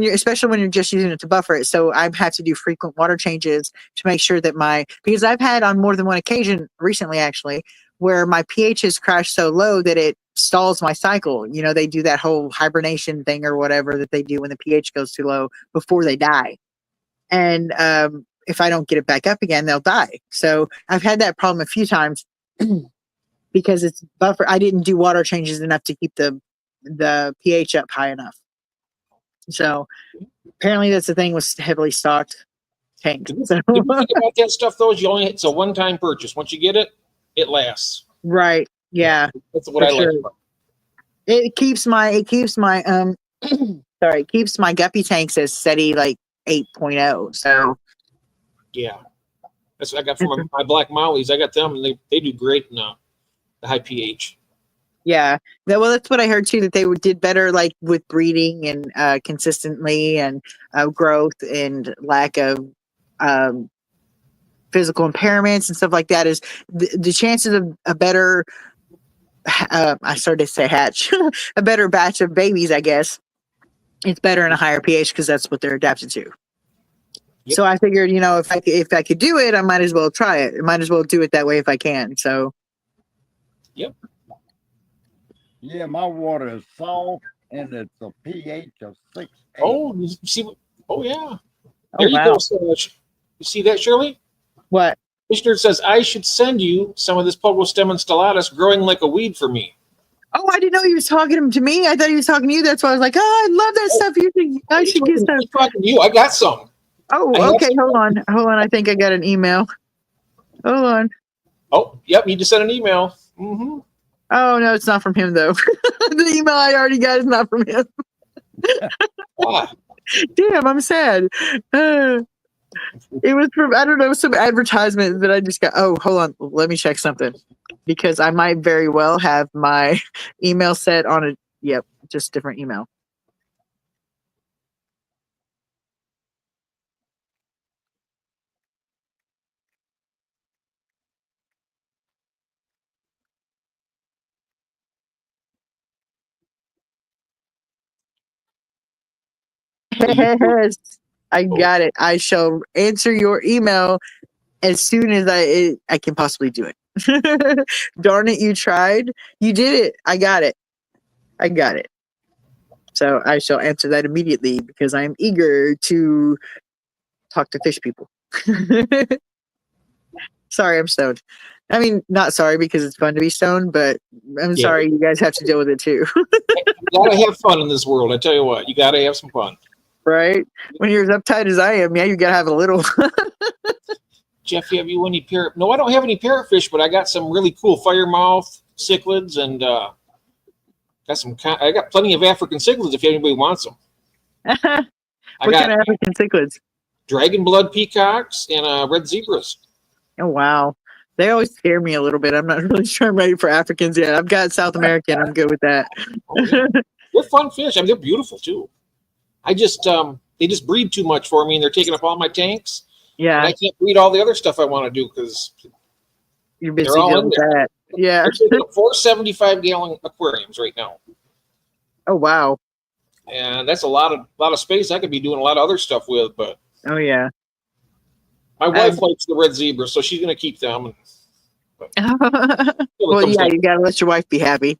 especially when you're just using it to buffer it. So I have to do frequent water changes to make sure that because I've had on more than one occasion recently, actually, where my pH has crashed so low that it stalls my cycle. They do that whole hibernation thing or whatever that they do when the pH goes too low before they die. And if I don't get it back up again, they'll die. So I've had that problem a few times because it's buffer. I didn't do water changes enough to keep the pH up high enough. So apparently that's the thing with heavily stocked tanks. The thing about that stuff, though, is it's a one-time purchase. Once you get it, it lasts. Right. Yeah. That's what I like about it. It keeps my it keeps my guppy tanks as steady like 8.0. So yeah. That's what I got from my black mollies. I got them, and they do great in the high pH. Yeah, well, that's what I heard too, that they did better like with breeding and consistently and growth and lack of physical impairments and stuff like that. Is the chances of a better, I started to say hatch, a better batch of babies, I guess. It's better in a higher pH because that's what they're adapted to. Yep. So I figured, if I could do it, I might as well try it. I might as well do it that way if I can. So. Yep. Yeah, my water is soft, and it's a pH of 6. Oh, you see? Oh, yeah. There you go, Serge. You see that, Shirley? What? Commissioner says, I should send you some of this Pogostemon stellatus growing like a weed for me. Oh, I didn't know he was talking to me. I thought he was talking to you. That's why I was like, I love that stuff. I should get some. He's talking to you. I got some. Oh, okay. Hold on. I think I got an email. Hold on. Oh, yep. He just sent an email. Mm-hmm. Oh no, it's not from him though. The email I already got is not from him. Ah, Damn, I'm sad. It was from, I don't know, some advertisement that I just got. Oh, hold on. Let me check something because I might very well have my email set on a, yep, just different email. Yes, I got it. I shall answer your email as soon as I can possibly do it. Darn it, you tried. You did it. I got it. I got it. So I shall answer that immediately because I am eager to talk to fish people. Sorry, I'm stoned. I mean, not sorry because it's fun to be stoned, but I'm sorry you guys have to deal with it too. You gotta have fun in this world. I tell you what, you gotta have some fun. Right? When you're as uptight as I am, yeah, you gotta have a little. Jeff, have you any parrot? No, I don't have any parrotfish, but I got some really cool firemouth cichlids, and I got plenty of African cichlids if anybody wants them. What kind of African cichlids? Dragon blood peacocks and red zebras. Oh wow, they always scare me a little bit. I'm not really sure I'm ready for Africans yet. I've got South American. I'm good with that. Oh, yeah. They're fun fish. I mean, they're beautiful too. I just they just breed too much for me, and they're taking up all my tanks. Yeah, and I can't breed all the other stuff I want to do because you're busy dealing with that. Yeah, they're taking up 4 75-gallon aquariums right now. Oh wow, and that's a lot of space I could be doing a lot of other stuff with. But oh yeah, my wife likes the red zebra, so she's gonna keep them. Well, yeah, you gotta let your wife be happy.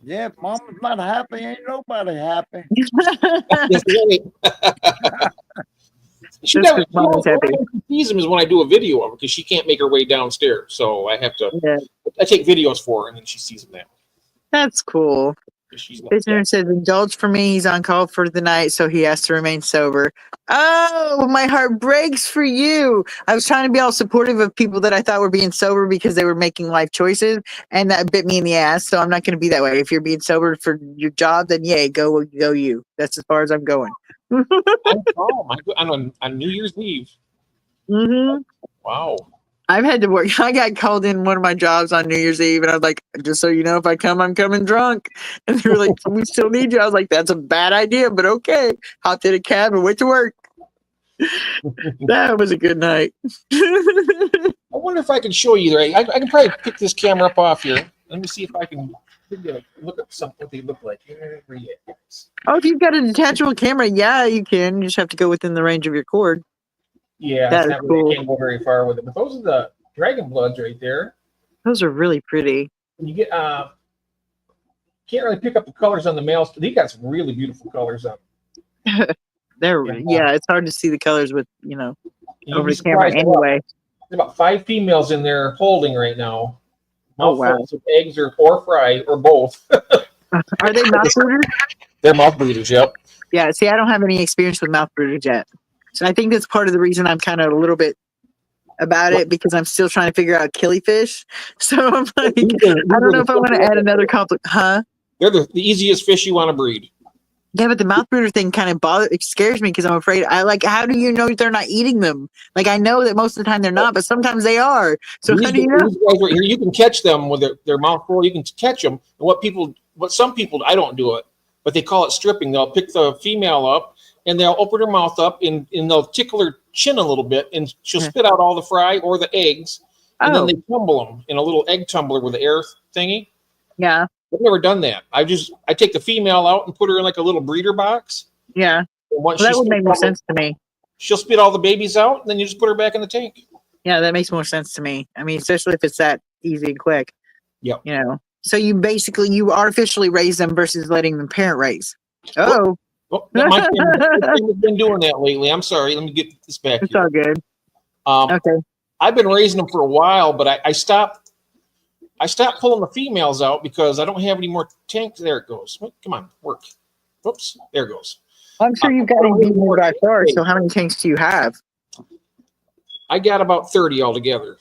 Yeah, if mama's not happy, ain't nobody happy. She sees them is when I do a video of her because she can't make her way downstairs, so I have to. Yeah. I take videos for her, and then she sees them there. That's cool. Listener says, indulge for me. He's on call for the night, so he has to remain sober. Oh, my heart breaks for you. I was trying to be all supportive of people that I thought were being sober because they were making life choices, and that bit me in the ass. So I'm not going to be that way. If you're being sober for your job, then yay, go you. That's as far as I'm going. On New Year's Eve. Mm-hmm. Wow. I've had to work. I got called in one of my jobs on New Year's Eve, and I was like, just so you know, if I come, I'm coming drunk. And they were like, we still need you. I was like, that's a bad idea, but okay. Hopped in a cab and went to work. That was a good night. I wonder if I can show you. I can probably pick this camera up off here. Let me see if I can look at what they look like. Oh, if you've got a detachable camera, yeah, you can. You just have to go within the range of your cord. Yeah, that is cool. Can't go very far with it. But those are the dragon bloods right there. Those are really pretty. And you get can't really pick up the colors on the males. They got some really beautiful colors on them. Yeah, it's hard to see the colors with over the camera anyway. There's about 5 females in there holding right now. Oh wow! Of eggs or fry or both. Are they mouth brooders? They're mouth brooders. Yep. Yeah. See, I don't have any experience with mouth brooders yet. So I think that's part of the reason I'm kind of a little bit about it because I'm still trying to figure out killifish. So I'm like, I don't know if I want to add another conflict. Huh? They're the easiest fish you want to breed. Yeah, but the mouth brooder thing kind of scares me because I'm afraid. How do you know that they're not eating them? Like, I know that most of the time they're not, but sometimes they are. So how do you know? These guys right here, you can catch them with their mouth full. You can catch them. And what some people, I don't do it, but they call it stripping. They'll pick the female up and they'll open her mouth up and they'll tickle her chin a little bit and she'll spit out all the fry or the eggs. And then they tumble them in a little egg tumbler with the air thingy. Yeah. I've never done that. I take the female out and put her in like a little breeder box. Yeah. That would make more sense to me. She'll spit all the babies out and then you just put her back in the tank. Yeah, that makes more sense to me. I mean, especially if it's that easy and quick. Yeah. So you artificially raise them versus letting them parent raise. Oh. My family has been doing that lately. I'm sorry. Let me get this back. It's all good. Okay. I've been raising them for a while, but I stopped pulling the females out because I don't have any more tanks. There it goes. Come on, work. Whoops, there it goes. I'm sure you've got to be more by far. So how many tanks do you have? I got about 30 altogether.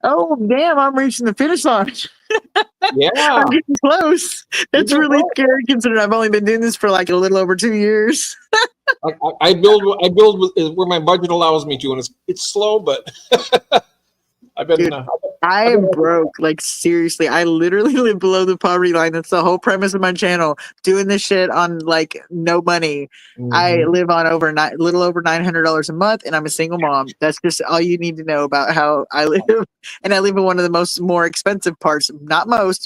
Oh, damn, I'm reaching the finish line. Yeah. I'm getting close. That's really scary considering I've only been doing this for like a little over 2 years. I build where my budget allows me to, and it's slow, but I've been. Dude, I am broke. Like seriously, I literally live below the poverty line. That's the whole premise of my channel. Doing this shit on like no money. I live on little over $900 a month, and I'm a single mom. That's just all you need to know about how I live. And I live in one of the more expensive parts,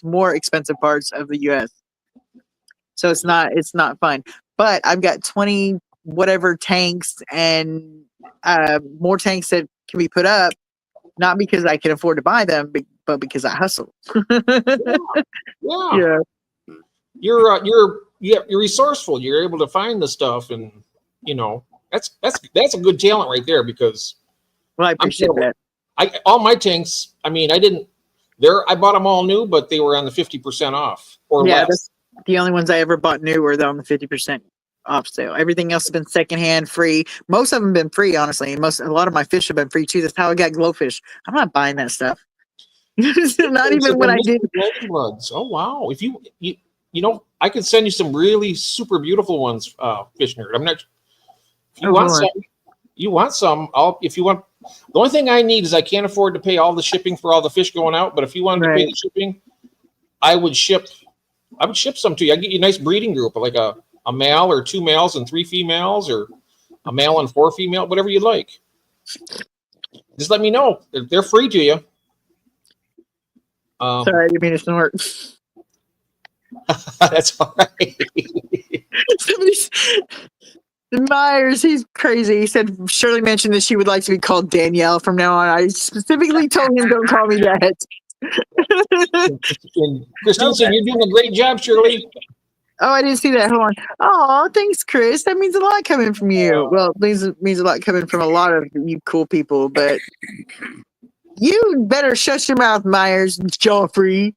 more expensive parts of the U.S. So it's not fun. But I've got 20 whatever tanks and more tanks that can be put up. Not because I can afford to buy them, but because I hustle. Yeah. You're resourceful. You're able to find the stuff, and that's a good talent right there. Because I appreciate that. All my tanks. I mean, I bought them all new, but they were on the 50% off or less. That's the only ones I ever bought new were on the 50% off sale. Everything else has been secondhand, free. Most of them been free, honestly. A lot of my fish have been free too. That's how I got glowfish. I'm not buying that stuff. Not even when I did. Bloods. Oh wow! If you I could send you some really super beautiful ones, Fish Nerd. I'm not. If you want some, you want some. If you want. The only thing I need is I can't afford to pay all the shipping for all the fish going out. But if you wanted to pay the shipping, I would ship some to you. I get you a nice breeding group, like a male or 2 males and 3 females, or a male and 4 female, whatever you like. Just let me know. They're free to you. Sorry, I didn't mean to snort. That's all right. Myers, he's crazy. He said Shirley mentioned that she would like to be called Danielle from now on. I specifically told him don't call me that. And Christine said you're doing a great job, Shirley. Oh, I didn't see that. Hold on. Oh, thanks, Chris. That means a lot coming from you. Well, it means a lot coming from a lot of you cool people, but you better shut your mouth, Myers. Joffrey.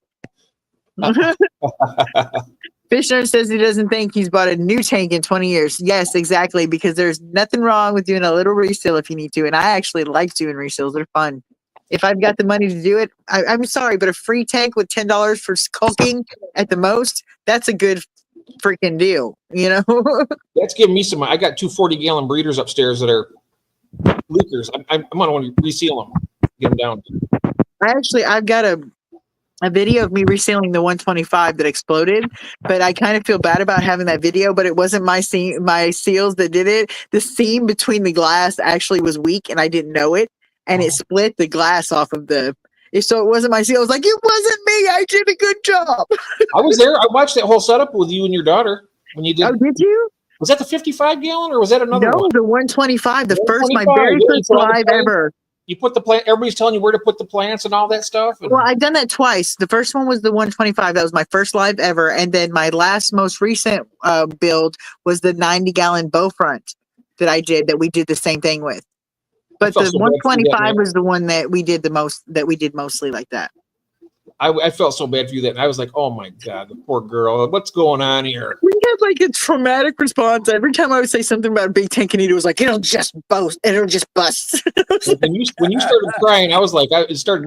Fishner says he doesn't think he's bought a new tank in 20 years. Yes, exactly, because there's nothing wrong with doing a little resale if you need to, and I actually like doing resales. They're fun. If I've got the money to do it, I'm sorry, but a free tank with $10 for skulking at the most, that's a good freaking deal, That's giving me some. I got 2 40-gallon breeders upstairs that are leakers. I'm gonna want to reseal them, get them down. I've got a video of me resealing the 125 that exploded, but I kind of feel bad about having that video, but it wasn't my seals that did it. The seam between the glass actually was weak and I didn't know it, and it split the glass off of so it wasn't my seal. I was like, it wasn't me. I did a good job. I was there. I watched that whole setup with you and your daughter when you did. Oh, did you? Was that the 55-gallon or was that another one? No, the 125, my very first live ever. You put the plant. Everybody's telling you where to put the plants and all that stuff. Well, I've done that twice. The first one was the 125. That was my first live ever, and then my most recent build was the 90-gallon bow front that we did the same thing with. But the 125 was the one that we did mostly like that. I felt so bad for you that I was like, oh my God, the poor girl. What's going on here? We had like a traumatic response. Every time I would say something about a big tank, Anita was like, it'll just bust. When you started crying, I was like, I started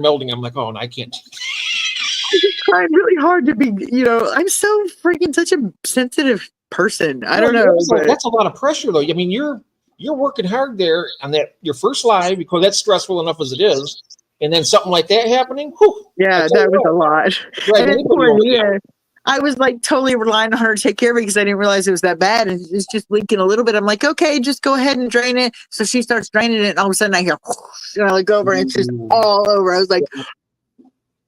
melting. I'm like, oh, and I can't. I'm trying really hard to be, I'm so freaking such a sensitive person. I don't know. That's a lot of pressure though. I mean, you're working hard there on that your first live because that's stressful enough as it is. And then something like that happening. Whew, yeah, that was a lot. Right, and then poor Anita, I was like totally relying on her to take care of it because I didn't realize it was that bad. And it's just leaking a little bit. I'm like, okay, just go ahead and drain it. So she starts draining it. And all of a sudden I hear, whoosh, and I look over and it's just all over. I was like,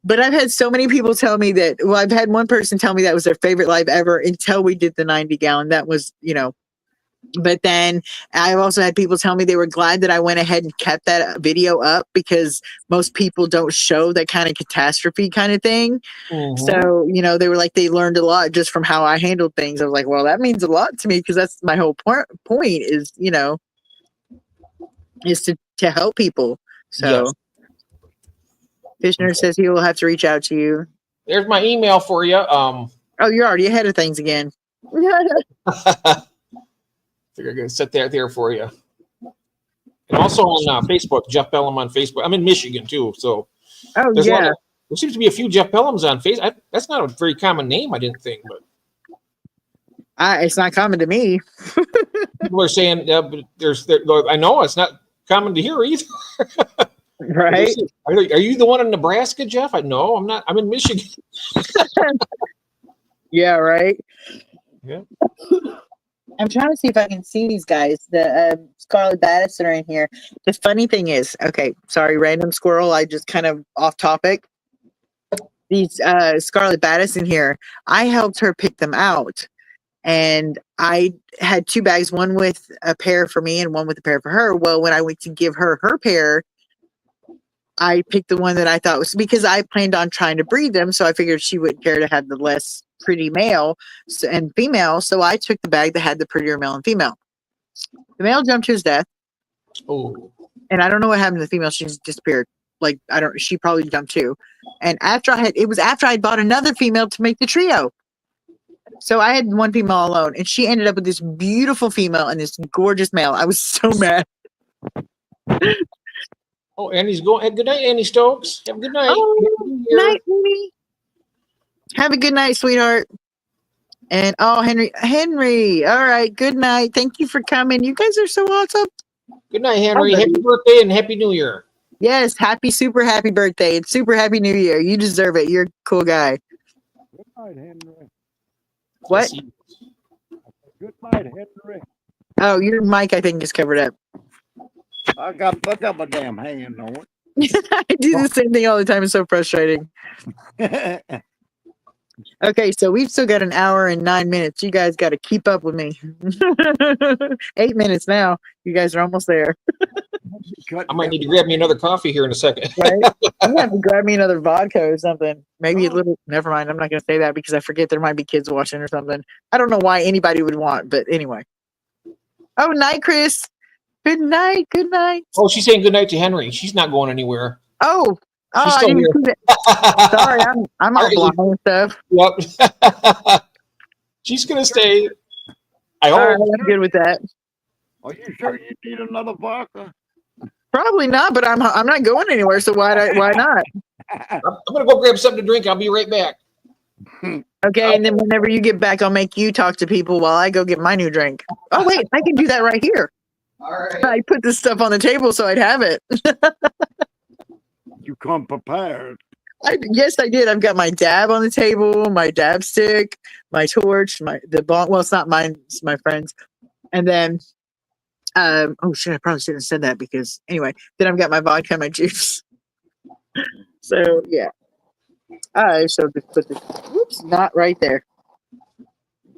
but I've had so many people tell me that, I've had one person tell me that was their favorite live ever until we did the 90-gallon. That was, but then I've also had people tell me they were glad that I went ahead and kept that video up because most people don't show that kind of catastrophe kind of thing. Mm-hmm. So, they were like, they learned a lot just from how I handled things. I was like, well, that means a lot to me because that's my whole point is, is to help people. So yes. Fishner says he will have to reach out to you. There's my email for you. Oh, you're already ahead of things again. Figure I'm gonna set that there for you. And also on Facebook, Jeff Bellum on Facebook. I'm in Michigan too, so Oh there's yeah. there seems to be a few Jeff Bellums on Facebook. That's not a very common name, I didn't think, but It's not common to me. people are saying, but I know it's not common to hear either. Right? Are you the one in Nebraska, Jeff? No, I'm not. I'm in Michigan. Yeah, right. Yeah. I'm trying to see if I can see these guys. The Scarlet Baddis that are in here. The funny thing is, okay, sorry, random squirrel. I just kind of off topic. These Scarlet Baddis in here, I helped her pick them out. And I had 2 bags, one with a pair for me and one with a pair for her. Well, when I went to give her her pair, I picked the one that I thought was because I planned on trying to breed them. So I figured she wouldn't care to have the less pretty male and female. So I took the bag that had the prettier male and female. The male jumped to his death. Oh. And I don't know what happened to the female. She just disappeared. Like, she probably jumped too. And after I bought another female to make the trio. So I had one female alone, and she ended up with this beautiful female and this gorgeous male. I was so mad. Oh, Andy's going. Good night, Andy Stokes. Have a good night. Oh, night, Andy. Have a good night, sweetheart. And Henry. All right. Good night. Thank you for coming. You guys are so awesome. Good night, Henry. Happy birthday and happy New Year. Yes, super happy birthday and super happy New Year. You deserve it. You're a cool guy. Good night, Henry. What? Good night, Henry. Oh, your mic, I think, is covered up. I got my damn hand on it. I do the same thing all the time. It's so frustrating. Okay, so we've still got an hour and 9 minutes. You guys got to keep up with me. 8 minutes now. You guys are almost there. I might need to grab me another coffee here in a second. Right? I'm going to have to grab me another vodka or something. Maybe a little. Never mind. I'm not going to say that because I forget there might be kids watching or something. I don't know why anybody would want, but anyway. Oh, night, Chris. Good night. Good night. Oh, she's saying good night to Henry. She's not going anywhere. Oh, She's I still didn't here. see that. Sorry, I'm all blind and stuff. Yep. She's gonna stay. I All right, hope. I'm good with that. Are you sure you need another vodka? Probably not, but I'm not going anywhere. So why not? I'm gonna go grab something to drink. I'll be right back. Okay, and then whenever you get back, I'll make you talk to people while I go get my new drink. Oh wait, I can do that right here. All right. I put this stuff on the table so I'd have it. You come prepared. Yes, I did. I've got my dab on the table, my dab stick, my torch, the bong. Well, it's not mine; it's my friend's. And then, oh shit! I probably shouldn't have said that because anyway. Then I've got my vodka, and my juice. So yeah, I showed just put this. Whoops, not right there.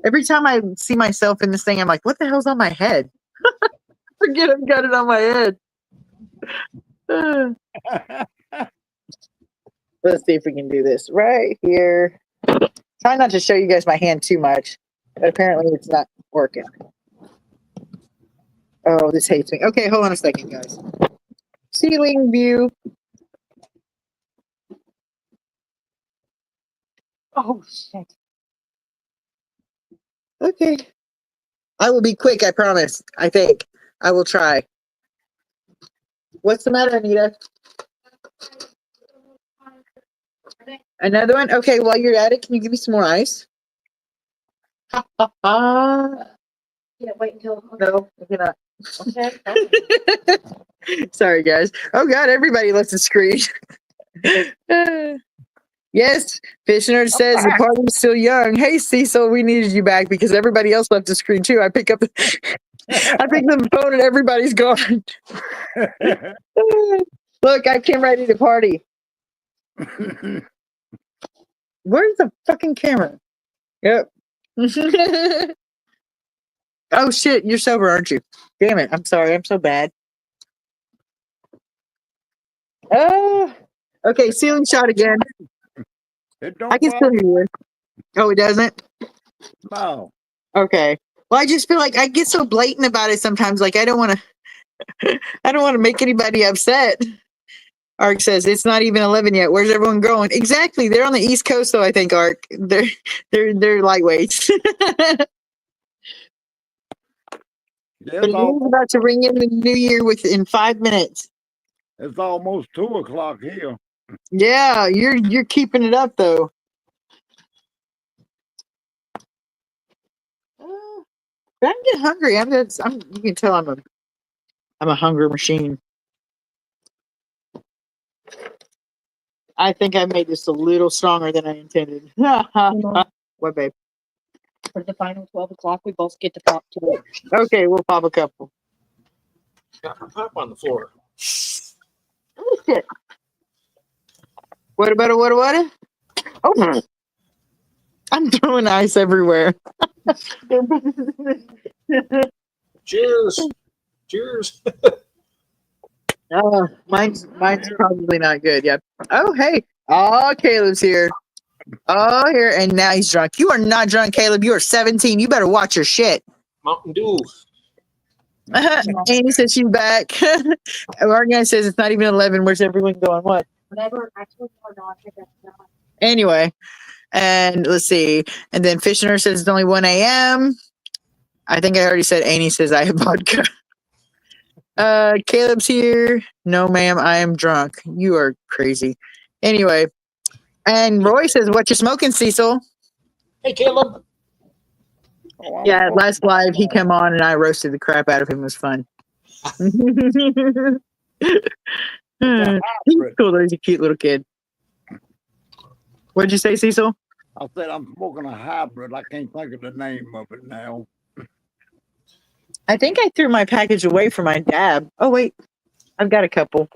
Every time I see myself in this thing, I'm like, "What the hell's on my head?" Forget I've got it on my head. Let's see if we can do this right here. Try not to show you guys my hand too much, but apparently it's not working. Oh, this hates me. Okay, hold on a second, guys. Ceiling view. Oh, shit. Okay. I will be quick, I promise. I think. I will try. What's the matter, Anita? Another one? Okay, while you're at it, can you give me some more ice? Yeah, wait until. No, I cannot. Okay. Sorry, guys. Oh, God, everybody left the screen. Yes, Fish Nerd says the party's still young. Hey, Cecil, we needed you back because everybody else left the screen, too. I pick up the phone and everybody's gone. Look, I came ready to party. Where's the fucking camera? Yep. Oh shit, you're sober, aren't you? Damn it, I'm sorry, I'm so bad. Okay, ceiling shot again. I can still hear you. Oh, it doesn't? No. Okay. Well, I just feel like I get so blatant about it sometimes. Like I don't want to make anybody upset. Ark says it's not even 11 yet. Where's everyone going? Exactly. They're on the East Coast, though. I think Ark. They're lightweights. It's, We're about to ring in the new year in 5 minutes. it's almost 2:00 here. Yeah, you're keeping it up though. I'm getting hungry. You can tell I'm a hunger machine. I think I made this a little stronger than I intended. What, babe? For the final 12 o'clock, we both get to pop to it. Okay, we'll pop a couple. Got my pop on the floor. Oh, shit. What about it? What? Oh, I'm throwing ice everywhere. Cheers. Cheers. Mine's probably not good. Yep. Oh, hey. Oh, Caleb's here. Oh, here. And now he's drunk. You are not drunk, Caleb. You are 17. You better watch your shit. Mountain Dew. Amy says she's back. Our guy says it's not even 11. Where's everyone going? What? Whatever. Actually, or not. Anyway, and let's see. And then Fishner says it's only 1 a.m. I think I already said Amy says I have vodka. Caleb's here. No, ma'am, I am drunk. You are crazy. Anyway, and Roy says, what you smoking, Cecil? Hey, Caleb. Oh, I'm Yeah, so last live he came on and I roasted the crap out of him. It was fun. He's cool though. He's a cute little kid. What'd you say, Cecil? I said I'm smoking a hybrid. I can't think of the name of it now. I think I threw my package away for my dab. Oh wait, I've got a couple.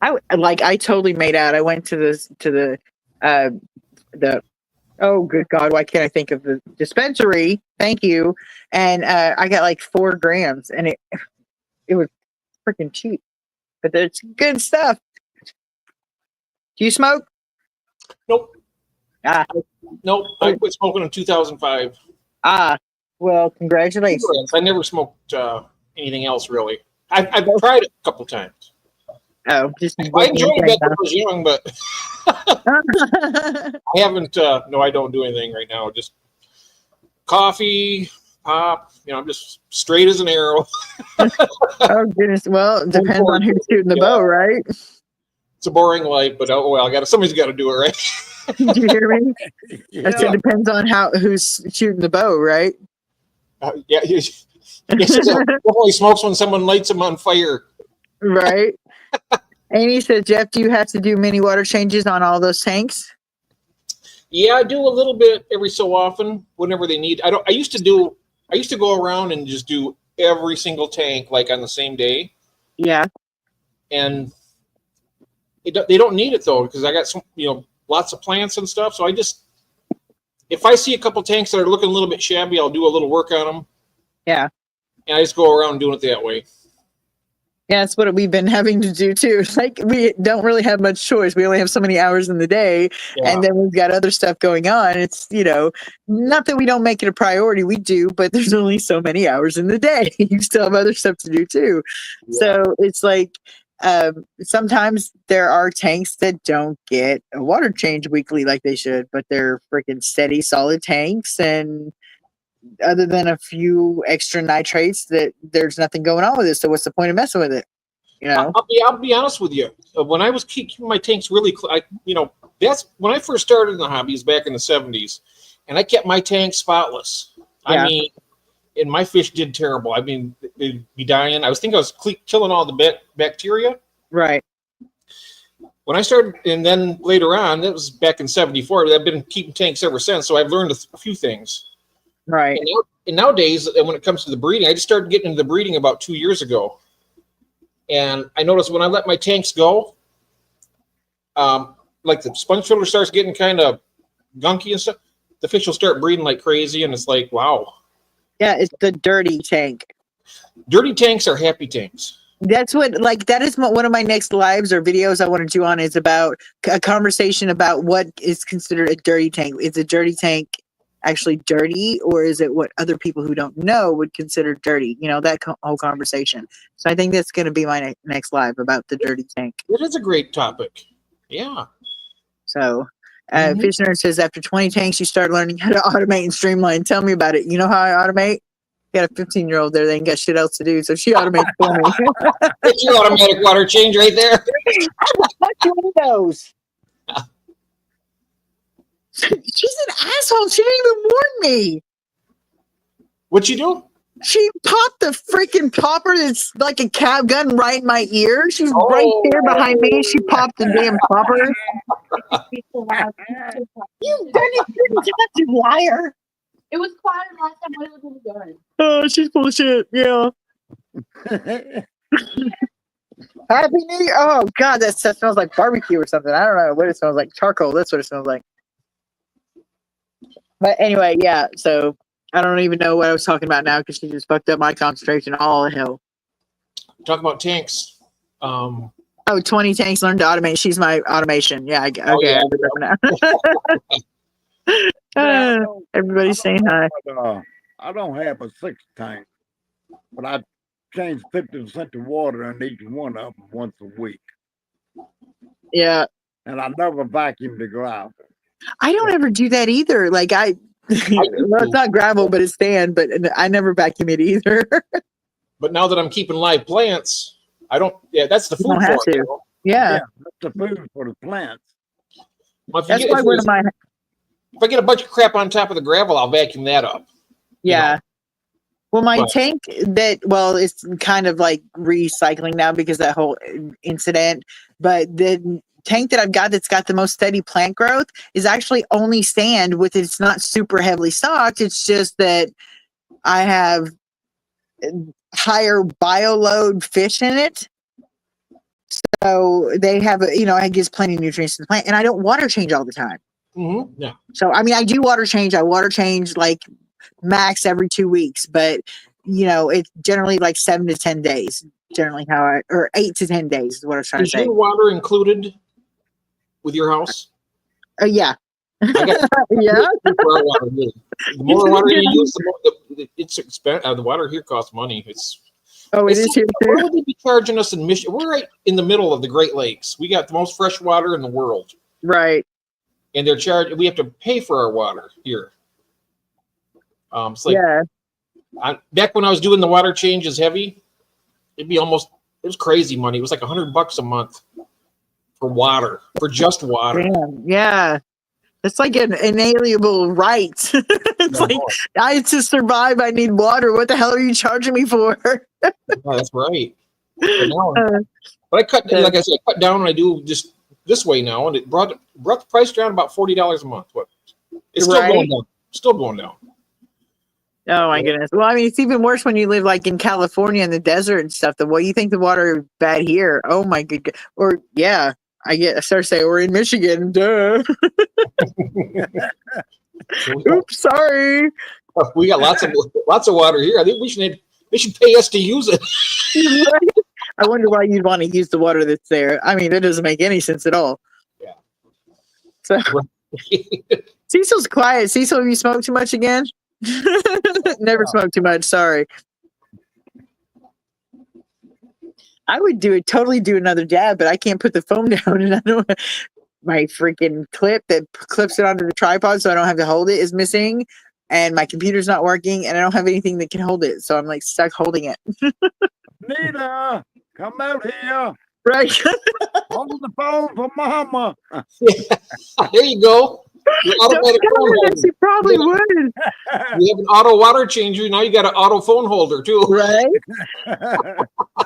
I totally made out. I went to the oh good God, why can't I think of the dispensary? Thank you. And I got like 4 grams, and it was freaking cheap, but it's good stuff. Do you smoke? Nope. Ah. Nope. I quit smoking in 2005. Well, congratulations. I never smoked anything else really. I've tried it a couple times. Oh, just I enjoyed it when I was young, but I haven't. No, I don't do anything right now. Just coffee, pop. I'm just straight as an arrow. Oh goodness. Well, it depends on who's shooting the bow, right? It's a boring life, but oh well. Somebody's got to do it, right? Did you hear me? Yeah. I said depends on who's shooting the bow, right? Yeah. Definitely smokes when someone lights him on fire. Right. Amy said, Jeff, do you have to do mini water changes on all those tanks? Yeah, I do a little bit every so often, whenever they need. I used to go around and just do every single tank like on the same day. Yeah. And they don't need it though, because I got some, lots of plants and stuff. So if I see a couple tanks that are looking a little bit shabby, I'll do a little work on them. Yeah. And I just go around doing it that way. Yeah, that's what we've been having to do too. Like we don't really have much choice. We only have so many hours in the day, and then we've got other stuff going on. It's not that we don't make it a priority. We do, but there's only so many hours in the day. You still have other stuff to do too. Yeah. So it's like sometimes there are tanks that don't get a water change weekly like they should, but they're freaking steady, solid tanks, and other than a few extra nitrates, that there's nothing going on with it. So what's the point of messing with it? I'll be honest with you. When I was keeping my tanks really, that's when I first started in the hobbies back in the 70s, and I kept my tanks spotless. Yeah. I mean, and my fish did terrible. I mean, they'd be dying. I was killing all the bacteria. Right. When I started, and then later on, that was back in 74. I've been keeping tanks ever since, so I've learned a few things. Right. And nowadays, when it comes to the breeding, I just started getting into the breeding about 2 years ago. And I noticed when I let my tanks go, like the sponge filter starts getting kind of gunky and stuff, the fish will start breeding like crazy. And it's like, wow. Yeah, it's the dirty tank. Dirty tanks are happy tanks. That's that is one of my next lives or videos I want to do on is about a conversation about what is considered a dirty tank. Is a dirty tank actually dirty, or is it what other people who don't know would consider dirty? That whole conversation. So I think that's going to be my next live about the dirty tank. It is a great topic. Yeah. So Fishner says after 20 tanks, you start learning how to automate and streamline. Tell me about it. You know how I automate? got a 15-year-old there. They ain't got shit else to do, so she automates for me. It's your automatic water change right there. Fuck your windows. She's an asshole. She didn't even warn me. What'd you do? She popped the freaking popper that's like a cab gun right in my ear. She's right there behind me. She popped the damn popper. You've done it 3 times, you liar. It was quiet last time I was in the gun. Oh, she's full of shit. Yeah. Happy New Year. Oh, God, that stuff smells like barbecue or something. I don't know what it smells like. Charcoal. That's what it smells like. But anyway, yeah. So I don't even know what I was talking about now because she just fucked up my concentration. All the hell. Talk about tanks. Oh, 20 tanks learned to automate. She's my automation. Yeah. Okay. yeah. I remember now. Everybody's saying hi. I don't have a 6 tank, but I change 50% of water in each one of them once a week. Yeah. And I never vacuum the ground. I don't ever do that either. Like well, it's not gravel, but it's sand, but I never vacuum it either. But now that I'm keeping live plants, I don't. Yeah, that's the You food don't have for it. to. You know? Yeah. That's the food for the plants. Well, That's why one of my if I get a bunch of crap on top of the gravel, I'll vacuum that up. yeah. Well, my But- tank it's kind of like recycling now because that whole incident. But the tank that I've got that's got the most steady plant growth is actually only sand with it's not super heavily stocked. It's just that I have higher bioload fish in it. So they have, it gives plenty of nutrients to the plant. And I don't water change all the time. Mm-hmm. Yeah. So, I mean, I do water change. I water change like max every 2 weeks, but it's generally like 7 to 10 days. Generally, or 8 to 10 days is what I was trying to Is say. your water included with your house? Yeah, I got yeah. the more water you use, the more it's expensive. The water here costs money. It is here Where too. would they be charging us in Michigan? We're right in the middle of the Great Lakes. We got the most fresh water in the world, Right. and they're charged. We have to pay for our water here. It's like Yeah. back when I was doing the water changes heavy, it was crazy money. It was like $100 a month for water, for just water. Damn. Yeah. It's like an inalienable right. It's like to survive, I need water. What the hell are you charging me for? Oh, that's right. But I cut, like I said, I cut down and I do just this way now, and it brought the price down about $40 a month. It's still going down. Still going down. Oh my goodness. Well, I mean, it's even worse when you live like in California in the desert and stuff. You think the water is bad here? Oh my good. Or yeah, I start saying we're in Michigan. Duh. Oops, sorry. We got lots of water here. I think they should pay us to use it. Right? I wonder why you'd want to use the water that's there. I mean, that doesn't make any sense at all. Yeah. So Cecil's quiet. Cecil, have you smoked too much again? Never smoked too much. Sorry. I would totally do another dab, but I can't put the phone down, and I don't. My freaking clip that clips it onto the tripod so I don't have to hold it is missing, and my computer's not working, and I don't have anything that can hold it, so I'm like stuck holding it. Nita, come out here. Right. Hold the phone for mama. There you go. Your automatic phone holder. She probably would. You have an auto water changer. Now you got an auto phone holder too. Right?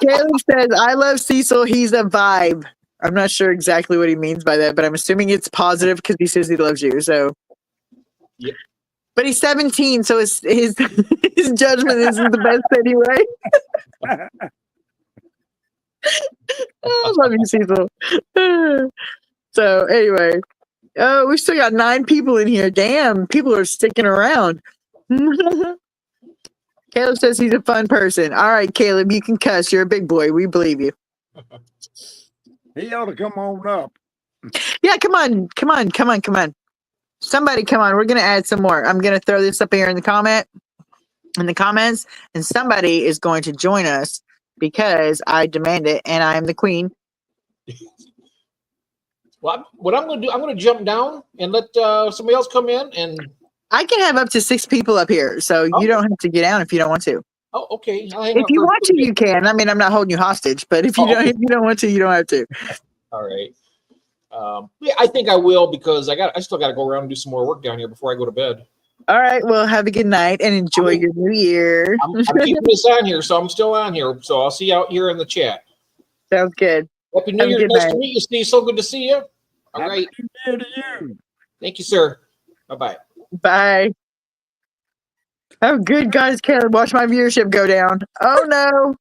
Caleb says, I love Cecil. He's a vibe. I'm not sure exactly what he means by that, but I'm assuming it's positive because he says he loves you. So, yep. But he's 17, so his judgment isn't the best anyway. I love you, Cecil. So anyway, we still got 9 people in here. Damn, people are sticking around. Caleb says he's a fun person. All right, Caleb, you can cuss. You're a big boy. We believe you. He ought to come on up. Yeah, come on. Somebody come on. We're going to add some more. I'm going to throw this up here in the comments, and somebody is going to join us because I demand it, and I am the queen. Well, what I'm going to do, I'm going to jump down and let somebody else come in. And I can have up to 6 people up here, so you don't have to get down if you don't want to. Oh, okay. I'll hang If out you for a want to, little bit. you can. I mean, I'm not holding you hostage, but if you Oh, okay. if you don't want to, you don't have to. All right. Yeah, I think I will because I still got to go around and do some more work down here before I go to bed. All right. Well, have a good night and enjoy your new year. I'm keeping this on here, so I'm still on here. So I'll see you out here in the chat. Sounds good. Happy New Have a Year. good Nice night. to meet you, Steve. So good to see you. All Happy right. New Year to you. Thank you, sir. Bye-bye. Bye. Oh, good God, Caleb. Watch my viewership go down. Oh, no.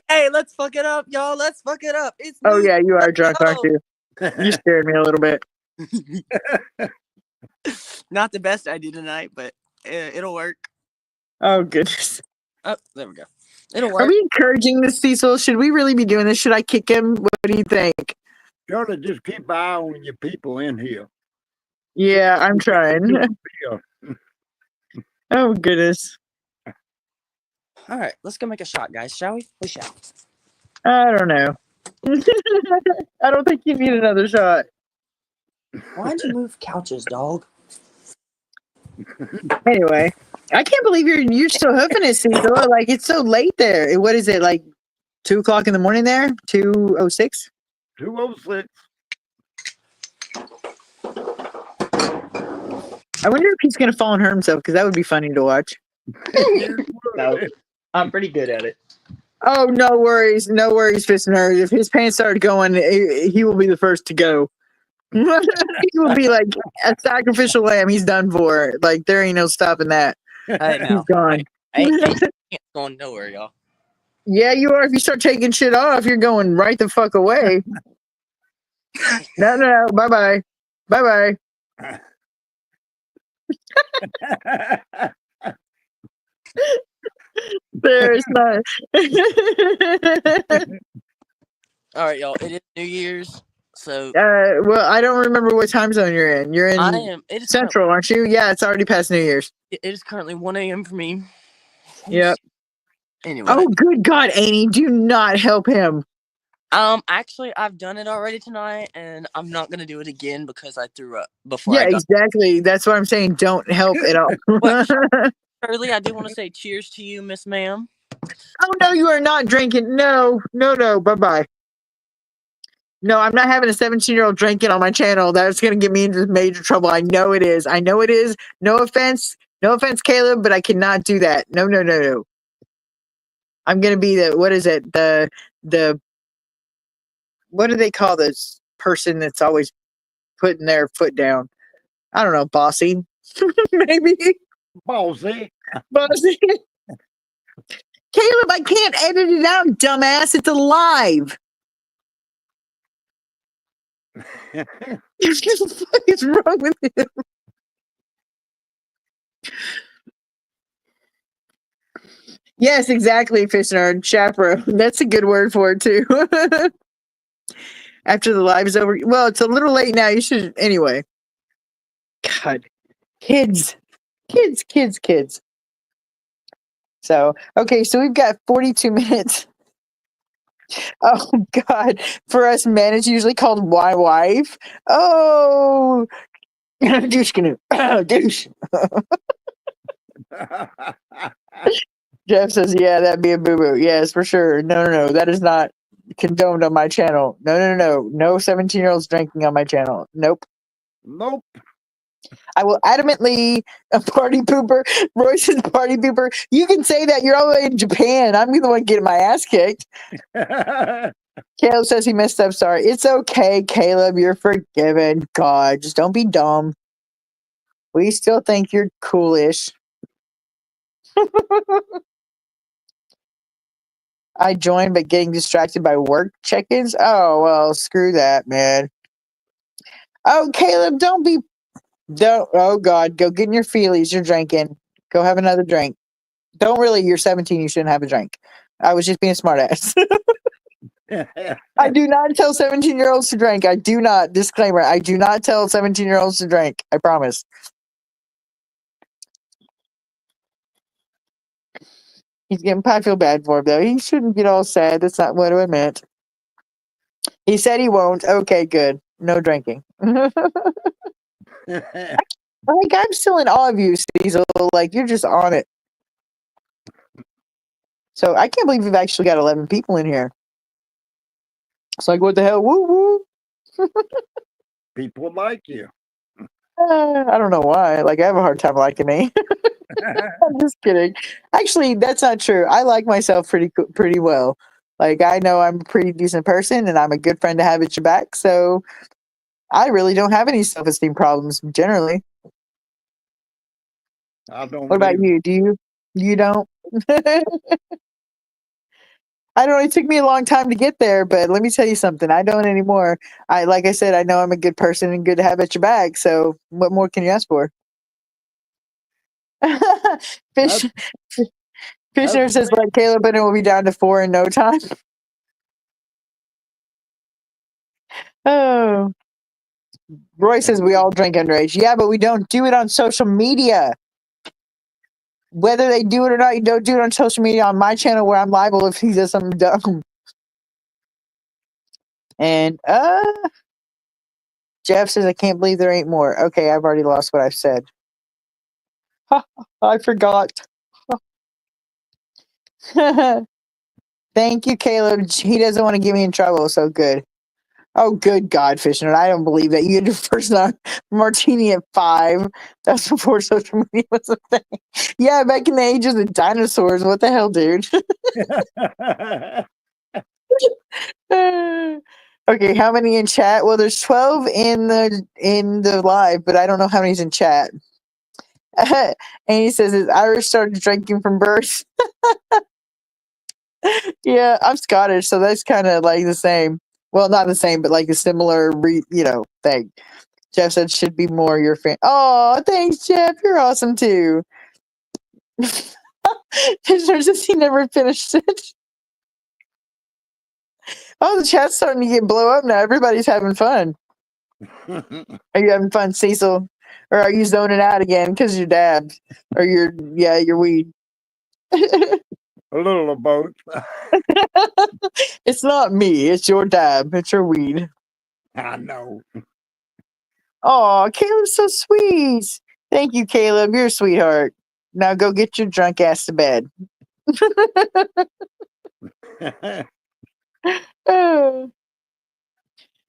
Hey, let's fuck it up, y'all. Let's fuck it up. It's Oh, New yeah, you are drunk, aren't you? You scared me a little bit. Not the best idea tonight, but it'll work. Oh, goodness. Oh, there we go. It'll Are work. we encouraging this, Cecil? Should we really be doing this? Should I kick him? What do you think? Surely just keep an eye on your people in here. Yeah, I'm trying. Oh, goodness. All right, let's go make a shot, guys. Shall we? We shall. I don't know. I don't think you need another shot. Why'd you move couches, dog? Anyway, I can't believe you're still hoofing it, Cecil. Like, it's so late there. What is it, like 2 o'clock in the morning there? 2:06? 206. I wonder if he's going to fall and hurt himself, because that would be funny to watch. No, I'm pretty good at it. Oh, no worries. No worries, Fist and Nerds. If his pants start going, he will be the first to go. He will be like a sacrificial lamb. He's done for. Like, there ain't no stopping that. Hey, He's now. gone. Hey, ain't going nowhere, y'all. Yeah, you are. If you start taking shit off, you're going right the fuck away. No. Bye-bye. Bye-bye. There's not. All right, y'all. It is New Year's, so Well, I don't remember what time zone you're in. You're in I am. It is Central, aren't you? Yeah, it's already past New Year's. It is currently 1 a.m. for me. Yep. Anyway. Oh, good God, Annie, do not help him. Actually, I've done it already tonight, and I'm not gonna do it again because I threw up before Yeah, I got. exactly. That's what I'm saying. Don't help at all. Shirley, I do want to say cheers to you, Miss Ma'am. Oh, no, you are not drinking. No. Bye-bye. No, I'm not having a 17-year-old drinking on my channel. That's going to get me into major trouble. I know it is. No offense. No offense, Caleb, but I cannot do that. No. I'm going to be what is it? What do they call this person that's always putting their foot down? I don't know, bossy. Maybe. Bossy. Bossy. Caleb, I can't edit it out, dumbass. It's alive. What the fuck is wrong with you? Yes, exactly, Fish Nerd. Chaperone. That's a good word for it, too. After the live is over. Well, it's a little late now. You should. Anyway. God. Kids. So, okay, so we've got 42 minutes. Oh, God. For us men, it's usually called Why Wife. Oh. Douche canoe. Douche. Jeff says, yeah, that'd be a boo-boo. Yes, for sure. No. That is not condoned on my channel. No. No 17-year-olds drinking on my channel. Nope. I will adamantly a party pooper. Royce is party pooper. You can say that. You're all the way in Japan. I'm the one getting my ass kicked. Caleb says he messed up. Sorry. It's okay, Caleb. You're forgiven. God, just don't be dumb. We still think you're coolish. I joined, but getting distracted by work check-ins. Oh, well, screw that, man. Oh, Caleb, don't. Oh, God, go get in your feelies. You're drinking. Go have another drink. Don't really. You're 17. You shouldn't have a drink. I was just being a smartass. I do not tell 17-year-olds to drink. I do not. Disclaimer. I do not tell 17-year-olds to drink. I promise. I feel bad for him, though. He shouldn't get all sad. That's not what I meant. He said he won't. Okay, good. No drinking. Like, I'm still in awe of you, Cecil. Like, you're just on it. So I can't believe we've actually got 11 people in here. It's like, what the hell? Woo woo. People like you. I don't know why. Like, I have a hard time liking me. I'm just kidding. Actually, that's not true. I like myself pretty well. Like, I know I'm a pretty decent person and I'm a good friend to have at your back. So I really don't have any self-esteem problems generally. I don't What about believe you? Do you? You don't? I don't know. It took me a long time to get there, but let me tell you something. I don't anymore. Like I said, I know I'm a good person and good to have at your back. So what more can you ask for? Fish, that's Fisher says, like Caleb, and it will be down to 4 in no time. Oh, Roy says we all drink underage. Yeah, but we don't do it on social media. Whether they do it or not, you don't do it on social media on my channel where I'm liable if he does something dumb. And Jeff says, I can't believe there ain't more. Okay, I've already lost what I've said. I forgot. Thank you, Caleb. He doesn't want to get me in trouble, so good. Oh, good God, Fishner. I don't believe that. You had your first martini at 5. That's before social media was a thing. Yeah, back in the age of the dinosaurs. What the hell, dude? Okay, how many in chat? Well, there's 12 in the live, but I don't know how many's in chat. And he says his Irish started drinking from birth. Yeah, I'm Scottish, so that's kind of like the same. Well, not the same, but like a similar, thing. Jeff said should be more your fan. Oh, thanks, Jeff. You're awesome too. There's just he never finished it. Oh, the chat's starting to get blow up now. Everybody's having fun. Are you having fun, Cecil? Or are you zoning out again because you're dabbed? Or you're weed? a little of both. It's not me. It's your dab. It's your weed. I know. Oh, Caleb's so sweet. Thank you, Caleb. You're a sweetheart. Now go get your drunk ass to bed.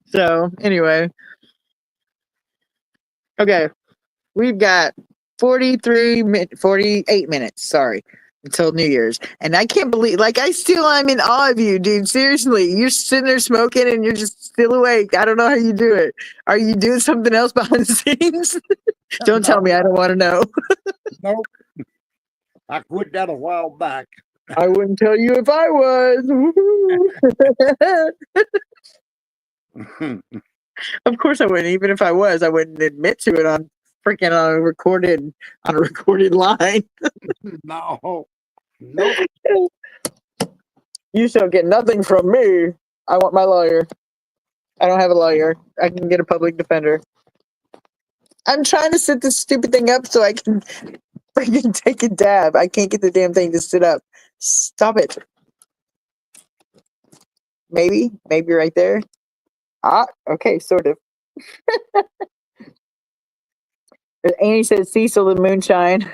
So, anyway. Okay. We've got 48 minutes, sorry, until New Year's. And I can't believe, like, I'm in awe of you, dude. Seriously. You're sitting there smoking and you're just still awake. I don't know how you do it. Are you doing something else behind the scenes? Don't tell me. I don't want to know. Nope. I quit that a while back. I wouldn't tell you if I was. Of course I wouldn't. Even if I was, I wouldn't admit to it on a recorded line. No. Nope. You shall get nothing from me. I want my lawyer. I don't have a lawyer. I can get a public defender. I'm trying to set this stupid thing up so I can freaking take a dab. I can't get the damn thing to sit up. Stop it. Maybe right there. Okay, sort of. Annie says Cecil the moonshine.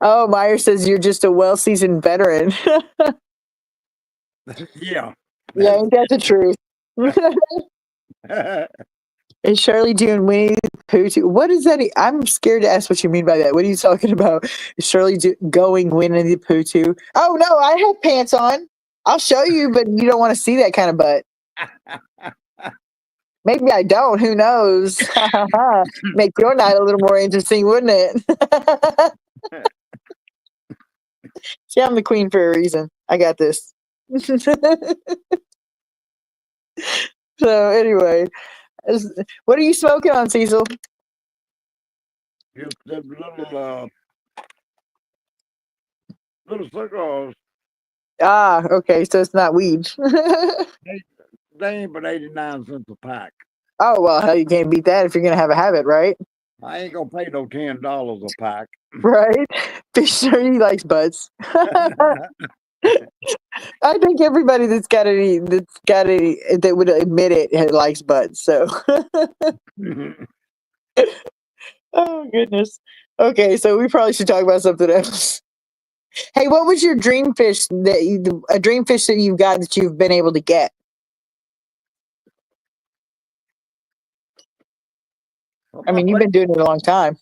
Oh, Meyer says you're just a well-seasoned veteran. Yeah. Yeah, ain't that the truth? Is Shirley doing Winnie the Pooh too? What is that? I'm scared to ask what you mean by that. What are you talking about? Is Shirley going Winnie the Pooh too? Oh no, I have pants on. I'll show you, but you don't want to see that kind of butt. Maybe I don't. Who knows? Make your night a little more interesting, wouldn't it? See, I'm the queen for a reason. I got this. So anyway, what are you smoking on, Cecil? Just them little cigars. Ah, okay, so it's not weed. They ain't but 89 cents a pack. Oh well, hell, you can't beat that if you're gonna have a habit, right? I ain't gonna pay no $10 a pack. Right? Fish sure he likes buds. I think everybody that would admit it likes butts. So, oh goodness. Okay, so we probably should talk about something else. Hey, what was your dream fish a dream fish that you've got that you've been able to get? Well, I mean, you've been doing it a long time.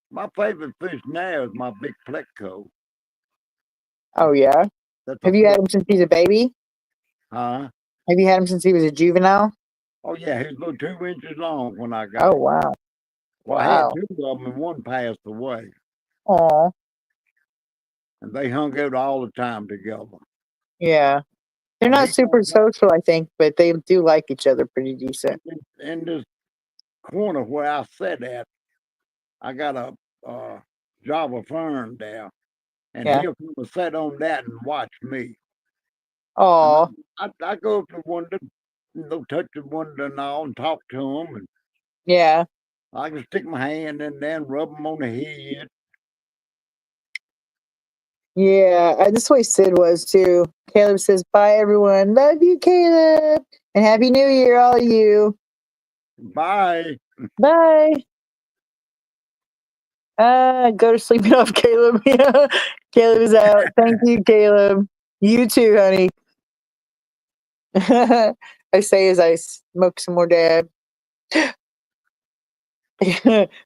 my favorite fish now is my big pleco. Oh yeah. That's Have you had him since he's a baby? Huh? Have you had him since he was a juvenile? Oh yeah, he was about 2 inches long when I got Oh him. wow. Well, I had Wow. 2 of them, and one passed away, Oh and they hung out all the time together. yeah. They're Well, not he super comes up social, I think, but they do like each other pretty decent. in this corner where I sat at. I got a Java fern there, and Yeah. he'll come and sit on that and watch me. And Oh I go up to one, touch the window and all, and talk to him, and yeah. I can stick my hand in there and rub him on the head. Yeah, that's what Sid was too. Caleb says, "Bye, everyone. Love you, Caleb, and Happy New Year, all of you. Bye. Bye." Go to sleep off, Caleb. Yeah, Caleb is out. Thank you, Caleb. You too, honey. I say as I smoke some more dab.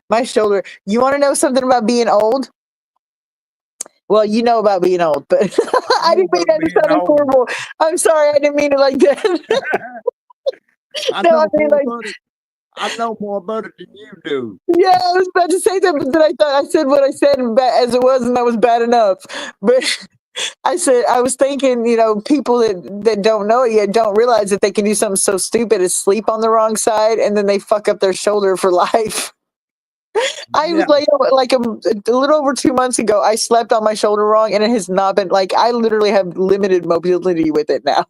My shoulder. You want to know something about being old? Well, you know about being old, but I I know didn't mean about that to being sound old. horrible. I'm sorry, I didn't mean it like that. I No, I know mean more like, about it. I know more about it than you do. yeah, I was about to say that, but then I thought I said what I said as it was, and that was bad enough. But I said I was thinking, people that don't know it yet don't realize that they can do something so stupid as sleep on the wrong side, and then they fuck up their shoulder for life. I was Yeah, like a little over 2 months ago. I slept on my shoulder wrong, and it has not been like I literally have limited mobility with it now.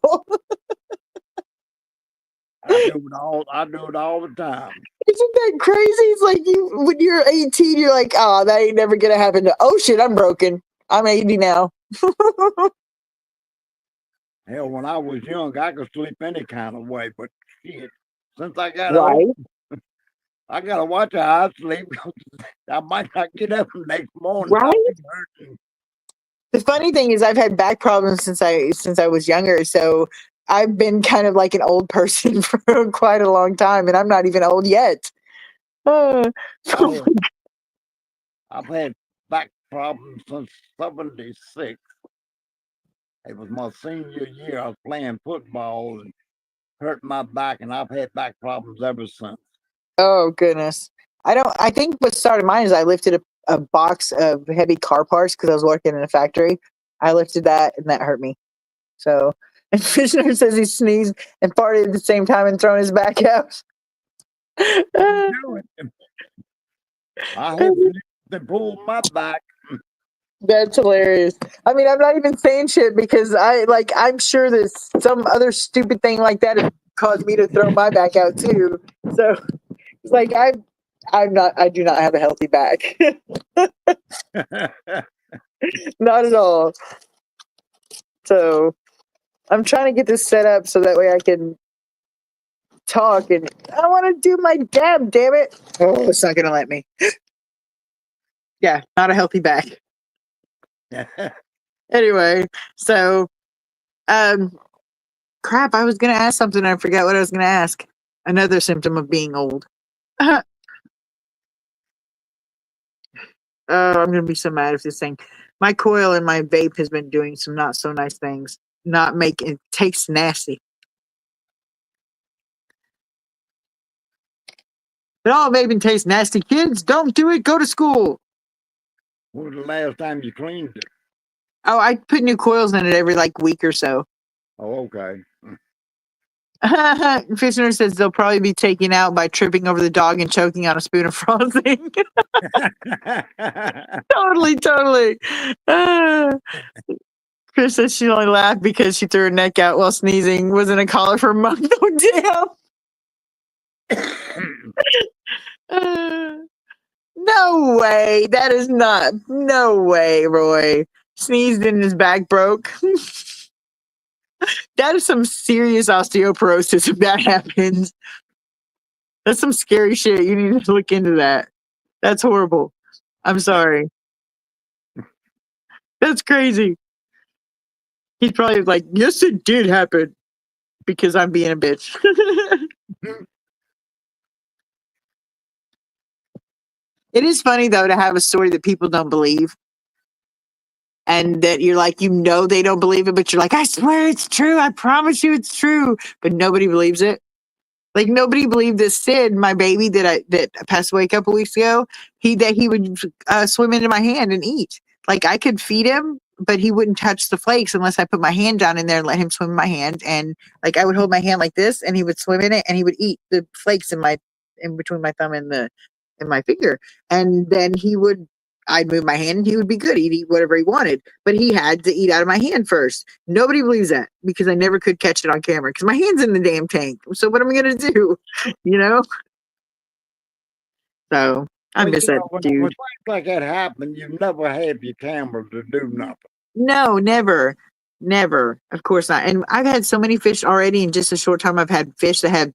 I do it all. I do it all the time. Isn't that crazy? It's like when you're 18, you're like, oh, that ain't never gonna happen. Oh shit, I'm broken. I'm 80 now. Hell, when I was young, I could sleep any kind of way. But shit, since I got old, Right. I gotta watch how I sleep. I might not get up the next morning. I'll Right. be hurting. The funny thing is, I've had back problems since I was younger. So I've been kind of like an old person for quite a long time, and I'm not even old yet. Uh, Oh, I've had back problems since '76. It was my senior year. I was playing football and hurt my back, and I've had back problems ever since. oh goodness. I think what started mine is I lifted a box of heavy car parts because I was working in a factory. I lifted that and that hurt me. So, and Fishner says he sneezed and farted at the same time and thrown his back out. You do it. I have to pull my back. That's hilarious. I mean, I'm not even saying shit because I'm sure that some other stupid thing like that has caused me to throw my back out too. So it's like I do not have a healthy back. Not at all. So I'm trying to get this set up so that way I can talk, and I want to do my dab, damn it. Oh, it's not going to let me. Yeah, not a healthy back. Anyway, so, crap, I was going to ask something. I forgot what I was going to ask. Another symptom of being old. Oh, I'm going to be so mad if this thing. My coil and my vape has been doing some not so nice things. Not making it tastes nasty. But all vaping tastes nasty. Kids, don't do it. Go to school. When was the last time you cleaned it? Oh, I put new coils in it every week or so. Oh, okay. Fishner says they'll probably be taken out by tripping over the dog and choking on a spoon of frosting. Totally. Chris says she only laughed because she threw her neck out while sneezing. Was in a collar for a month. Oh, damn. No way. That is not. No way, Roy. sneezed and his back broke. That is some serious osteoporosis if that happens. That's some scary shit. You need to look into that. That's horrible. I'm sorry. That's crazy. He's probably like, yes, it did happen because I'm being a bitch. It is funny, though, to have a story that people don't believe and that you're like, they don't believe it, but you're like, I swear it's true. I promise you it's true. But nobody believes it. Like nobody believed that Sid, my baby that passed away a couple weeks ago, he would swim into my hand and eat. Like I could feed him, but he wouldn't touch the flakes unless I put my hand down in there and let him swim in my hand. And like I would hold my hand like this, and he would swim in it, and he would eat the flakes in between my thumb and my finger. And then I'd move my hand, and he would be good. He'd eat whatever he wanted, but he had to eat out of my hand first. Nobody believes that because I never could catch it on camera because my hand's in the damn tank. So what am I gonna do? You know? So I miss that when dude. things like that happen, you never have your camera to do nothing. No, never. Never. Of course not. And I've had so many fish already in just a short time. I've had fish that have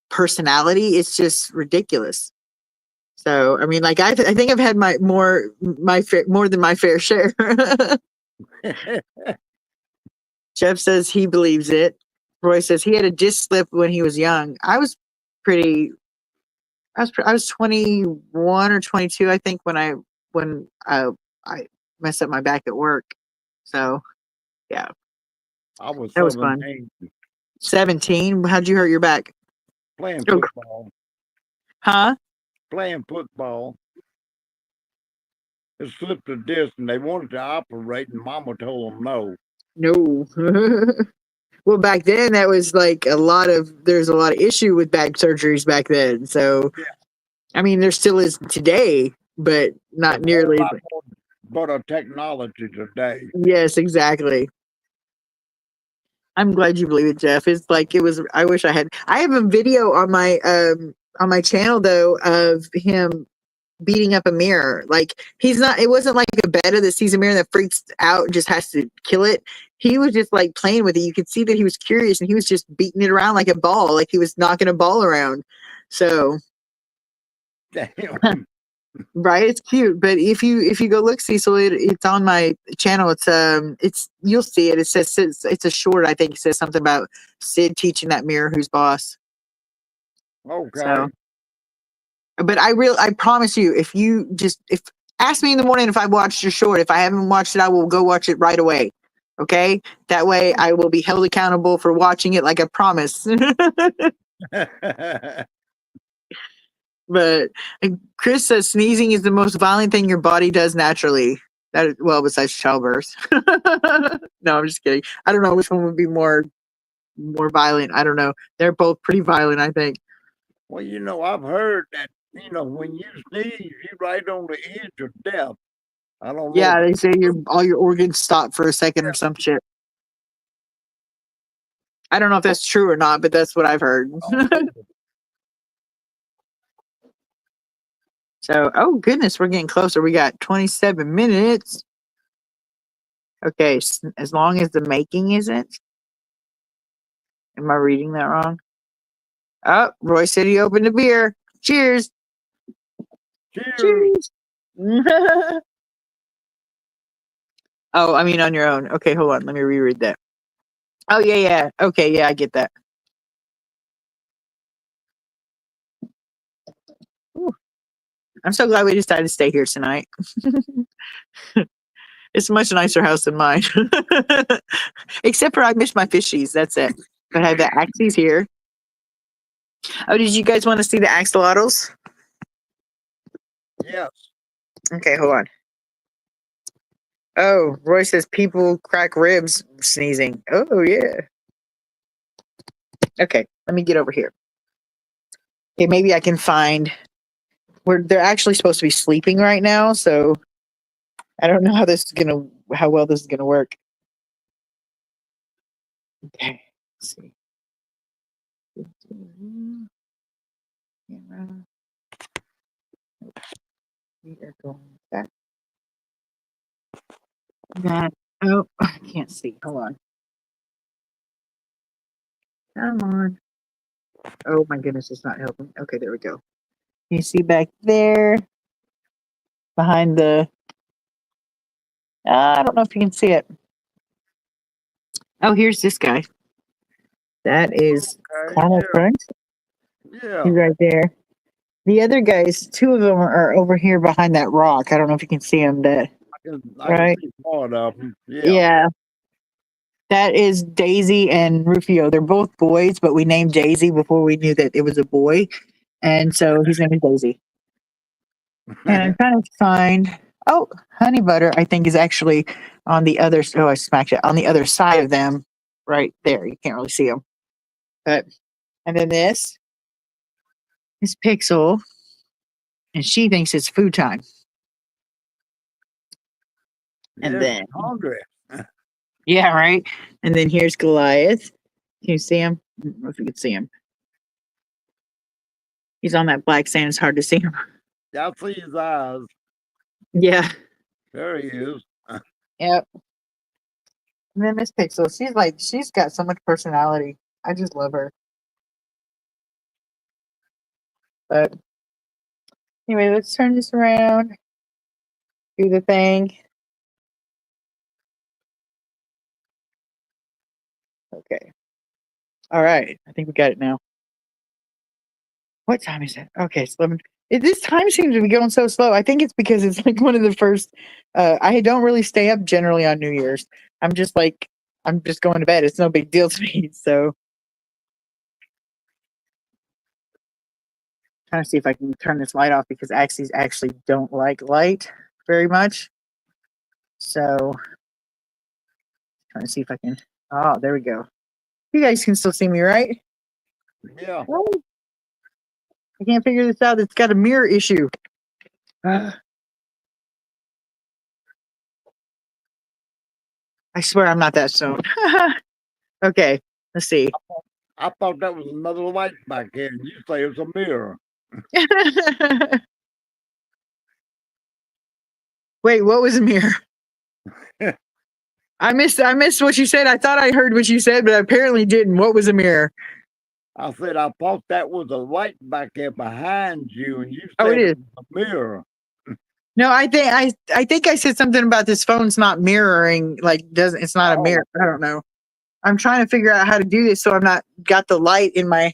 personality. It's just ridiculous. So I mean, like I think I've had more than my fair share. Jeff says he believes it. Roy says he had a disc slip when he was young. I was 21 or 22, I think, when I messed up my back at work. So yeah, I was that was fun. 17 17. How'd you hurt your back? playing football. Huh? Playing football. It slipped a disc, and they wanted to operate, and Mama told them no. No. Well, back then that was like there's a lot of issue with back surgeries back then. So, Yeah. I mean, there still is today, but not nearly. Better technology today. Yes, exactly. I'm glad you believe it, Jeff. It's like I wish I have a video on my channel though of him beating up a mirror. Like it wasn't like a betta that sees a mirror that freaks out and just has to kill it. He was just like playing with it. You could see that he was curious and he was just beating it around like a ball, like he was knocking a ball around. So Damn. right, it's cute. But if you go look, Cecil, it's on my channel. It's you'll see it. It says it's a short. I think it says something about Sid teaching that mirror who's boss. Okay. So, but I promise you, if ask me in the morning if I watched your short. If I haven't watched it, I will go watch it right away. Okay, that way I will be held accountable for watching it, like I promised. But Chris says sneezing is the most violent thing your body does naturally. Besides childbirth. No, I'm just kidding. I don't know which one would be more violent. I don't know. They're both pretty violent, I think. Well, I've heard that, when you sneeze, you're right on the edge of death. I don't know. Yeah, they say all your organs stop for a second or some shit. I don't know if that's true or not, but that's what I've heard. So, oh goodness, we're getting closer. We got 27 minutes. Okay, as long as the making isn't. Am I reading that wrong? Oh, Roy said he opened a beer. Cheers. Cheers. Oh, I mean on your own. Okay, hold on. Let me reread that. Oh, yeah. Okay, yeah, I get that. Ooh. I'm so glad we decided to stay here tonight. It's a much nicer house than mine. Except for I miss my fishies. That's it. But I have the Axies here. Oh, did you guys want to see the axolotls? Yes. Okay, hold on. Oh, Roy says people crack ribs sneezing. Oh, yeah. Okay, let me get over here. Okay, maybe I can find where they're actually supposed to be sleeping right now, so I don't know how well this is gonna work. Okay, let's see. We are going back. that. Oh, I can't see. Hold on. Come on. Oh my goodness, it's not helping. Okay, there we go. You see back there behind the. I don't know if you can see it. Oh, here's this guy. That is Okay, Caramel Crunch. yeah. He's right there. The other guys, two of them are over here behind that rock. I don't know if you can see them. That I can right? see part of them. Yeah. Yeah. That is Daisy and Rufio. They're both boys, but we named Daisy before we knew that it was a boy, and so his name is Daisy. And I'm trying to find. Oh, Honey Butter, I think, is actually on the other. Oh, I smacked it on the other side of them, right there. You can't really see them, but and then this is Pixel, and she thinks it's food time. And Yes, then, hungry. yeah, right. And then here's Goliath. Can you see him? I don't know if you can see him. He's on that black sand. It's hard to see him. I see his eyes. Yeah. There he is. Yep. And then Miss Pixel, she's got so much personality. I just love her. But anyway, let's turn this around. Do the thing. Okay. All right. I think we got it now. What time is it? Okay, it's 11. This time seems to be going so slow. I think it's because it's like one of the first. I don't really stay up generally on New Year's. I'm just going to bed. It's no big deal to me. So, trying to see if I can turn this light off because Axies actually don't like light very much. So, trying to see if I can. Oh, there we go. You guys can still see me, right? Yeah. Oh, I can't figure this out. It's got a mirror issue. I swear I'm not that stoned. Okay, let's see. I thought that was another light back here, and you say it's a mirror. Wait, what was a mirror? I missed what you said. I thought I heard what you said, but I apparently didn't. What was a mirror? I said I thought that was a light back there behind you, and you Oh, said it is. it was a mirror. No, I think I said something about this phone's not mirroring. Like, doesn't it's not a mirror? I don't know. I'm trying to figure out how to do this so I'm not got the light in my.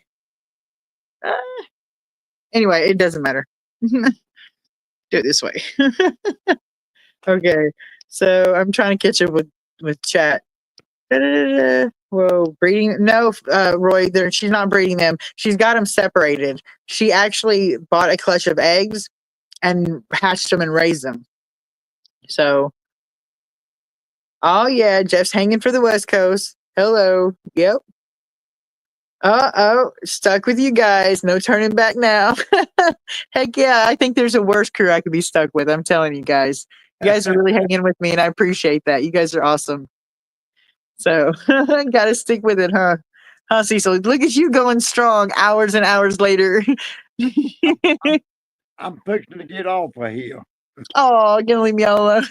Anyway, it doesn't matter. Do it this way. Okay, so I'm trying to catch up with chat. Da-da-da-da. Whoa, breeding? No, Roy. She's not breeding them. She's got them separated. She actually bought a clutch of eggs and hatched them and raised them. So, oh yeah, Jeff's hanging for the West Coast. Hello. Yep. Oh, stuck with you guys. No turning back now. Heck yeah, I think there's a worse crew I could be stuck with. I'm telling you guys. You guys are really hanging with me, and I appreciate that. You guys are awesome. So, gotta stick with it, huh? Huh, Cecil? Look at you going strong hours and hours later. I'm fixing to get off of here. Oh, gonna leave me all alone.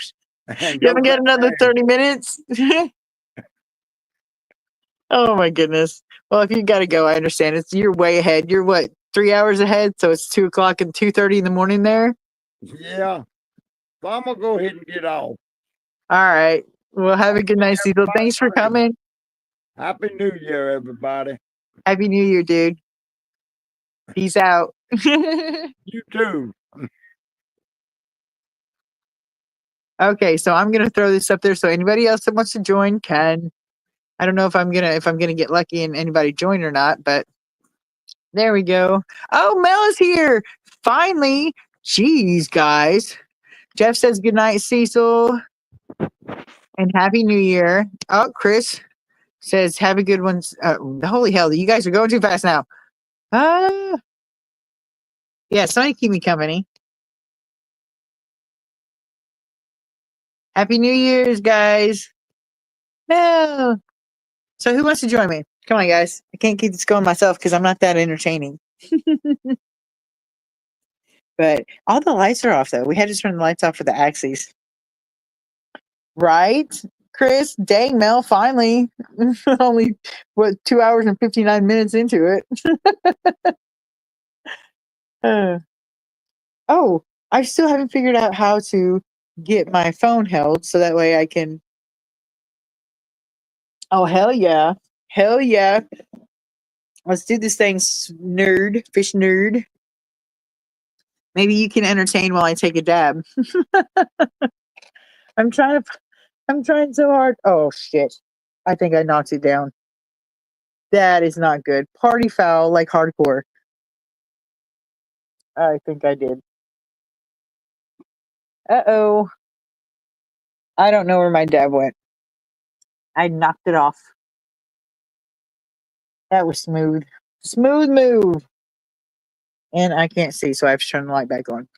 And You go haven't got another 30 minutes? Oh my goodness. Well, if you gotta go, I understand. You're way ahead. You're what, 3 hours ahead? So it's 2 o'clock and 2:30 in the morning there? Yeah. So I'm gonna go ahead and get off. All right. Well, have a good night, Cecil. Thanks for coming. Happy New Year, everybody. Happy New Year, dude. Peace out. You too. Okay, so I'm gonna throw this up there so anybody else that wants to join can. I don't know if I'm gonna get lucky and anybody join or not, but there we go. Oh, Mel is here. Finally. Jeez, guys. Jeff says good night, Cecil. And Happy New Year. Oh, Chris says have a good one. Holy hell, you guys are going too fast now. Yeah, somebody keep me company. Happy New Year's, guys. No. So who wants to join me? Come on, guys. I can't keep this going myself because I'm not that entertaining. But all the lights are off, though. We had to turn the lights off for the Axies. Right, Chris? Dang, Mel, finally. Only, what, 2 hours and 59 minutes into it. Uh, oh, I still haven't figured out how to get my phone held so that way I can. Oh, hell yeah. Hell yeah. Let's do this thing, nerd, fish nerd. Maybe you can entertain while I take a dab. I'm trying to. I'm trying so hard. Oh shit! I think I knocked it down. That is not good. Party foul, like hardcore. I think I did. Uh-oh. I don't know where my dab went. I knocked it off. That was smooth. Smooth move. And I can't see, so I have to turn the light back on.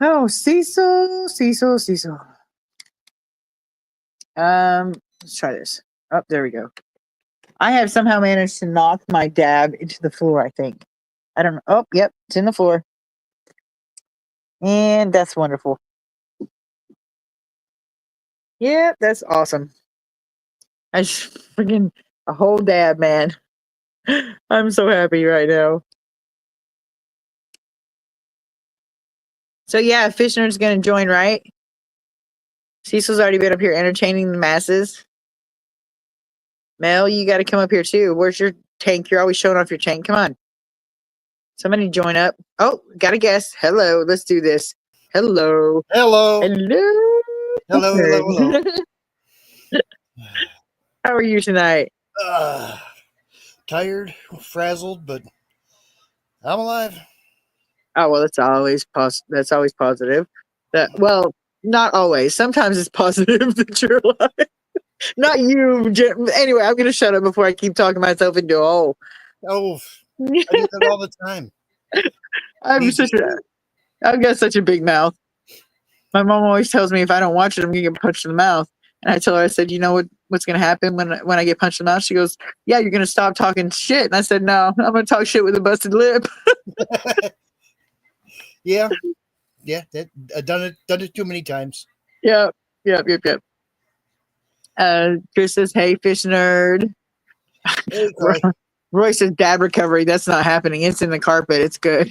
Oh, Cecil, Cecil, Cecil. Let's try this. Oh, there we go. I have somehow managed to knock my dab into the floor, I think. I don't know. Oh, yep, it's in the floor. And that's wonderful. Yep, that's awesome. I freaking a whole dab, man. I'm so happy right now. So yeah, Fishner's gonna join, right? Cecil's already been up here entertaining the masses. Mel, you got to come up here too. Where's your tank? You're always showing off your tank. Come on. Somebody join up. Oh, got a guess. Hello. Let's do this. Hello. Hello. Hello. Hello, hello, hello. How are you tonight? Tired, frazzled, but I'm alive. Oh well, that's always positive. Well, not always. Sometimes it's positive that you're alive. Not you. Anyway, I'm gonna shut up before I keep talking myself into a hole. Oh, I do that all the time. I've got such a big mouth. My mom always tells me if I don't watch it, I'm gonna get punched in the mouth. And I tell her, I said, you know what's gonna happen when I get punched in the mouth? She goes, yeah, you're gonna stop talking shit. And I said, no, I'm gonna talk shit with a busted lip. Yeah. I've done it too many times. Yep. Chris says, hey, fish nerd. Hey, Clay. Roy says, dab recovery. That's not happening. It's in the carpet. It's good.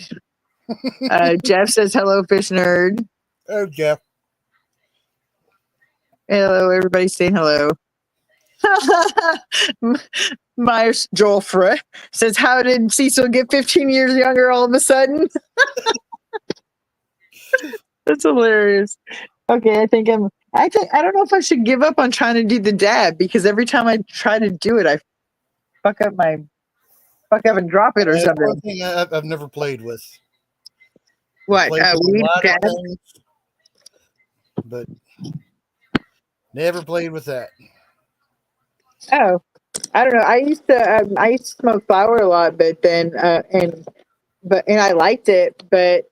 Jeff says, hello, fish nerd. Oh, Jeff. Hello, everybody saying hello. Myers Joelfrey says, how did Cecil get 15 years younger all of a sudden? That's hilarious. Okay, I don't know if I should give up on trying to do the dab because every time I try to do it, I fuck up and drop it or That's something. one thing I've never played with. What? Played with a Weed lot dab? of things, but never played with that. Oh, I don't know. I used to smoke flower a lot, but then and I liked it, but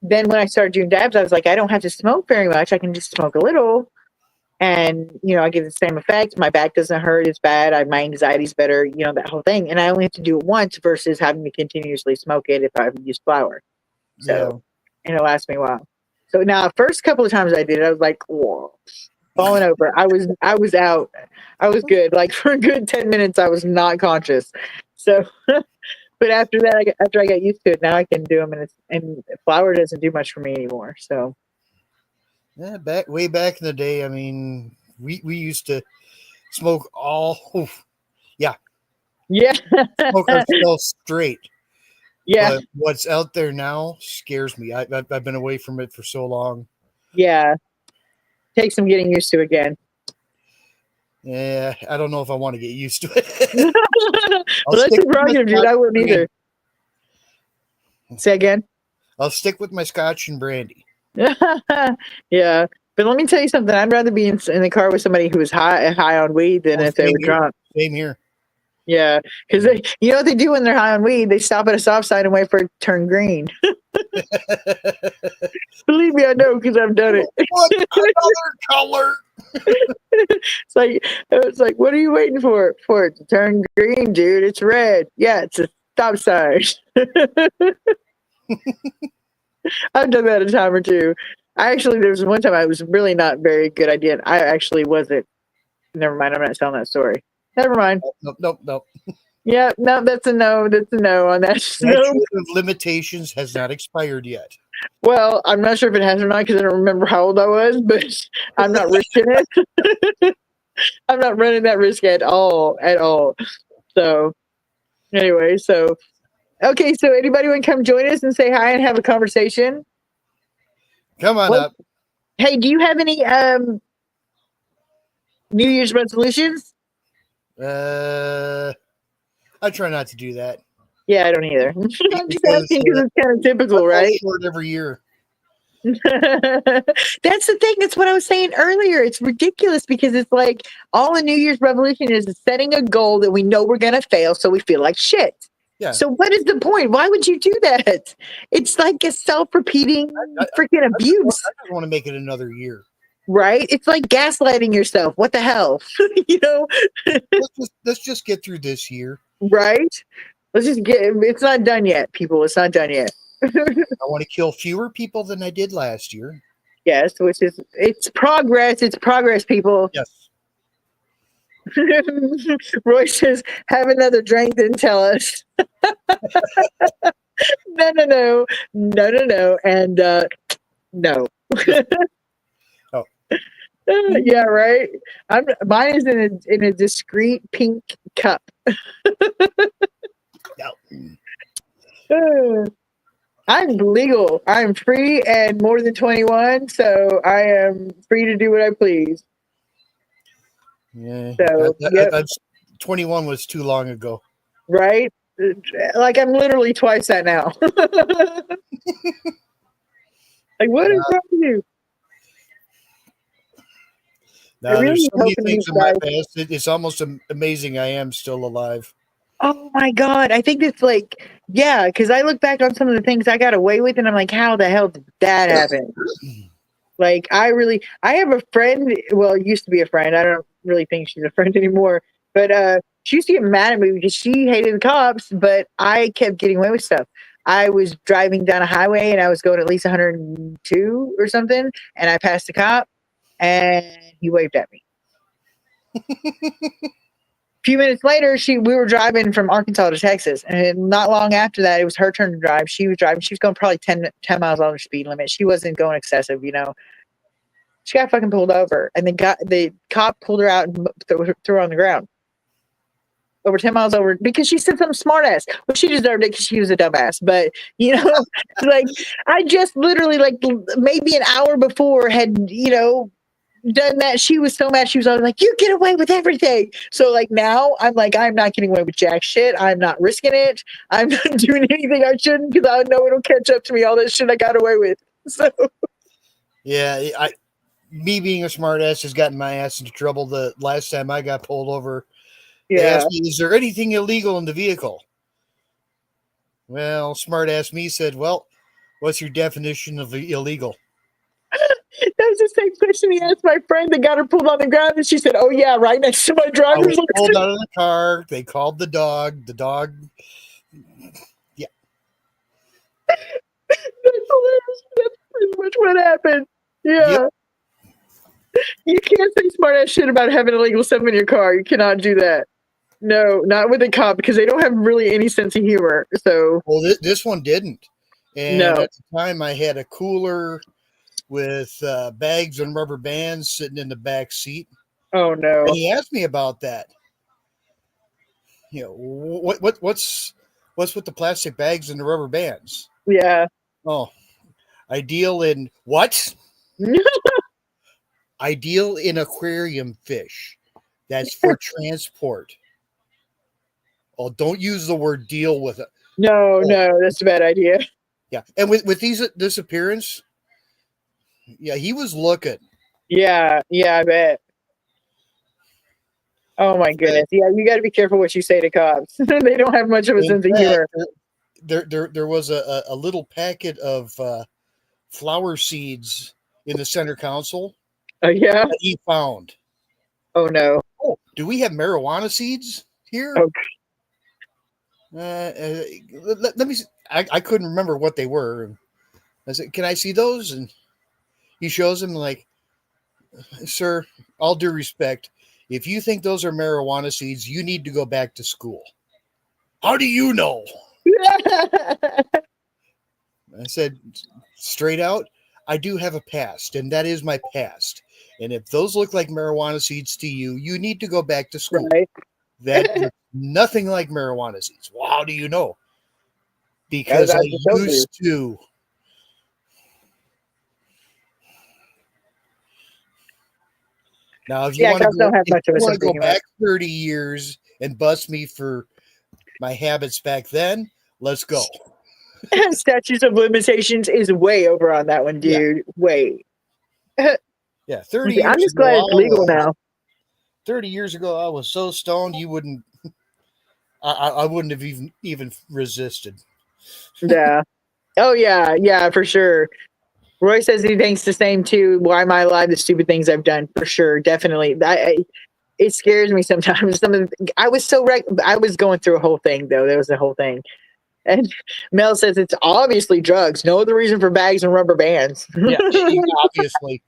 then when I started doing dabs, I was like, I don't have to smoke very much. I can just smoke a little, and I get the same effect. My back doesn't hurt as bad. My anxiety's better. That whole thing, and I only have to do it once versus having to continuously smoke it if I use flower. So, and it lasts me a while. So now, the first couple of times I did it, I was like, whoa. Falling over. I was out. I was good. Like for a good 10 minutes, I was not conscious. So, but after that, after I got used to it, now I can do them, and flour doesn't do much for me anymore. So, Yeah, way back in the day, I mean, we used to smoke yeah, smoke ourselves straight. yeah, But what's out there now scares me. I've been away from it for so long. yeah. Takes some getting used to again. Yeah, I don't know if I want to get used to it. Well, that's your prerogative, dude. I wouldn't either. Say again. I'll stick with my scotch and brandy. Yeah, but let me tell you something. I'd rather be in the car with somebody who is high on weed than if they were drunk. Same here. Yeah, because you know what they do when they're high on weed? They stop at a stop sign and wait for it to turn green. Believe me, I know because I've done it. What another color? It's like, what are you waiting for? For it to turn green, dude? It's red. Yeah, it's a stop sign. I've done that a time or two. There was one time I was really not very good idea. I actually wasn't. Never mind. I'm not telling that story. Never mind. Nope. Yeah, no, that's a no. That's a no on that. Statute of limitations has not expired yet. Well, I'm not sure if it has or not because I don't remember how old I was, but I'm not risking it. I'm not running that risk at all. So anyway, okay, so anybody want to come join us and say hi and have a conversation? Come on What? up. Hey, do you have any New Year's resolutions? I try not to do that. Yeah, I don't either. I'm just Because, asking because it's kind of typical, I fall right? short every year. That's the thing. That's what I was saying earlier. It's ridiculous because it's like all a New Year's revolution is setting a goal that we know we're going to fail, so we feel like shit. Yeah. So what is the point? Why would you do that? It's like a self-repeating freaking abuse. I just want to make it another year. Right? It's like gaslighting yourself. What the hell? You know? Let's just get through this year. Right? It's not done yet, people. It's not done yet. I want to kill fewer people than I did last year. Yes, it's progress. It's progress, people. Yes. Roy says, have another drink, then tell us. No. And no. Oh. Yeah, right. Mine is in a discreet pink cup. I'm legal. I'm free and more than 21, so I am free to do what I please. Yeah. So, yep. 21 was too long ago. Right? Like I'm literally twice that now. Like what is wrong with you? Now, there's so many things in my past. It's almost amazing I am still alive. Oh my God. I think it's like, yeah, because I look back on some of the things I got away with and I'm like, how the hell did that happen? Like, I have a friend, well, it used to be a friend. I don't really think she's a friend anymore, but she used to get mad at me because she hated the cops, but I kept getting away with stuff. I was driving down a highway and I was going at least 102 or something, and I passed a cop and he waved at me. A few minutes later, we were driving from Arkansas to Texas, and not long after that, it was her turn to drive. She was driving. She was going probably 10 miles over speed limit. She wasn't going excessive, you know. She got fucking pulled over, and the cop pulled her out and threw her on the ground. Over 10 miles over because she said something smart ass. Well, she deserved it because she was a dumbass. But, you know, like I just literally like maybe an hour before had, you know, done that. She was so mad. She was always like, you get away with everything. So like now I'm like, I'm not getting away with jack shit. I'm not risking it. I'm not doing anything I shouldn't because I know it'll catch up to me. All that shit I got away with. So yeah, me being a smart ass has gotten my ass into trouble. The last time I got pulled over, they asked me, is there anything illegal in the vehicle? Well, smart ass me said, well, what's your definition of illegal? That was the same question he asked my friend that got her pulled on the ground, and she said, "Oh yeah, right next to my driver's license." Pulled out of the car. They called the dog. The dog, yeah. That's hilarious. That's pretty much what happened. Yeah. Yep. You can't say smart ass shit about having illegal stuff in your car. You cannot do that. No, not with a cop because they don't have really any sense of humor. So, well, this one didn't. And at the time, I had a cooler with bags and rubber bands sitting in the back seat. Oh no! And he asked me about that. You know, what's with the plastic bags and the rubber bands? Yeah. Oh, I deal in what? I deal in aquarium fish. That's for transport. Oh, don't use the word deal with it. No, that's a bad idea. Yeah, and with these disappearance, yeah, he was looking. Yeah, I bet. Oh my goodness! Yeah, you got to be careful what you say to cops. They don't have much of a sense of humor. There was a little packet of flower seeds in the center console. Yeah, that he found. Oh no! Oh, do we have marijuana seeds here? Okay. Let me see. I couldn't remember what they were. I said, can I see those? And He shows him like, sir, all due respect, if you think those are marijuana seeds, you need to go back to school. How do you know? I said, straight out, I do have a past, and that is my past. And if those look like marijuana seeds to you, you need to go back to school. Right. That looks nothing like marijuana seeds. Well, how do you know? Because I used to. Now, if you want to go back 30 years and bust me for my habits back then, let's go. Statutes of limitations is way over on that one, dude. Yeah. Way. Yeah, 30 years I'm just glad it's legal now. 30 years ago, I was so stoned, you wouldn't. I wouldn't have even resisted. Yeah. Oh yeah, for sure. Roy says he thinks the same too. Why am I alive? The stupid things I've done, for sure, definitely. It scares me sometimes. I was going through a whole thing though. There was a whole thing, and Mel says it's obviously drugs. No other reason for bags and rubber bands. Yeah, obviously.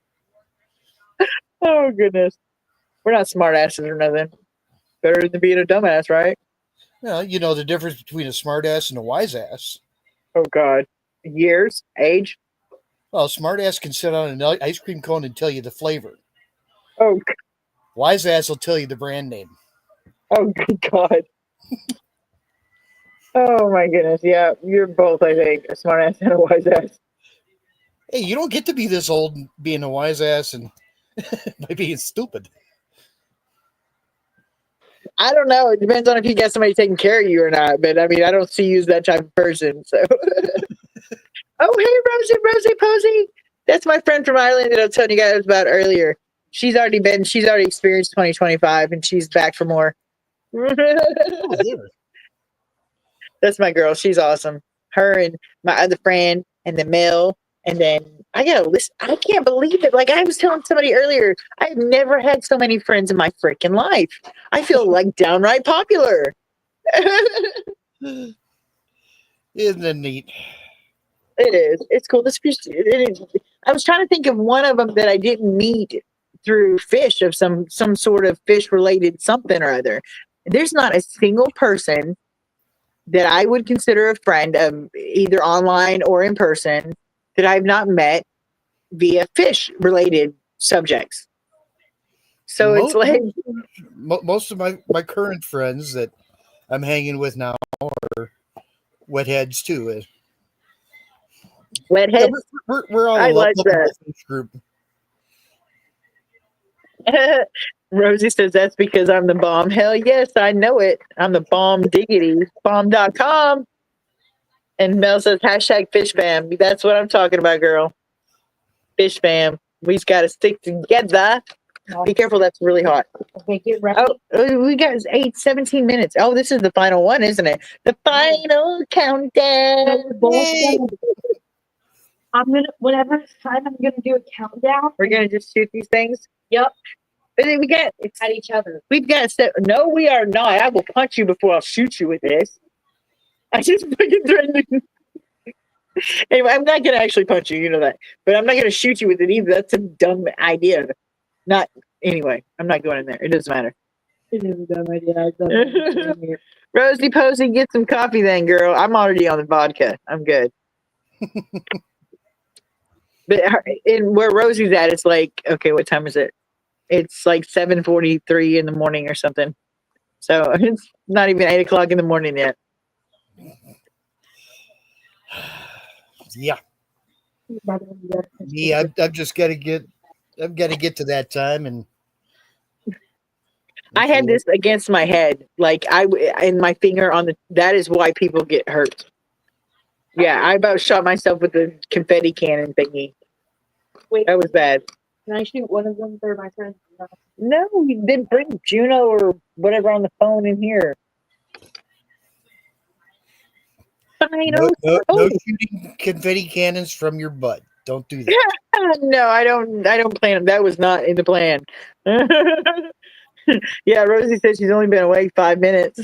Oh goodness, we're not smart asses or nothing. Better than being a dumbass, right? Well, you know the difference between a smart ass and a wise ass. Oh God, years, age. Well, smart ass can sit on an ice cream cone and tell you the flavor. Oh. Wise ass will tell you the brand name. Oh good God. Oh my goodness. Yeah, you're both, I think, a smart ass and a wise ass. Hey, you don't get to be this old being a wise ass and by being stupid. I don't know. It depends on if you got somebody taking care of you or not. But I mean, I don't see you as that type of person. So. Oh, hey, Rosie Posey. That's my friend from Ireland that I was telling you guys about earlier. She's already experienced 2025 and she's back for more. That's my girl. She's awesome. Her and my other friend and the Mel. And then I got a list. I can't believe it. Like I was telling somebody earlier, I've never had so many friends in my freaking life. I feel like downright popular. Isn't it neat? It is. It's cool. I was trying to think of one of them that I didn't meet through fish of some sort of fish related something or other. There's not a single person that I would consider a friend of either online or in person that I've not met via fish related subjects. So it's like most of my current friends that I'm hanging with now are wetheads too. Wetheads? Yeah, we're all I like that group. Rosie says that's because I'm the bomb. Hell yes, I know it. I'm the bomb diggity. Bomb.com. And Mel says hashtag fish fam. That's what I'm talking about, girl. Fish fam. We just gotta stick together. Be careful, that's really hot. Okay, get ready. Oh, we got 17 minutes. Oh, this is the final one, isn't it? The final countdown. Whenever it's time, I'm gonna do a countdown. We're gonna just shoot these things. Yep. And then we got at each other. We've got no, we are not. I will punch you before I'll shoot you with this. I just fucking threatened. Anyway, I'm not gonna actually punch you, you know that. But I'm not gonna shoot you with it either. That's a dumb idea. Not anyway. I'm not going in there. It doesn't matter. It is a dumb idea. Rosie Posey, get some coffee then, girl. I'm already on the vodka. I'm good. But in where Rosie's at, it's like, okay, what time is it? It's like 7:43 in the morning or something. So it's not even 8 o'clock in the morning yet. Yeah. Yeah, I've just got to get. I've got to get to that time, and I had this against my head, like in my finger on the. That is why people get hurt. Yeah, I about shot myself with the confetti cannon thingy. Wait, that was bad. Can I shoot one of them for my friend? No, you didn't bring Juno or whatever on the phone in here. No shooting confetti cannons from your butt. Don't do that. No, I don't plan. That was not in the plan. Yeah, Rosie says she's only been awake 5 minutes.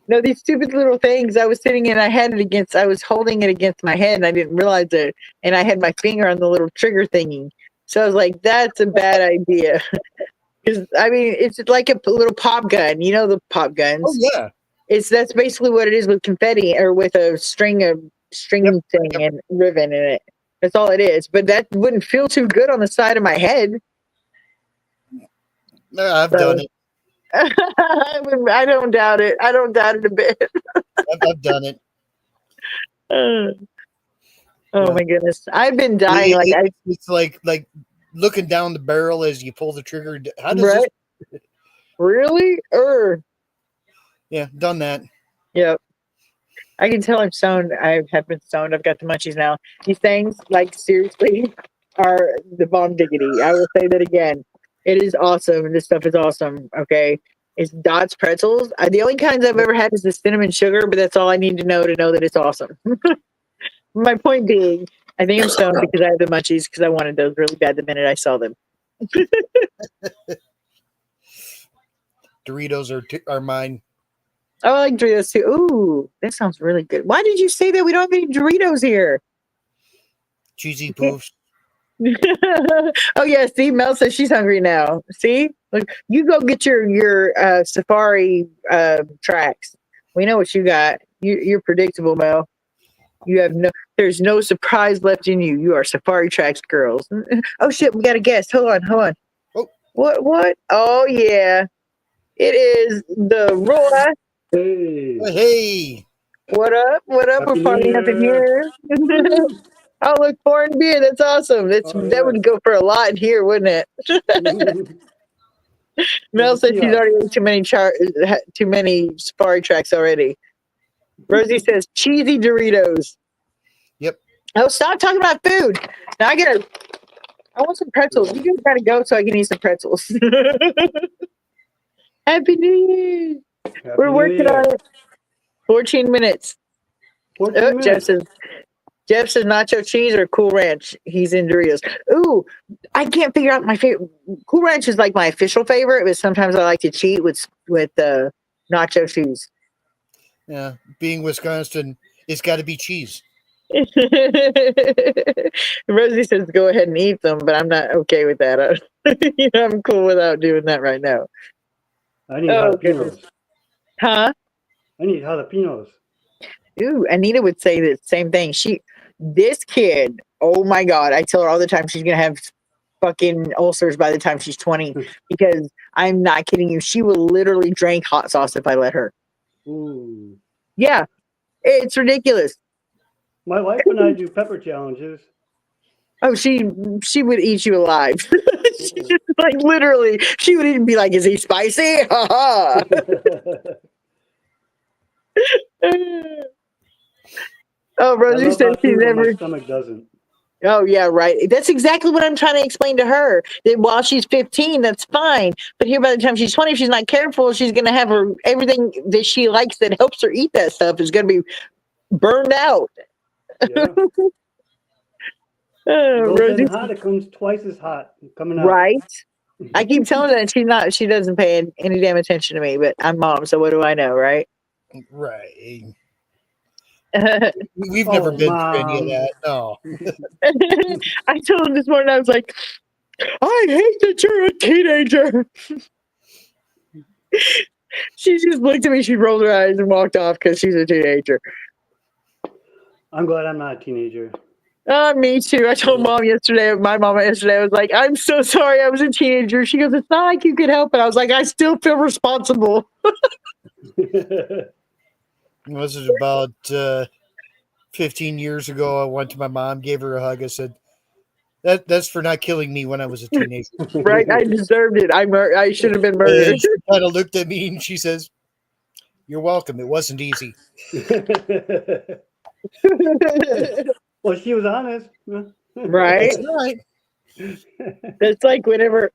No, these stupid little things. I was sitting and I was holding it against my head and I didn't realize it. And I had my finger on the little trigger thingy. So I was like, that's a bad idea. Because, I mean, it's like a little pop gun. You know the pop guns. Oh yeah. That's basically what it is with confetti or with a string thing and ribbon in it. That's all it is. But that wouldn't feel too good on the side of my head. I've done it. I don't doubt it. I don't doubt it a bit. I've done it. Oh my goodness. I've been dying. It's like looking down the barrel as you pull the trigger. How does right? this? Really? Yeah, done that. Yep. I can tell I'm stoned. I have been stoned. I've got the munchies now. These things, like, seriously, are the bomb diggity. I will say that again. It is awesome. This stuff is awesome. Okay. It's Dot's pretzels. The only kinds I've ever had is the cinnamon sugar, but that's all I need to know that it's awesome. My point being, I think I'm stoned because I have the munchies because I wanted those really bad the minute I saw them. Doritos are mine. Oh, I like Doritos too. Ooh, that sounds really good. Why did you say that we don't have any Doritos here? Cheesy poofs. Oh yeah, see, Mel says she's hungry now. See, look, you go get your safari tracks. We know what you got. You're predictable, Mel. There's no surprise left in you. You are safari tracks girls. Oh shit, we got a guest. Hold on. Oh. What? Oh yeah, it is the Roy. Hey. What up? We're partying up in here. Oh, look, foreign beer. That's awesome. That would go for a lot in here, wouldn't it? Mel said she's already ate too many safari tracks already. Rosie says cheesy Doritos. Yep. Oh, stop talking about food. Now I want some pretzels. You guys gotta go so I can eat some pretzels. Happy New Year. We're working on it. 14 minutes. 14 minutes. Jeff says nacho cheese or Cool Ranch. He's in Doritos. Ooh, I can't figure out my favorite. Cool Ranch is like my official favorite, but sometimes I like to cheat with nacho cheese. Yeah, being Wisconsin, it's got to be cheese. Rosie says go ahead and eat them, but I'm not okay with that. I'm cool without doing that right now. I need jalapenos. Goodness. Huh? I need jalapenos. Ooh, Anita would say the same thing. This kid, oh my God, I tell her all the time she's going to have fucking ulcers by the time she's 20 because I'm not kidding you. She will literally drink hot sauce if I let her. Ooh. Yeah, it's ridiculous. My wife and I do pepper challenges. Oh, she would eat you alive. Like literally, she would even be like, "Is he spicy?" Ha Oh, Rosie said she never. My stomach doesn't. Oh yeah, right. That's exactly what I'm trying to explain to her. That while she's 15, that's fine. But here, by the time she's 20, if she's not careful, she's gonna have everything that she likes that helps her eat that stuff is gonna be burned out. Yeah. Rosie, hot, it comes twice as hot coming out. right? I keep telling her that she doesn't pay any damn attention to me, but I'm mom, so what do I know, right? Right. We've never been through any of that. No. I told him this morning, I was like, I hate that you're a teenager. She just looked at me, she rolled her eyes and walked off because she's a teenager. I'm glad I'm not a teenager. Me too. I told my mom yesterday, I was like, I'm so sorry I was a teenager. She goes, it's not like you could help it. I was like, I still feel responsible. Was it about 15 years ago? I went to my mom, gave her a hug. I said, that's for not killing me when I was a teenager. Right? I deserved it. I should have been murdered. And she kind of looked at me and she says, you're welcome. It wasn't easy. Well, she was honest. Right? That's right. That's like whenever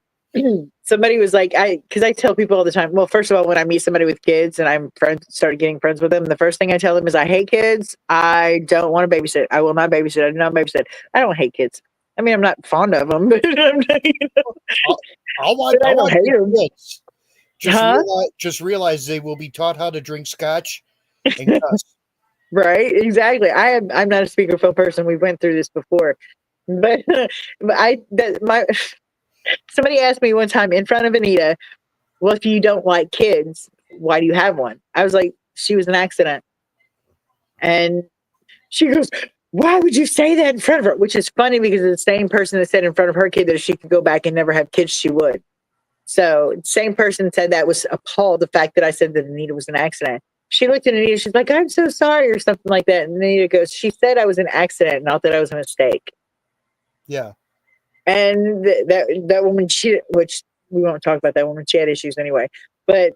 somebody was like, because I tell people all the time, well, first of all, when I meet somebody with kids and I'm started getting friends with them, the first thing I tell them is I hate kids. I don't want to babysit. I will not babysit. I do not babysit. I don't hate kids. I mean, I'm not fond of them, but I'll watch hate them. kids. Just realize they will be taught how to drink scotch and cuss. Right, exactly. I'm not a speakerphone person. We went through this before, but somebody asked me one time in front of Anita, "Well, if you don't like kids, why do you have one?" I was like, "She was an accident," and she goes, "Why would you say that in front of her?" Which is funny because it's the same person that said in front of her kid that if she could go back and never have kids, she would. So same person said that was appalled the fact that I said that Anita was an accident. She looked at Anita, she's like, "I'm so sorry," or something like that. And Anita goes, "She said I was an accident, not that I was a mistake." Yeah. And that woman, which we won't talk about that woman, she had issues anyway. But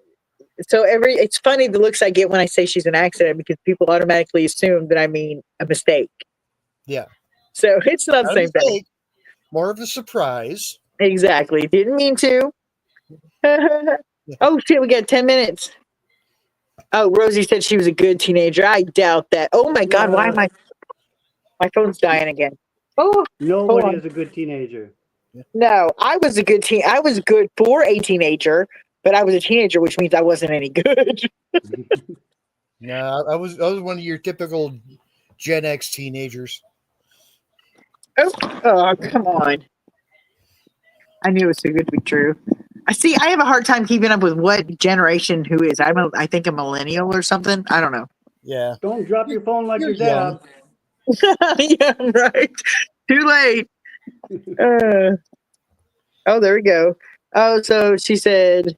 so it's funny the looks I get when I say she's an accident because people automatically assume that I mean a mistake. Yeah. So it's not the Not a same thing. mistake, more of a surprise. Exactly. Didn't mean to. Oh shit, we got 10 minutes. Oh, Rosie said she was a good teenager. I doubt that. Oh my God, why am my phone's dying again? Oh, Nobody is a good teenager. no, I was a good I was good for a teenager, but I was a teenager, which means I wasn't any good. No, I was one of your typical Gen X teenagers. Oh, come on. I knew it was too good to be true. I have a hard time keeping up with what generation who is. I think a millennial or something. I don't know. Yeah. Don't drop your phone like your young. dad. Yeah, right. Too late. Oh, there we go. Oh, so she said,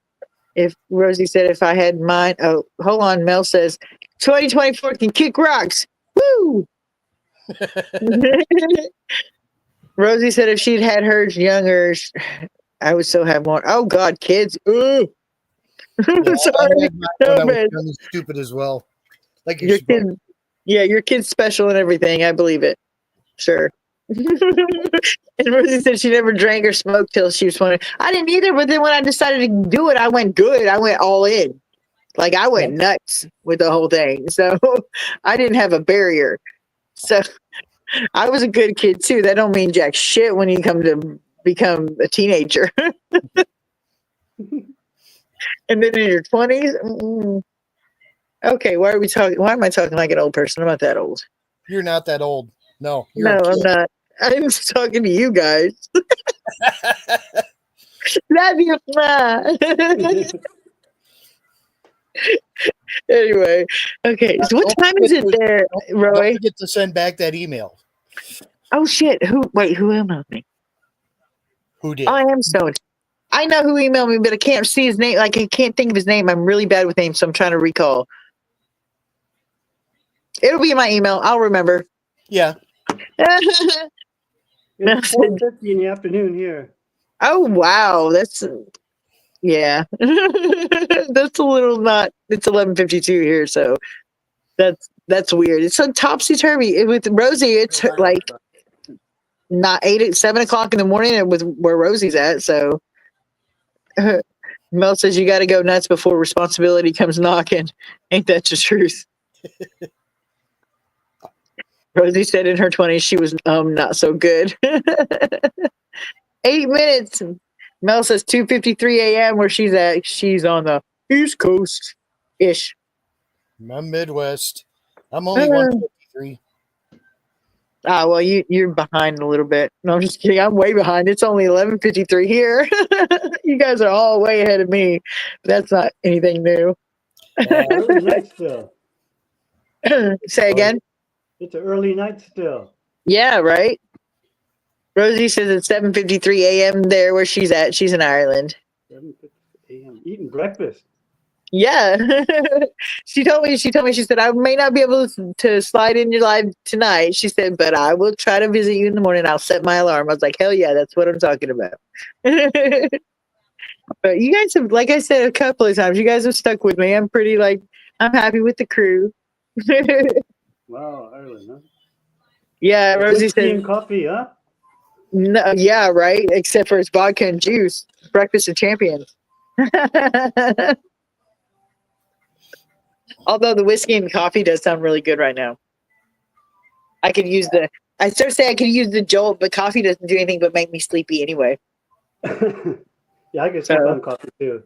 Rosie said, if I had mine. Oh, hold on. Mel says, 2024 can kick rocks. Woo! Rosie said, if she'd had hers younger, I would still have more. Oh, God, kids. Ooh. Yeah, Sorry. I was young and stupid as well. Like your kid, yeah, your kid's special and everything. I believe it. Sure. And Rosie said she never drank or smoked till she was 20. I didn't either, but then when I decided to do it, I went good. I went all in. Like I went nuts with the whole thing. So I didn't have a barrier. So I was a good kid too. That don't mean jack shit when you come to become a teenager. And then in your 20s, okay, why are we talking? Why am I talking like an old person? I'm not that old. You're not that old. No, you're No, I'm not. I'm just talking to you guys. Love you, Ma. Anyway, okay. So what time is it there, Roy? Don't forget to send back that email. Oh shit! Who emailed me? Who did? Oh, I am stoned. I know who emailed me, but I can't see his name. Like I can't think of his name. I'm really bad with names, so I'm trying to recall. It'll be in my email. I'll remember. Yeah. It's 4:50 in the afternoon here. Oh wow, that's yeah. That's a little not. It's 11:52 here, so that's weird. It's so topsy turvy. With Rosie, it's like not 7 o'clock in the morning with where Rosie's at. So Mel says you got to go nuts before responsibility comes knocking. Ain't that the truth? Rosie said in her 20s she was not so good. 8 minutes. Mel says 2:53 a.m. where she's at. She's on the East Coast ish. I'm Midwest. I'm only 153. Well, you're behind a little bit. No, I'm just kidding. I'm way behind. It's only 11:53 here. You guys are all way ahead of me. That's not anything new. Early night still. Say again. It's an early night still. Yeah, right. Rosie says it's 7:53 a.m. there where she's at. She's in Ireland. 7:50 a.m. Eating breakfast. Yeah. She told me, she said, I may not be able to slide in your live tonight. She said, but I will try to visit you in the morning. I'll set my alarm. I was like, hell yeah, that's what I'm talking about. But you guys have, like I said a couple of times, you guys have stuck with me. I'm happy with the crew. Wow, Ireland, huh? Yeah, Rosie Whiskey said, and coffee, huh? no, yeah, right. Except for it's vodka and juice. Breakfast of champions. Although the whiskey and coffee does sound really good right now. I could use I start to say I could use the jolt, but coffee doesn't do anything but make me sleepy anyway. Yeah, I get sleep on coffee too.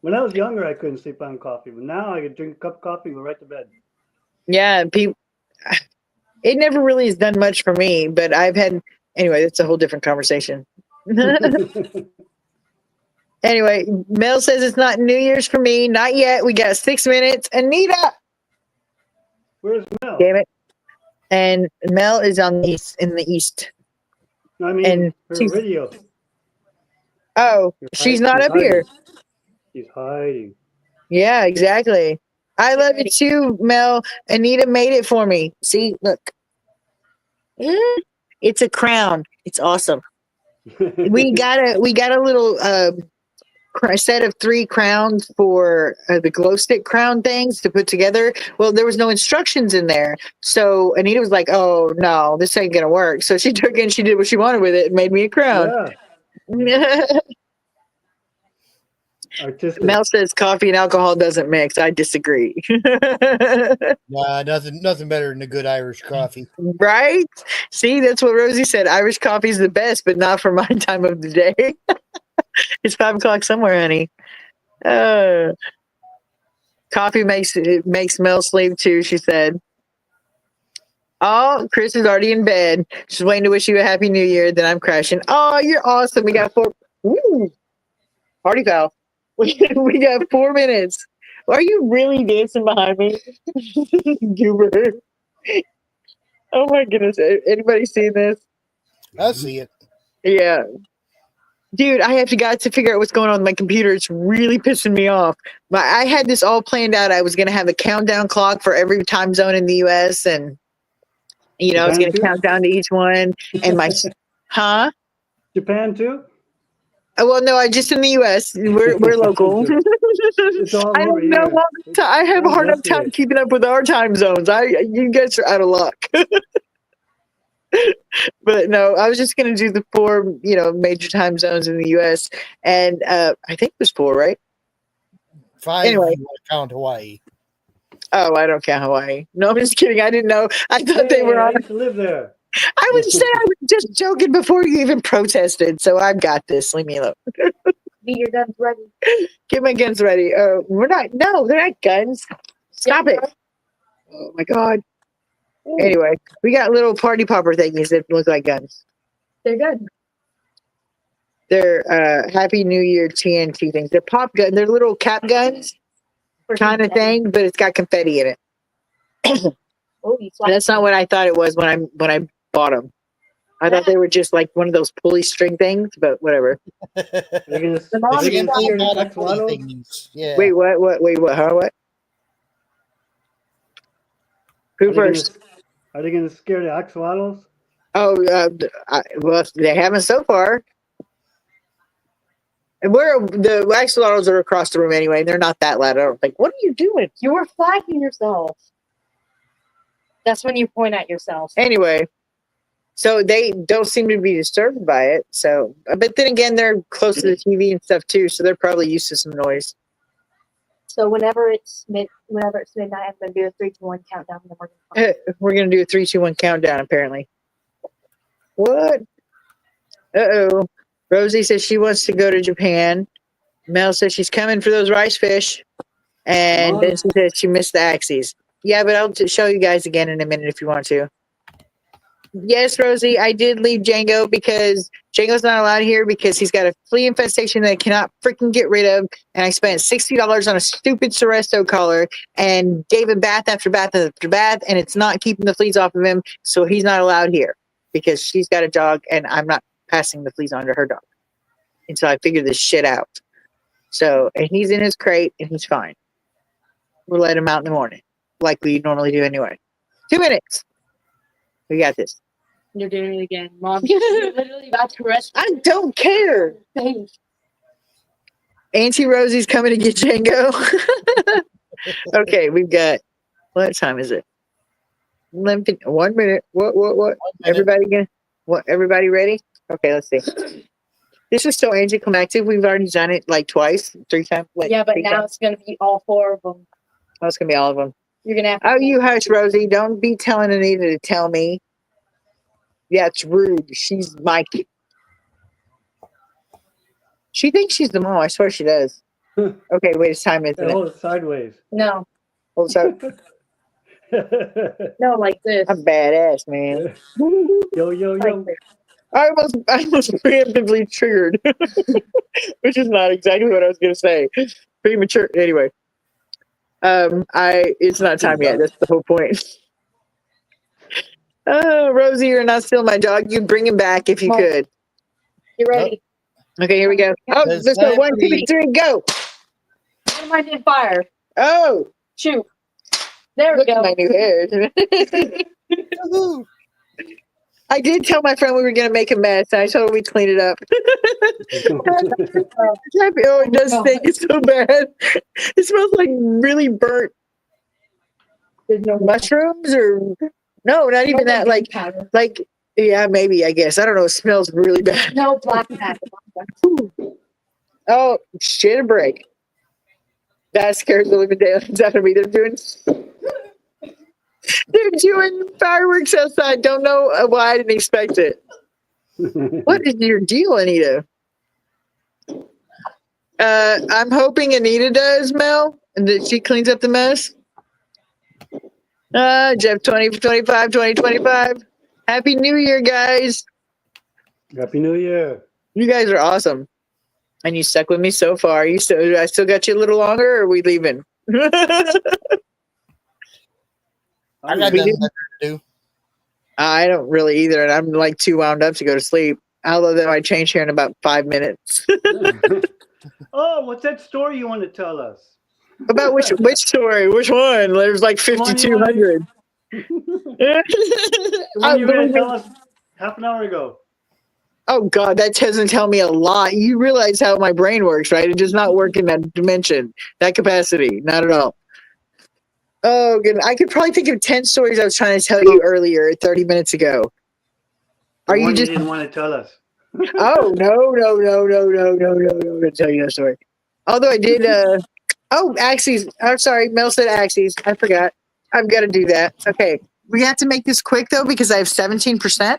When I was younger, I couldn't sleep on coffee, but now I could drink a cup of coffee and go right to bed. Yeah, people. It never really has done much for me, but I've had. Anyway, that's a whole different conversation. Anyway, Mel says it's not New Year's for me. Not yet. We got 6 minutes. Anita, Where's Mel? damn it. And Mel is on the east, in the east. I mean, And her she's- video. She's not up here. She's hiding. Yeah, exactly. I love it too, Mel. Anita made it for me. See, look. It's a crown. It's awesome. We got a little set of 3 crowns for the glow stick crown things to put together. Well, there was no instructions in there, so Anita was like, "Oh no, this ain't gonna work." So she took it and she did what she wanted with it and made me a crown. Yeah. Artistic. Mel says coffee and alcohol doesn't mix. I disagree. Nah, nothing better than a good Irish coffee. Right? See, that's what Rosie said. Irish coffee is the best, but not for my time of the day. It's 5 o'clock somewhere, honey. Coffee makes Mel sleep too, she said. Oh, Chris is already in bed. She's waiting to wish you a happy new year. Then I'm crashing. Oh, you're awesome. We got 4. Ooh, party foul. We got 4 minutes. Are you really dancing behind me? Goober. Oh my goodness. Anybody seen this? I see it. Yeah. Dude, I have to figure out what's going on with my computer. It's really pissing me off. I had this all planned out. I was going to have a countdown clock for every time zone in the U.S. and, I was going to count down to each one. And my, huh? Japan too? Well, no, I just in the U.S. We're local. It's all I over don't know. here. I have a hard enough time keeping up with our time zones. You guys are out of luck. But no, I was just going to do the 4, major time zones in the U.S. And I think it was 4, right? 5 Anyway. if you want to count Hawaii. Oh, I don't count Hawaii. No, I'm just kidding. I didn't know. I thought they were I on. used to live there. I was just joking before you even protested. So I've got this. Leave me alone. Be your guns ready. Get my guns ready. We're not. No, they're not guns. Stop it. Oh my God. Anyway, we got little party popper thingies that look like guns. They're good. They're Happy New Year TNT things. They're pop gun. They're little cap guns kind of thing, but it's got confetti in it. That's not what I thought it was when I bought them. I thought they were just like one of those pulley string things, but whatever. Again, things. Yeah. Wait, what? Wait, what? Huh? What? Who first? Are they going to scare the axolotls? Oh, well, they haven't so far. And the axolotls are across the room anyway. They're not that loud. I don't think. What are you doing? You were flagging yourself. That's when you point at yourself. Anyway, so they don't seem to be disturbed by it. So, but then again, they're close to the TV and stuff too, so they're probably used to some noise. So whenever it's midnight, I'm gonna do a 3, 2, 1 countdown. And then We're gonna do a 3, 2, 1 countdown. Apparently. What? Uh-oh. Rosie says she wants to go to Japan. Mel says she's coming for those rice fish. And then she says she missed the Axes. Yeah, but I'll show you guys again in a minute if you want to. Yes, Rosie, I did leave Django because Django's not allowed here because he's got a flea infestation that I cannot freaking get rid of. And I spent $60 on a stupid Seresto collar and gave him bath after bath after bath, and it's not keeping the fleas off of him. So he's not allowed here because she's got a dog and I'm not passing the fleas on to her dog until I figure this shit out. So, and he's in his crate and he's fine. We'll let him out in the morning like we normally do anyway. 2 minutes. We got this. you're doing it again, Mom. You're literally about to rush. I don't care. Auntie Rosie's coming to get Django. Okay, we've got, what time is it? 1 minute. What? Everybody ready? Okay, let's see. This is so anticlimactic. We've already done it like twice, 3 times. Yeah, but now it's gonna be all 4 of them. Oh, it's gonna be all of them. You're gonna have to. Oh, you hush, Rosie. Don't be telling Anita to tell me. Yeah, it's rude. She's Mikey. She thinks she's the mom. I swear she does. Okay, wait, it's time, isn't And it? hold it sideways. No, Hold so no, like this. I'm badass, man. Yo, yo, Like yo. this. I was preemptively triggered, which is not exactly what I was gonna say. Premature. Anyway, it's not time yet. That's the whole point. Oh, Rosie, you're not still my dog. You'd bring him back if you Mom. could. You ready? Okay, here we go. Oh, It's let's go. time 1, for 2, me. 3, go. What am I doing? Fire. Oh, Shoot. There we look at go. my new hair. Woohoo. I did tell my friend we were gonna make a mess. I told her we'd clean it up. Oh, it does stink. It's so bad. It smells like really burnt mushrooms, or no, not even that. Like yeah, maybe. I guess I don't know. It smells really bad. No black pepper. Oh shit! A break. That scares the living daylights out of me. They're doing fireworks outside. Don't know why I didn't expect it. What is your deal, Anita? I'm hoping Anita does, Mel, and that she cleans up the mess. Jeff 2025. Happy New Year, guys. Happy New Year. You guys are awesome. And you stuck with me so far. I still got you a little longer, or are we leaving? I got nothing better to do. I don't really either, and I'm like too wound up to go to sleep. Although that might change here in about 5 minutes. Oh, what's that story you want to tell us? About which story? Which one? There's like Come on, you 5,200. The one you were going to tell us half an hour ago. Oh God, that doesn't tell me a lot. You realize how my brain works, right? It does not work in that dimension, that capacity, not at all. Oh, good. I could probably think of 10 stories I was trying to tell you earlier, 30 minutes ago. Are you just? Didn't want to tell us? Oh no! I'm gonna tell you that story. Although I did. Axes. I'm sorry, Mel said Axes. I forgot. I've got to do that. Okay, we have to make this quick though because I have 17%.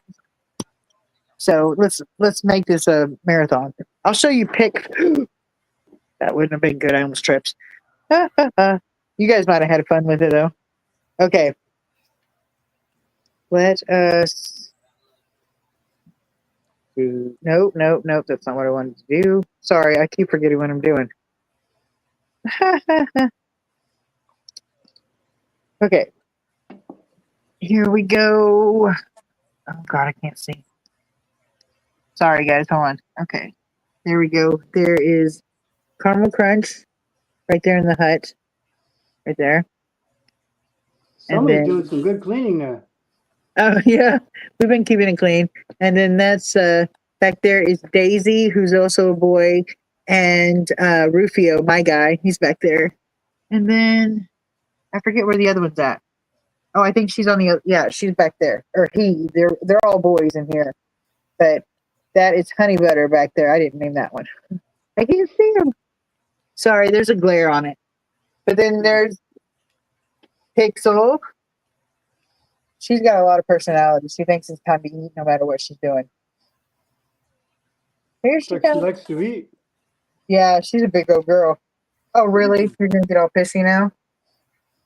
So let's make this a marathon. I'll show you pick. That wouldn't have been good. I almost tripped. You guys might have had fun with it though. Okay. Let us do. Nope. That's not what I wanted to do. Sorry, I keep forgetting what I'm doing. Okay. Here we go. Oh God, I can't see. Sorry, guys. Hold on. Okay. There we go. There is caramel crunch right there in the hut. Right there. Somebody's doing some good cleaning there. Oh yeah, we've been keeping it clean. And then that's back there is Daisy, who's also a boy, and Rufio, my guy, he's back there. And then I forget where the other one's at. Oh, I think she's on the she's back there. Or he. They're all boys in here. But that is Honey Butter back there. I didn't name that one. I can't see him. Sorry, there's a glare on it. But then there's Pixel. She's got a lot of personality. She thinks it's time to eat no matter what she's doing. Here she Like goes. she likes to eat. Yeah, she's a big old girl. Oh, really? You're going to get all pissy now?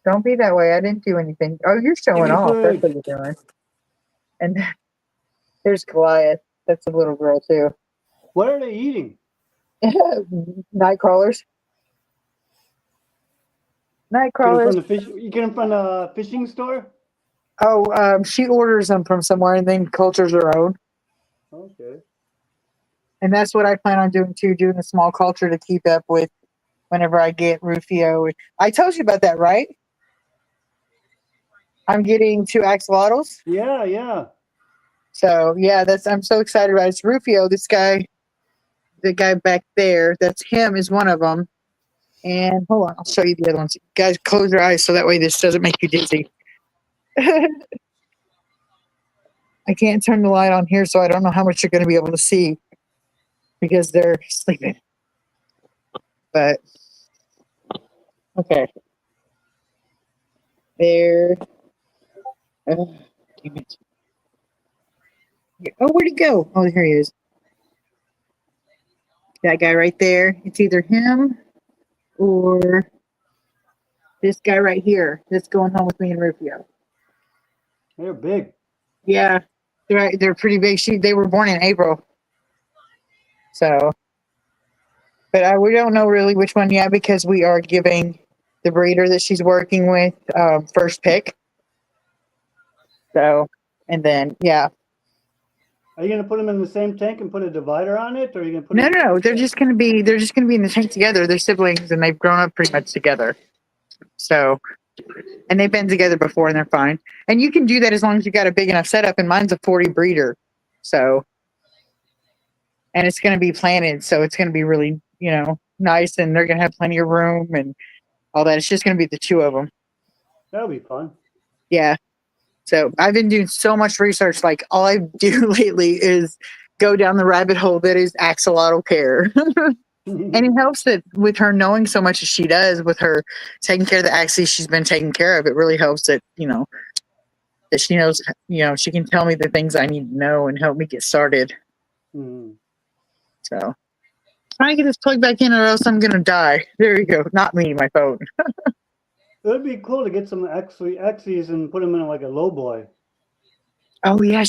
Don't be that way. I didn't do anything. Oh, you're showing off. That's what you're doing. And there's Goliath. That's a little girl, too. What are they eating? Night crawlers. Night crawlers. You get them from a fishing store? Oh, she orders them from somewhere and then cultures her own. Okay. And that's what I plan on doing too, doing a small culture to keep up with whenever I get Rufio. I told you about that, right? I'm getting 2 axolotls. Yeah. So yeah, I'm so excited about it. It's Rufio, this guy, the guy back there, that's him is one of them. And hold on, I'll show you the other ones. Guys, close your eyes so that way this doesn't make you dizzy. I can't turn the light on here, so I don't know how much you're going to be able to see because they're sleeping. But okay, there. Oh, damn it. Oh, where'd he go? Oh, here he is. That guy right there. It's either him or this guy right here that's going home with me and Rufio. They're big. Yeah, they're pretty big. They were born in April, so. But we don't know really which one yet because we are giving the breeder that she's working with first pick. So, and then yeah. Are you gonna put them in the same tank and put a divider on it, or are you gonna put? No. They're just gonna be in the tank together. They're siblings and they've grown up pretty much together. So, and they've been together before and they're fine. And you can do that as long as you got a big enough setup. And mine's a 40 breeder, so. And it's gonna be planted, so it's gonna be really nice, and they're gonna have plenty of room and all that. It's just gonna be the two of them. That'll be fun. Yeah. So I've been doing so much research. Like all I do lately is go down the rabbit hole that is axolotl care. And it helps that with her knowing so much as she does, with her taking care of the axes she's been taking care of, it really helps that, that she knows, she can tell me the things I need to know and help me get started. Mhm. So trying to get this plug back in or else I'm going to die. There you go. Not me, my phone. It would be cool to get some axes and put them in like a low boy. Oh yeah,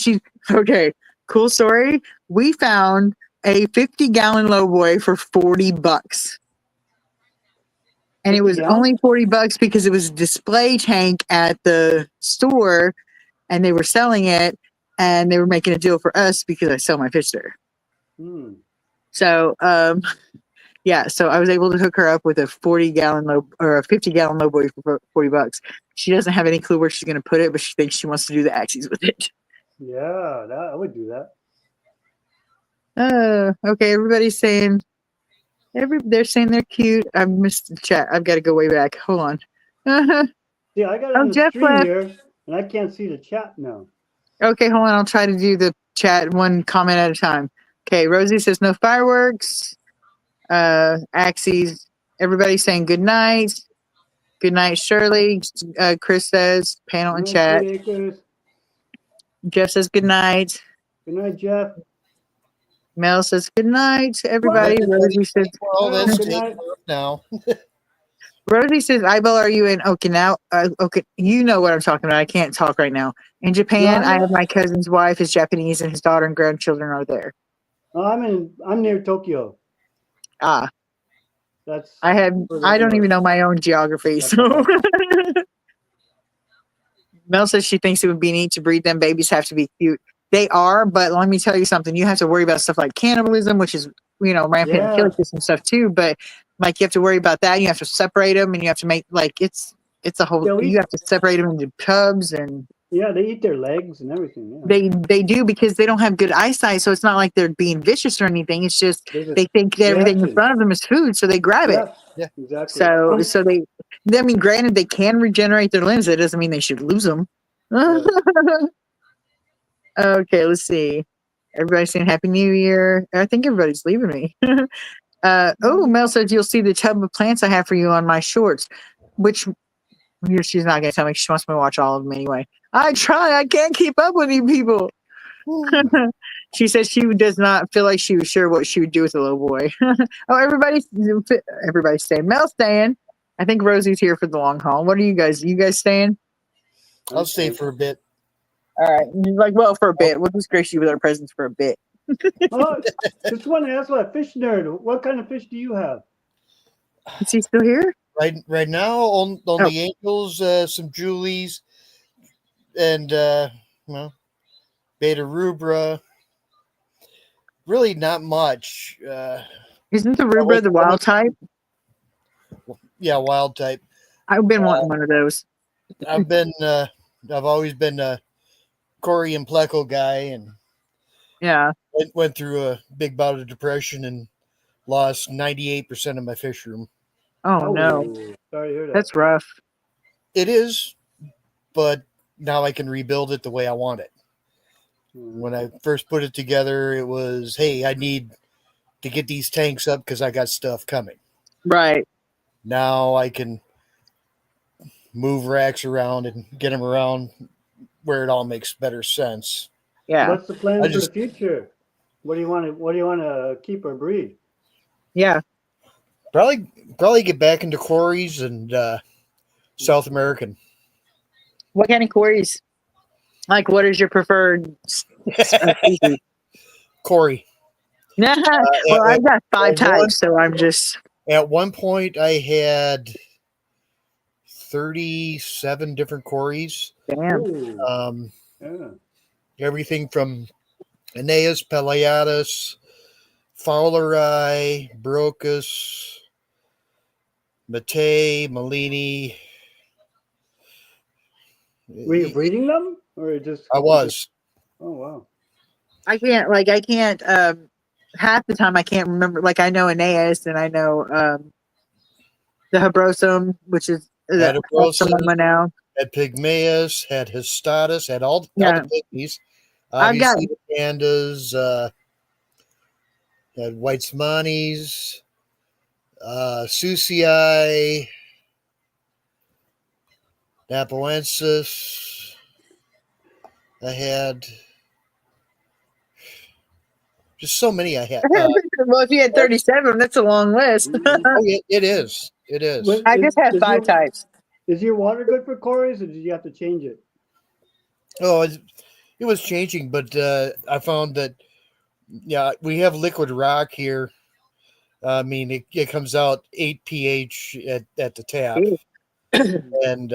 okay. Cool story. We found a 50-gallon lowboy for $40. And it 50 was gallon? only $40 because it was a display tank at the store and they were selling it and they were making a deal for us because I sell my fish there. Hmm. So yeah, so I was able to hook her up with a 40-gallon or a 50-gallon lowboy for $40. She doesn't have any clue where she's going to put it, but she thinks she wants to do the axes with it. Yeah, I would do that. Okay. Everybody's saying they're saying they're cute. I missed the chat. I've got to go way back. Hold on. Yeah, I got it Oh, on the Jeff stream left. here, and I can't see the chat now. Okay, hold on. I'll try to do the chat one comment at a time. Okay, Rosie says no fireworks. Axes. Everybody's saying good night. Good night, Shirley. Chris says panel and Good night, chat. 3 acres. Jeff says good night. Good night, Jeff. Mel says good night, everybody. Rosie says Well, Well, that's good taken night. off now. Rosie says, Ibel, are you in Okinawa? Okay, you know what I'm talking about. I can't talk right now. In Japan, No, I I'm have my cousin's wife is Japanese and his daughter and grandchildren are there. I'm near Tokyo. Ah, That's I don't even know my own geography. So Mel says she thinks it would be neat to breed them. Babies have to be cute. They are, but let me tell you something. You have to worry about stuff like cannibalism, which is, rampant and Yeah. kill and stuff too. But like you have to worry about that. You have to separate them and you have to make it's a whole, Yeah, you have to separate them into cubs and Yeah, they eat their legs and everything. Yeah. they do because they don't have good eyesight. So it's not like they're being vicious or anything. It's just they think that everything in reaction. front of them is food. So they grab it. Yeah, exactly. So granted, they can regenerate their limbs. That doesn't mean they should lose them. Okay, let's see. Everybody's saying Happy New Year. I think everybody's leaving me. Mel says you'll see the tub of plants I have for you on my shorts, which she's not going to tell me. She wants me to watch all of them anyway. I try. I can't keep up with you people. She says she does not feel like she was sure what she would do with a little boy. Everybody's staying. Mel's staying. I think Rosie's here for the long haul. What are you guys? You guys staying? I'll stay for a bit. All right. For a bit. We'll just grace you with our presence for a bit. Just want to ask about Fish Nerd. What kind of fish do you have? Is he still here? Right now, on the ankles, some Julies, and beta rubra. Really, not much. Isn't the rubra the wild type? Yeah, wild type. I've been wanting one of those. I've always been a Corey and Pleco guy, and went through a big bout of depression and lost 98% of my fish room. Oh no, sorry to hear that. That's rough. It is, but now I can rebuild it the way I want it. When I first put it together, it was, hey, I need to get these tanks up because I got stuff coming. Right. Now I can move racks around and get them around where it all makes better sense. Yeah. What's the plan for the future? What do you want to keep or breed? Yeah. Probably get back into quarries and South American. What kind of quarries? Like, what is your preferred species? Corey. Well, I've got 5 types, so I'm just. At one point, I had 37 different quarries. Damn. Ooh, yeah. Everything from Aeneas, Peleatus, Fowler-aaaaay, Brocus, Matei, Malini. Were you breeding them, or just? I was. Oh wow. I can't. Half the time I can't remember. Like, I know Aeneas and I know the Hebrosum, which is Had someone Hebrosum, now. had Pygmaeus, had Histatus, had all Yeah. the pygmies. I've got. Obviously, the pandas, had Weitzmanis, Susii, Napoensis. I had just so many. I had. Well, if you had 37, that's a long list. Oh, yeah, it is. It is. I just have 5 types. Is your water good for quarries, or did you have to change it? Oh, it was changing, but I found that we have liquid rock here. I mean, it comes out 8 pH at the tap, and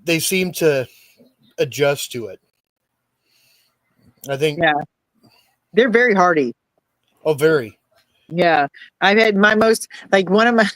they seem to adjust to it. I think. Yeah, they're very hardy. Oh, very. Yeah, I've had my most one of my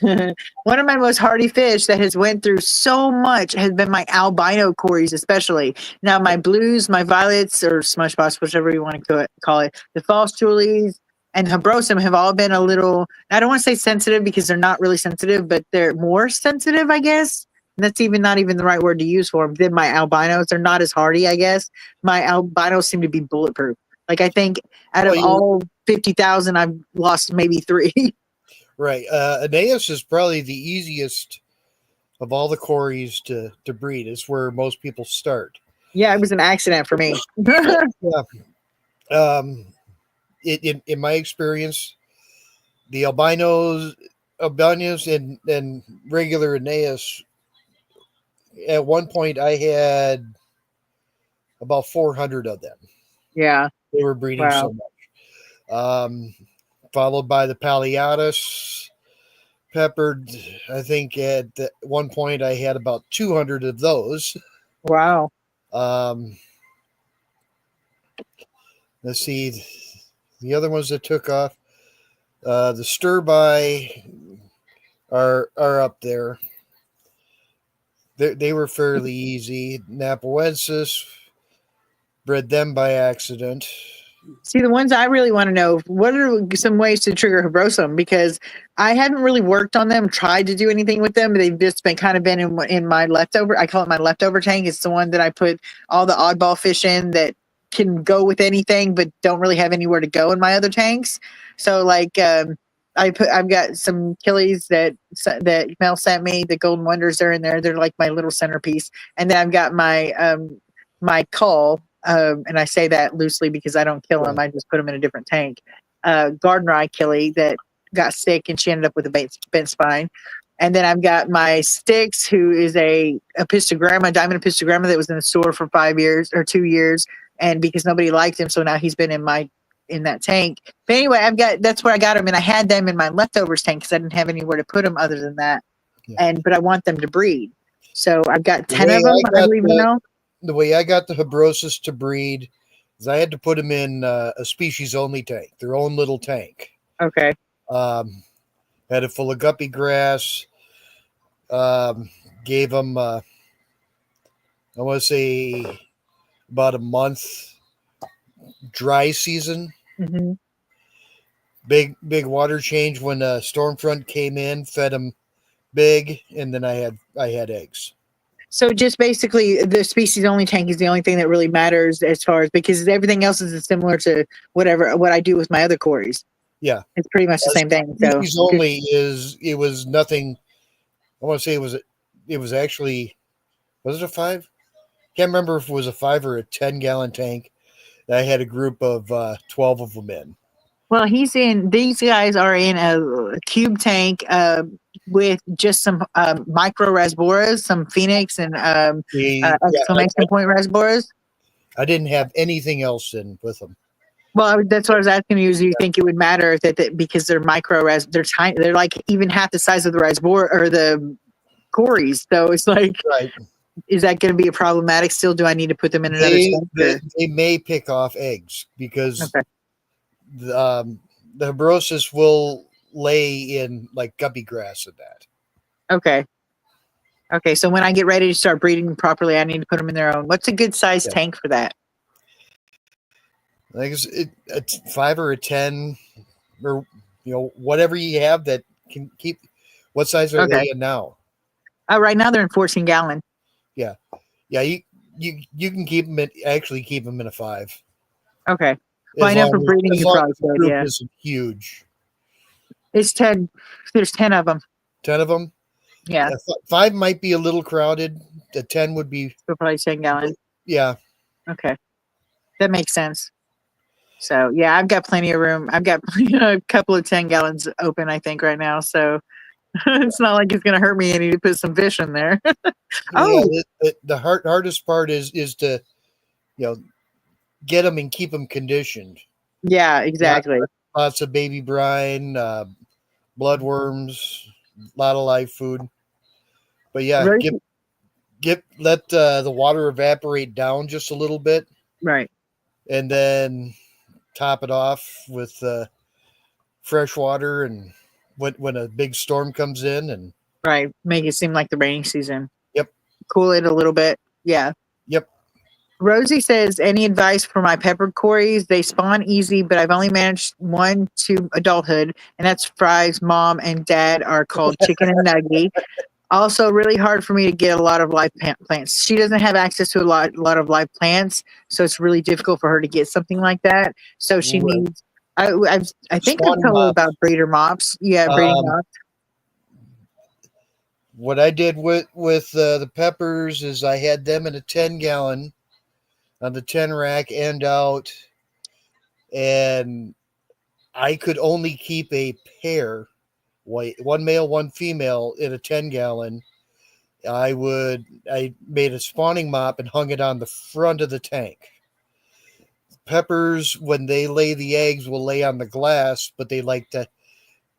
one of my most hardy fish that has went through so much has been my albino cories, especially. Now my blues, my violets, or smush spots, whichever you want to call it, the false tulies and Hebrosum have all been a little. I don't want to say sensitive because they're not really sensitive, but they're more sensitive, I guess. And that's not even the right word to use for them. Than my albinos, they're not as hardy, I guess. My albinos seem to be bulletproof. Like, I think out of all 50,000, I've lost maybe 3. Right. Aeneas is probably the easiest of all the quarries to breed. It's where most people start. Yeah, it was an accident for me. Yeah. In my experience, the albinos and regular Aeneas, at one point I had about 400 of them. Yeah. They were breeding so much. Followed by the Paleatus, peppered. I think at one point I had about 200 of those. Wow. Let's see. The other ones that took off, the Sturby are up there. They were fairly easy. Napoensis, bred them by accident. See, the ones I really want to know, what are some ways to trigger Hebrosum? Because I haven't really worked on them, tried to do anything with them. They've just been in my leftover. I call it my leftover tank. It's the one that I put all the oddball fish in that can go with anything, but don't really have anywhere to go in my other tanks. So, like, I've got some killies that Mel sent me. The golden wonders are in there. They're like my little centerpiece. And then I've got my my cull. And I say that loosely because I don't kill them. I just put them in a different tank. Gardener eye killie that got sick and she ended up with a bent spine. And then I've got my Sticks, who is a diamond epistogramma that was in the store for 5 years or 2 years. And because nobody liked him, so now he's been in that tank. But anyway, that's where I got him, and I had them in my leftovers tank because I didn't have anywhere to put them other than that. Yeah. But I want them to breed, so I've got 10 of them. I believe now. The way I got the Hebrosum to breed is I had to put them in a species-only tank, their own little tank. Okay. Had it full of guppy grass. Gave them, I want to say, about a month dry season. Mm-hmm. Big water change when a storm front came in, fed them big, and then I had eggs. So just basically the species only tank is the only thing that really matters as far as, because everything else is similar to what I do with my other quarries. Yeah. It's pretty much the same thing. Species only it was nothing. I want to say it was actually, was it a 5? Can't remember if it was a 5 or a 10 gallon tank. I had a group of 12 of them in. Well, these guys are in a cube tank with just some micro rasboras, some Phoenix and exclamation point rasboras. I didn't have anything else in with them. Well, that's what I was asking you. Do you think it would matter that because they're they're tiny, they're like even half the size of the rasbora or the Corys? So it's like, Right. is that going to be a problematic still? Do I need to put them in another tank? They may pick off eggs because the Habrosis will lay in like guppy grass and that. Okay. Okay. So when I get ready to start breeding properly, I need to put them in their own. What's a good size tank for that? Like a 5 or a 10 or whatever you have that can keep. What size are they in now? Right now they're in 14 gallon. Yeah. You can keep them keep them in a 5. Okay. Well, I know for breeding you probably the could. group Yeah. isn't huge. It's 10. There's 10 of them. 10 of them. Yeah. 5 might be a little crowded. The 10 would be. So probably 10 gallon. Yeah. Okay. That makes sense. So yeah, I've got plenty of room. I've got a couple of 10 gallons open, I think, right now. So it's not like it's going to hurt me any to put some fish in there. The hardest part is to, get them and keep them conditioned. Yeah, exactly. Lots of baby brine, bloodworms, a lot of live food. But yeah, let the water evaporate down just a little bit. Right. And then top it off with fresh water, and when a big storm comes in, and right, make it seem like the rainy season. Yep. Cool it a little bit. Yeah. Yep. Rosie says, any advice for my peppered Corys? They spawn easy, but I've only managed one to adulthood, and that's Fry's mom and dad are called Chicken and Nuggy. Also, really hard for me to get a lot of live plants. She doesn't have access to a lot of live plants, so it's really difficult for her to get something like that. So she needs. I think I told her about breeder mops. Yeah, breeding mops. What I did with the peppers is I had them in a 10 gallon on the 10 rack end out, and I could only keep a pair. One male, one female in a 10 gallon. I made a spawning mop and hung it on the front of the tank. Peppers, when they lay the eggs, will lay on the glass, but they like to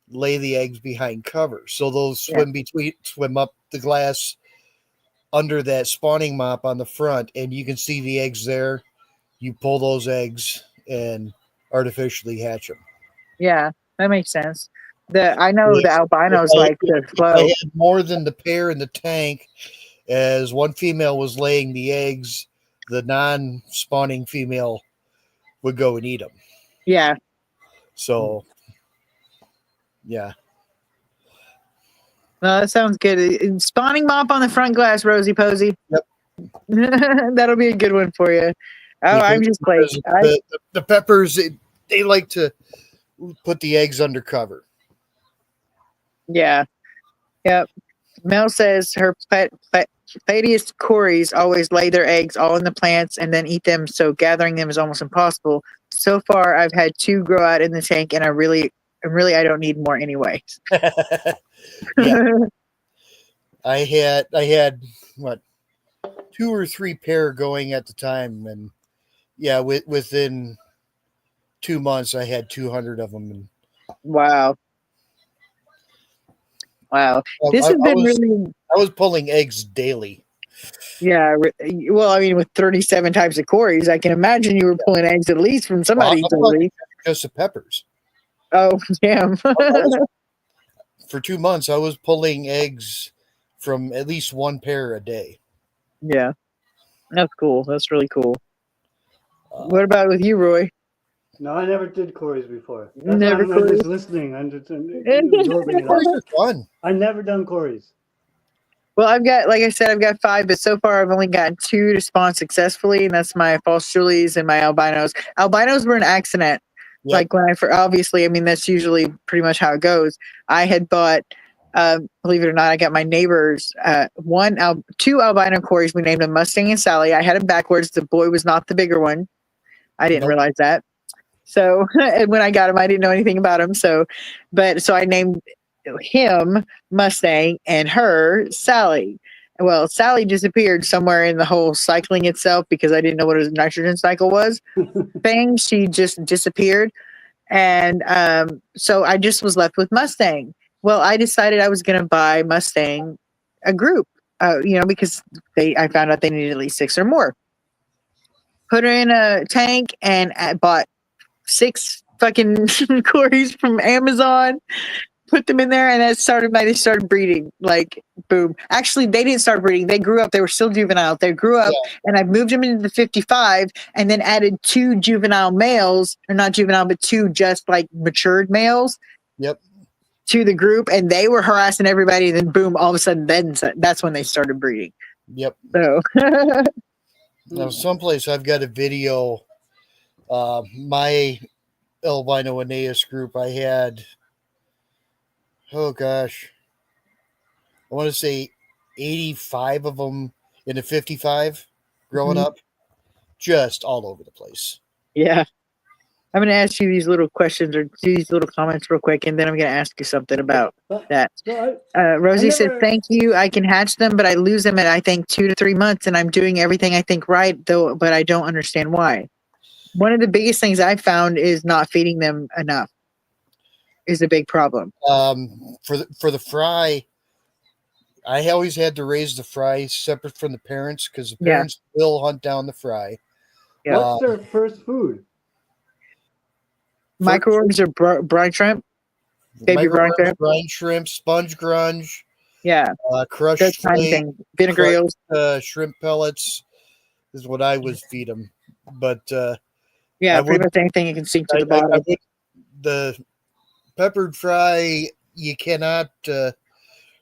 lay the eggs behind cover. So they'll swim up the glass under that spawning mop on the front, and you can see the eggs there. You pull those eggs and artificially hatch them. Yeah, that makes sense. I know the albinos like the flow. I had more than the pair in the tank, as one female was laying the eggs, the non-spawning female would go and eat them. Yeah. So, yeah. Well, that sounds good. Spawning mop on the front glass, Rosie Posey. Yep. That'll be a good one for you. Oh, I'm just like the peppers. They like to put the eggs under cover. Yeah. Yep. Mel says her Palladius Corys always lay their eggs all in the plants and then eat them, so gathering them is almost impossible. So far, I've had 2 grow out in the tank, and I don't need more anyway. I had what, 2 or 3 pair going at the time, and within 2 months I had 200 of them. Wow. This has been really. I was pulling eggs daily. Yeah. Well, I mean, with 37 types of Corys, I can imagine you were pulling eggs at least from somebody daily. Just the peppers. Oh, damn. For 2 months, I was pulling eggs from at least 1 pair a day. Yeah. That's cool. That's really cool. What about with you, Roy? No, I never did Corys before. I'm just listening. I'm just absorbing it all. Fun. I've never done Corys. Well, I've got 5, but so far I've only gotten 2 to spawn successfully, and that's my false Julies and my albinos. Albinos were an accident. Yep. Like when obviously, I mean, that's usually pretty much how it goes. I had bought, believe it or not, I got my neighbors 2 albino Corys. We named them Mustang and Sally. I had them backwards. The boy was not the bigger one. I didn't realize that. So, and when I got him, I didn't know anything about him. So I named him Mustang and her Sally. Well, Sally disappeared somewhere in the whole cycling itself because I didn't know what a nitrogen cycle was. Thing, she just disappeared. And so I just was left with Mustang. Well, I decided I was going to buy Mustang a group, because I found out they needed at least 6 or more. Put her in a tank and I bought 6 fucking Corys from Amazon. Put them in there, and they started breeding. Like, boom. Actually, they didn't start breeding. They grew up. They were still juvenile. They grew up, and I moved them into the 55, and then added 2 juvenile males, or not juvenile, but 2 just like matured males. Yep. To the group, and they were harassing everybody. And then, boom! All of a sudden, that's when they started breeding. Yep. So, now, someplace I've got a video. My albino Aeneas group, I had. Oh gosh, I want to say 85 of them in a 55 growing up, just all over the place. yeah. I'm going to ask you these little questions or these little comments real quick, and then I'm going to ask you something about that. Rosie says, "Thank you. I can hatch them, but I lose them in, I think, 2 to 3 months, and I'm doing everything I think right, though, but I don't understand why." One of the biggest things I found is not feeding them enough is a big problem. For the fry, I always had to raise the fry separate from the parents because the parents will hunt down the fry. Yeah. What's their first food? Microworms or brine shrimp? Baby brine shrimp? Brine shrimp, sponge grunge. Yeah. Crushed flake, vinegar eels. Shrimp pellets is what I would feed them. But pretty much anything you can sink to the bottom. The peppered fry, you cannot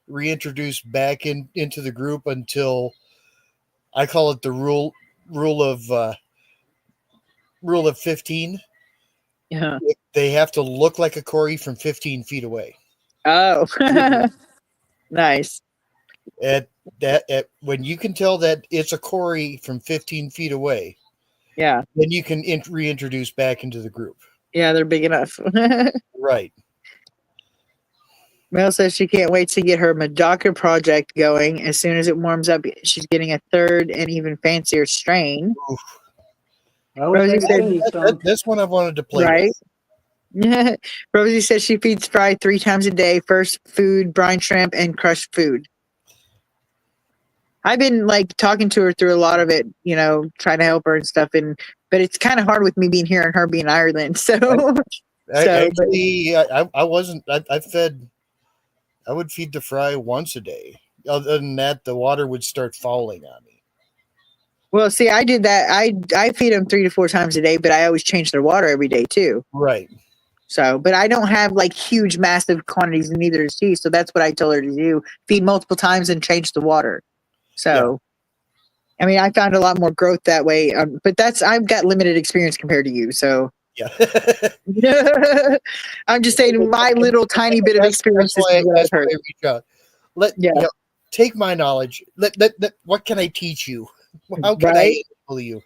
reintroduce back into the group until I call it the rule of 15. Yeah. They have to look like a Cory from 15 feet away. Oh, nice. When you can tell that it's a Cory from 15 feet away, then you can reintroduce back into the group. Yeah, they're big enough. Right. Mel says she can't wait to get her Medaka project going. As soon as it warms up, she's getting a 3rd and even fancier strain. Rosie said, this one I wanted to play with. Rosie says she feeds Fry 3 times a day. First food, brine shrimp, and crushed food. I've been talking to her through a lot of it, trying to help her and stuff. But it's kind of hard with me being here and her being in Ireland. So, I would feed the Fry once a day. Other than that, the water would start falling on me. Well, see, I did that. I feed them 3 to 4 times a day, but I always change their water every day too. Right. So, but I don't have huge, massive quantities, and neither does she. So that's what I told her to do: feed multiple times and change the water. So, I mean, I found a lot more growth that way. But I've got limited experience compared to you. So, yeah. I'm just saying my little tiny bit of experience is what I've heard. Take my knowledge. What can I teach you? How can I enable you?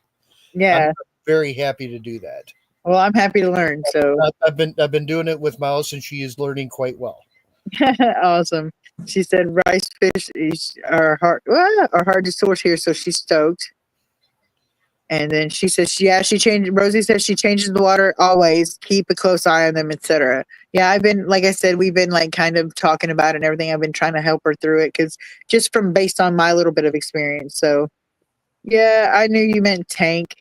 Yeah. I'm very happy to do that. Well, I'm happy to learn. So I've been doing it with Mouse, and she is learning quite well. Awesome. She said rice fish are hard to source here, so she's stoked. And then she says, Rosie says she changes the water always, keep a close eye on them, etc. Yeah, I've been, like I said, we've been kind of talking about it and everything. I've been trying to help her through it because based on my little bit of experience. So yeah, I knew you meant tank.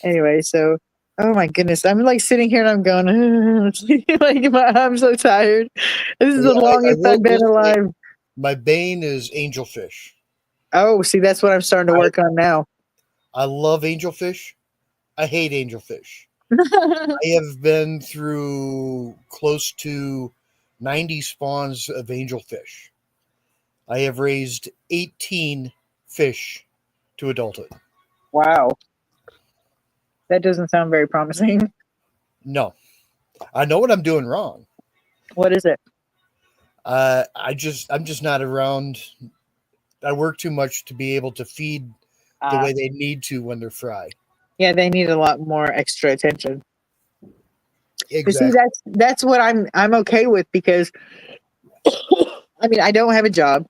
Anyway, so oh my goodness, I'm sitting here and I'm going, I'm so tired. This is the longest I've been alive. My bane is angelfish. Oh, see, that's what I'm starting to work on now. I love angelfish. I hate angelfish. I have been through close to 90 spawns of angelfish. I have raised 18 fish to adulthood. Wow. That doesn't sound very promising. No. I know what I'm doing wrong. What is it? I'm just not around. I work too much to be able to feed the way they need to when they're fry. Yeah, they need a lot more extra attention. But see, Exactly. that's what I'm okay with because I mean I don't have a job.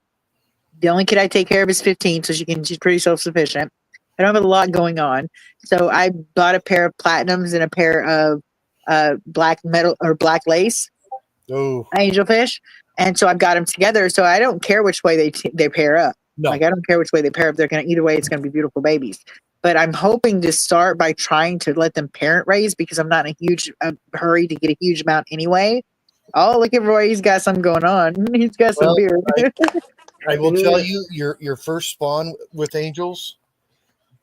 The only kid I take care of is 15, so she's pretty self sufficient. I don't have a lot going on, so I bought a pair of platinums and a pair of black metal or black lace Oh angelfish, and so I've got them together. So I don't care which way they pair up. no. Like I don't care which way they pair up. They're gonna either way. It's gonna be beautiful babies. But I'm hoping to start by trying to let them parent raise because I'm not in a huge hurry to get a huge amount anyway. Oh, look at Roy. He's got something going on. He's got some Well, beard. I will Happy New tell Year. you, your first spawn with angels,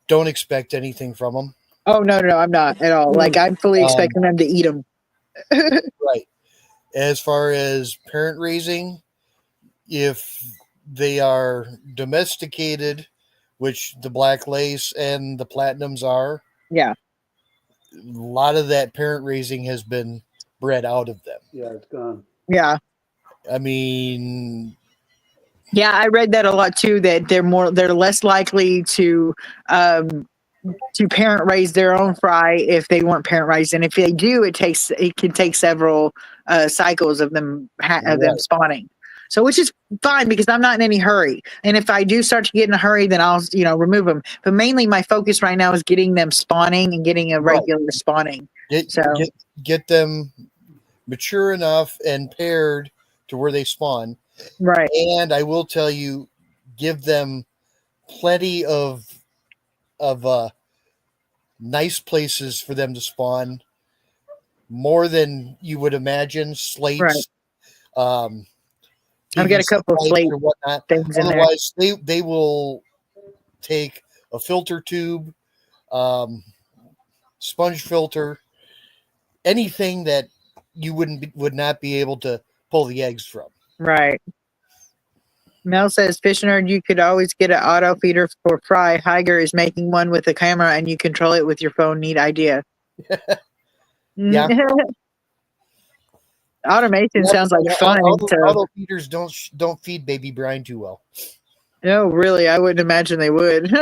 don't expect anything from them. Oh no, I'm not at all. Like I'm fully expecting them to eat them. Right. As far as parent raising, if they are domesticated, which the black lace and the platinums are, Yeah, a lot of that parent raising has been bred out of them. Yeah, it's gone. yeah, I mean, yeah. I read that a lot too. That they're less likely to parent raise their own fry if they weren't parent raised, and if they do, it can take several cycles of them of them Right. spawning. So, which is fine because I'm not in any hurry. And if I do start to get in a hurry, then I'll remove them. But mainly, my focus right now is getting them spawning and getting a Right. regular spawning. get, So get them mature enough and paired to where they spawn. right, And I will tell you, give them plenty of nice places for them to spawn, more than you would imagine. Slates, right. I've got a PVC couple of pipes slate or whatnot. things in there. Otherwise, they will take a filter tube, sponge filter, anything that you would not be able to pull the eggs from. Right. Mel says, Fish Nerd, you could always get an auto feeder for fry. Higer is making one with a camera and you control it with your phone. Neat idea. Yeah. Automation sounds like fun. So, Auto feeders don't feed baby brine too well. no, really, I wouldn't imagine they would.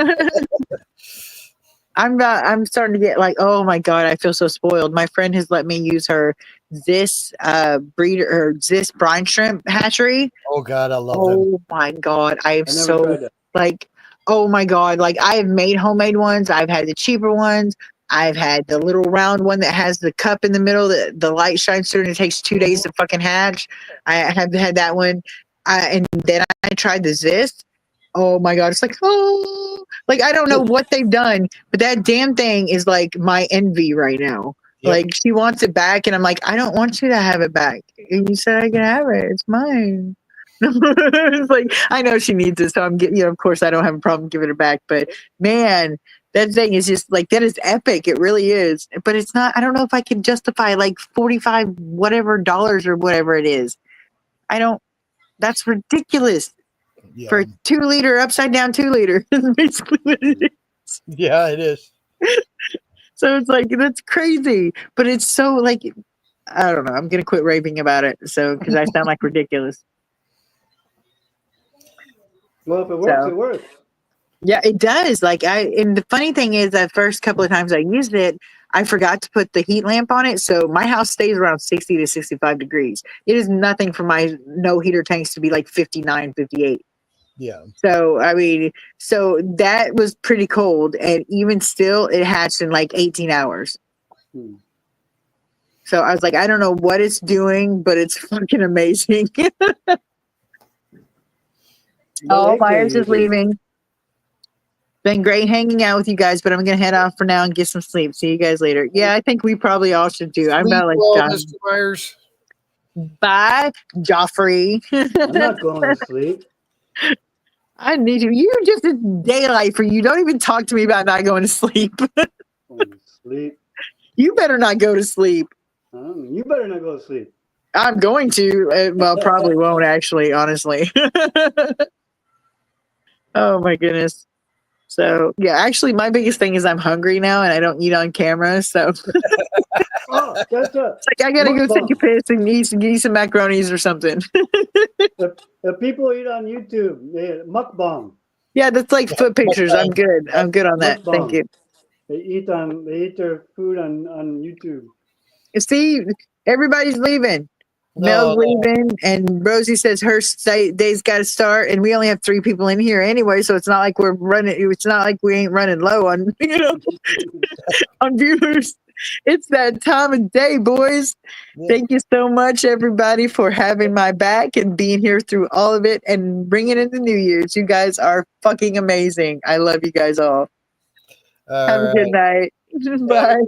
I'm starting to get like, oh my God, I feel so spoiled. My friend has let me use her this breeder or this brine shrimp hatchery. Oh God, I love them. Oh my God. I am I never so tried that. like, oh my God. Like I have made homemade ones. I've had the cheaper ones. I've had the little round one that has the cup in the middle that the light shines through and it takes 2 days to fucking hatch. I have had that one. And then I tried the Zist. Oh my God. It's like, oh, like I don't know what they've done, but that damn thing is like my envy right now. Yep. Like she wants it back, and I'm like, I don't want you to have it back. And you said I can have it. It's mine. It's like I know she needs it, so I'm getting. Of course, I don't have a problem giving it back. But man, that thing is just like that is epic. It really is. But it's not. I don't know if I can justify like $45 whatever dollars or whatever it is. I don't. That's ridiculous Yeah. for a 2 liter upside down 2 liter. That's basically what it is. Yeah, it is. So it's like that's crazy, but it's so like I don't know. I'm gonna quit raving about it. So because I sound like ridiculous. Well, if it works, So- it works. Yeah, it does. Like and the funny thing is, the first couple of times I used it, I forgot to put the heat lamp on it, so my house stays around 60 to 65 degrees. It is nothing for my no heater tanks to be like 59, 58. Yeah. So I mean, so that was pretty cold, and even still, it hatched in like 18 hours. Hmm. So I was like, I don't know what it's doing, but it's fucking amazing. Oh, Egg Myers day is you do. leaving. Been great hanging out with you guys, but I'm gonna head off for now and get some sleep. See you guys later. Yeah, I think we probably all should do. I'm Sleep about like well, done. Mr. Myers. Bye, Joffrey. I'm not going to sleep. I need you. You just it's daylight for you. Don't even talk to me about not going to sleep. Going to sleep. You better not go to sleep. You better not go to sleep. I'm going to. Well, probably won't actually, honestly. Oh my goodness. So yeah, actually, my biggest thing is I'm hungry now, and I don't eat on camera. So it's Oh, that's a. like I gotta go take a Mukbang. piss and eat some macaronis or something. If people eat on YouTube, mukbang. Yeah, that's like foot pictures. I'm good. I'm good on that. Thank Mukbang. you. They eat their food on YouTube. See, everybody's leaving. Mel's No, leaving, and Rosie says her day's got to start, and we only have 3 people in here anyway, so it's not like we're running. It's not like we ain't running low on on viewers. It's that time of day, boys. Yeah. Thank you so much, everybody, for having my back and being here through all of it and bringing in the New Year's. You guys are fucking amazing. I love you guys all. Have a good night. Bye.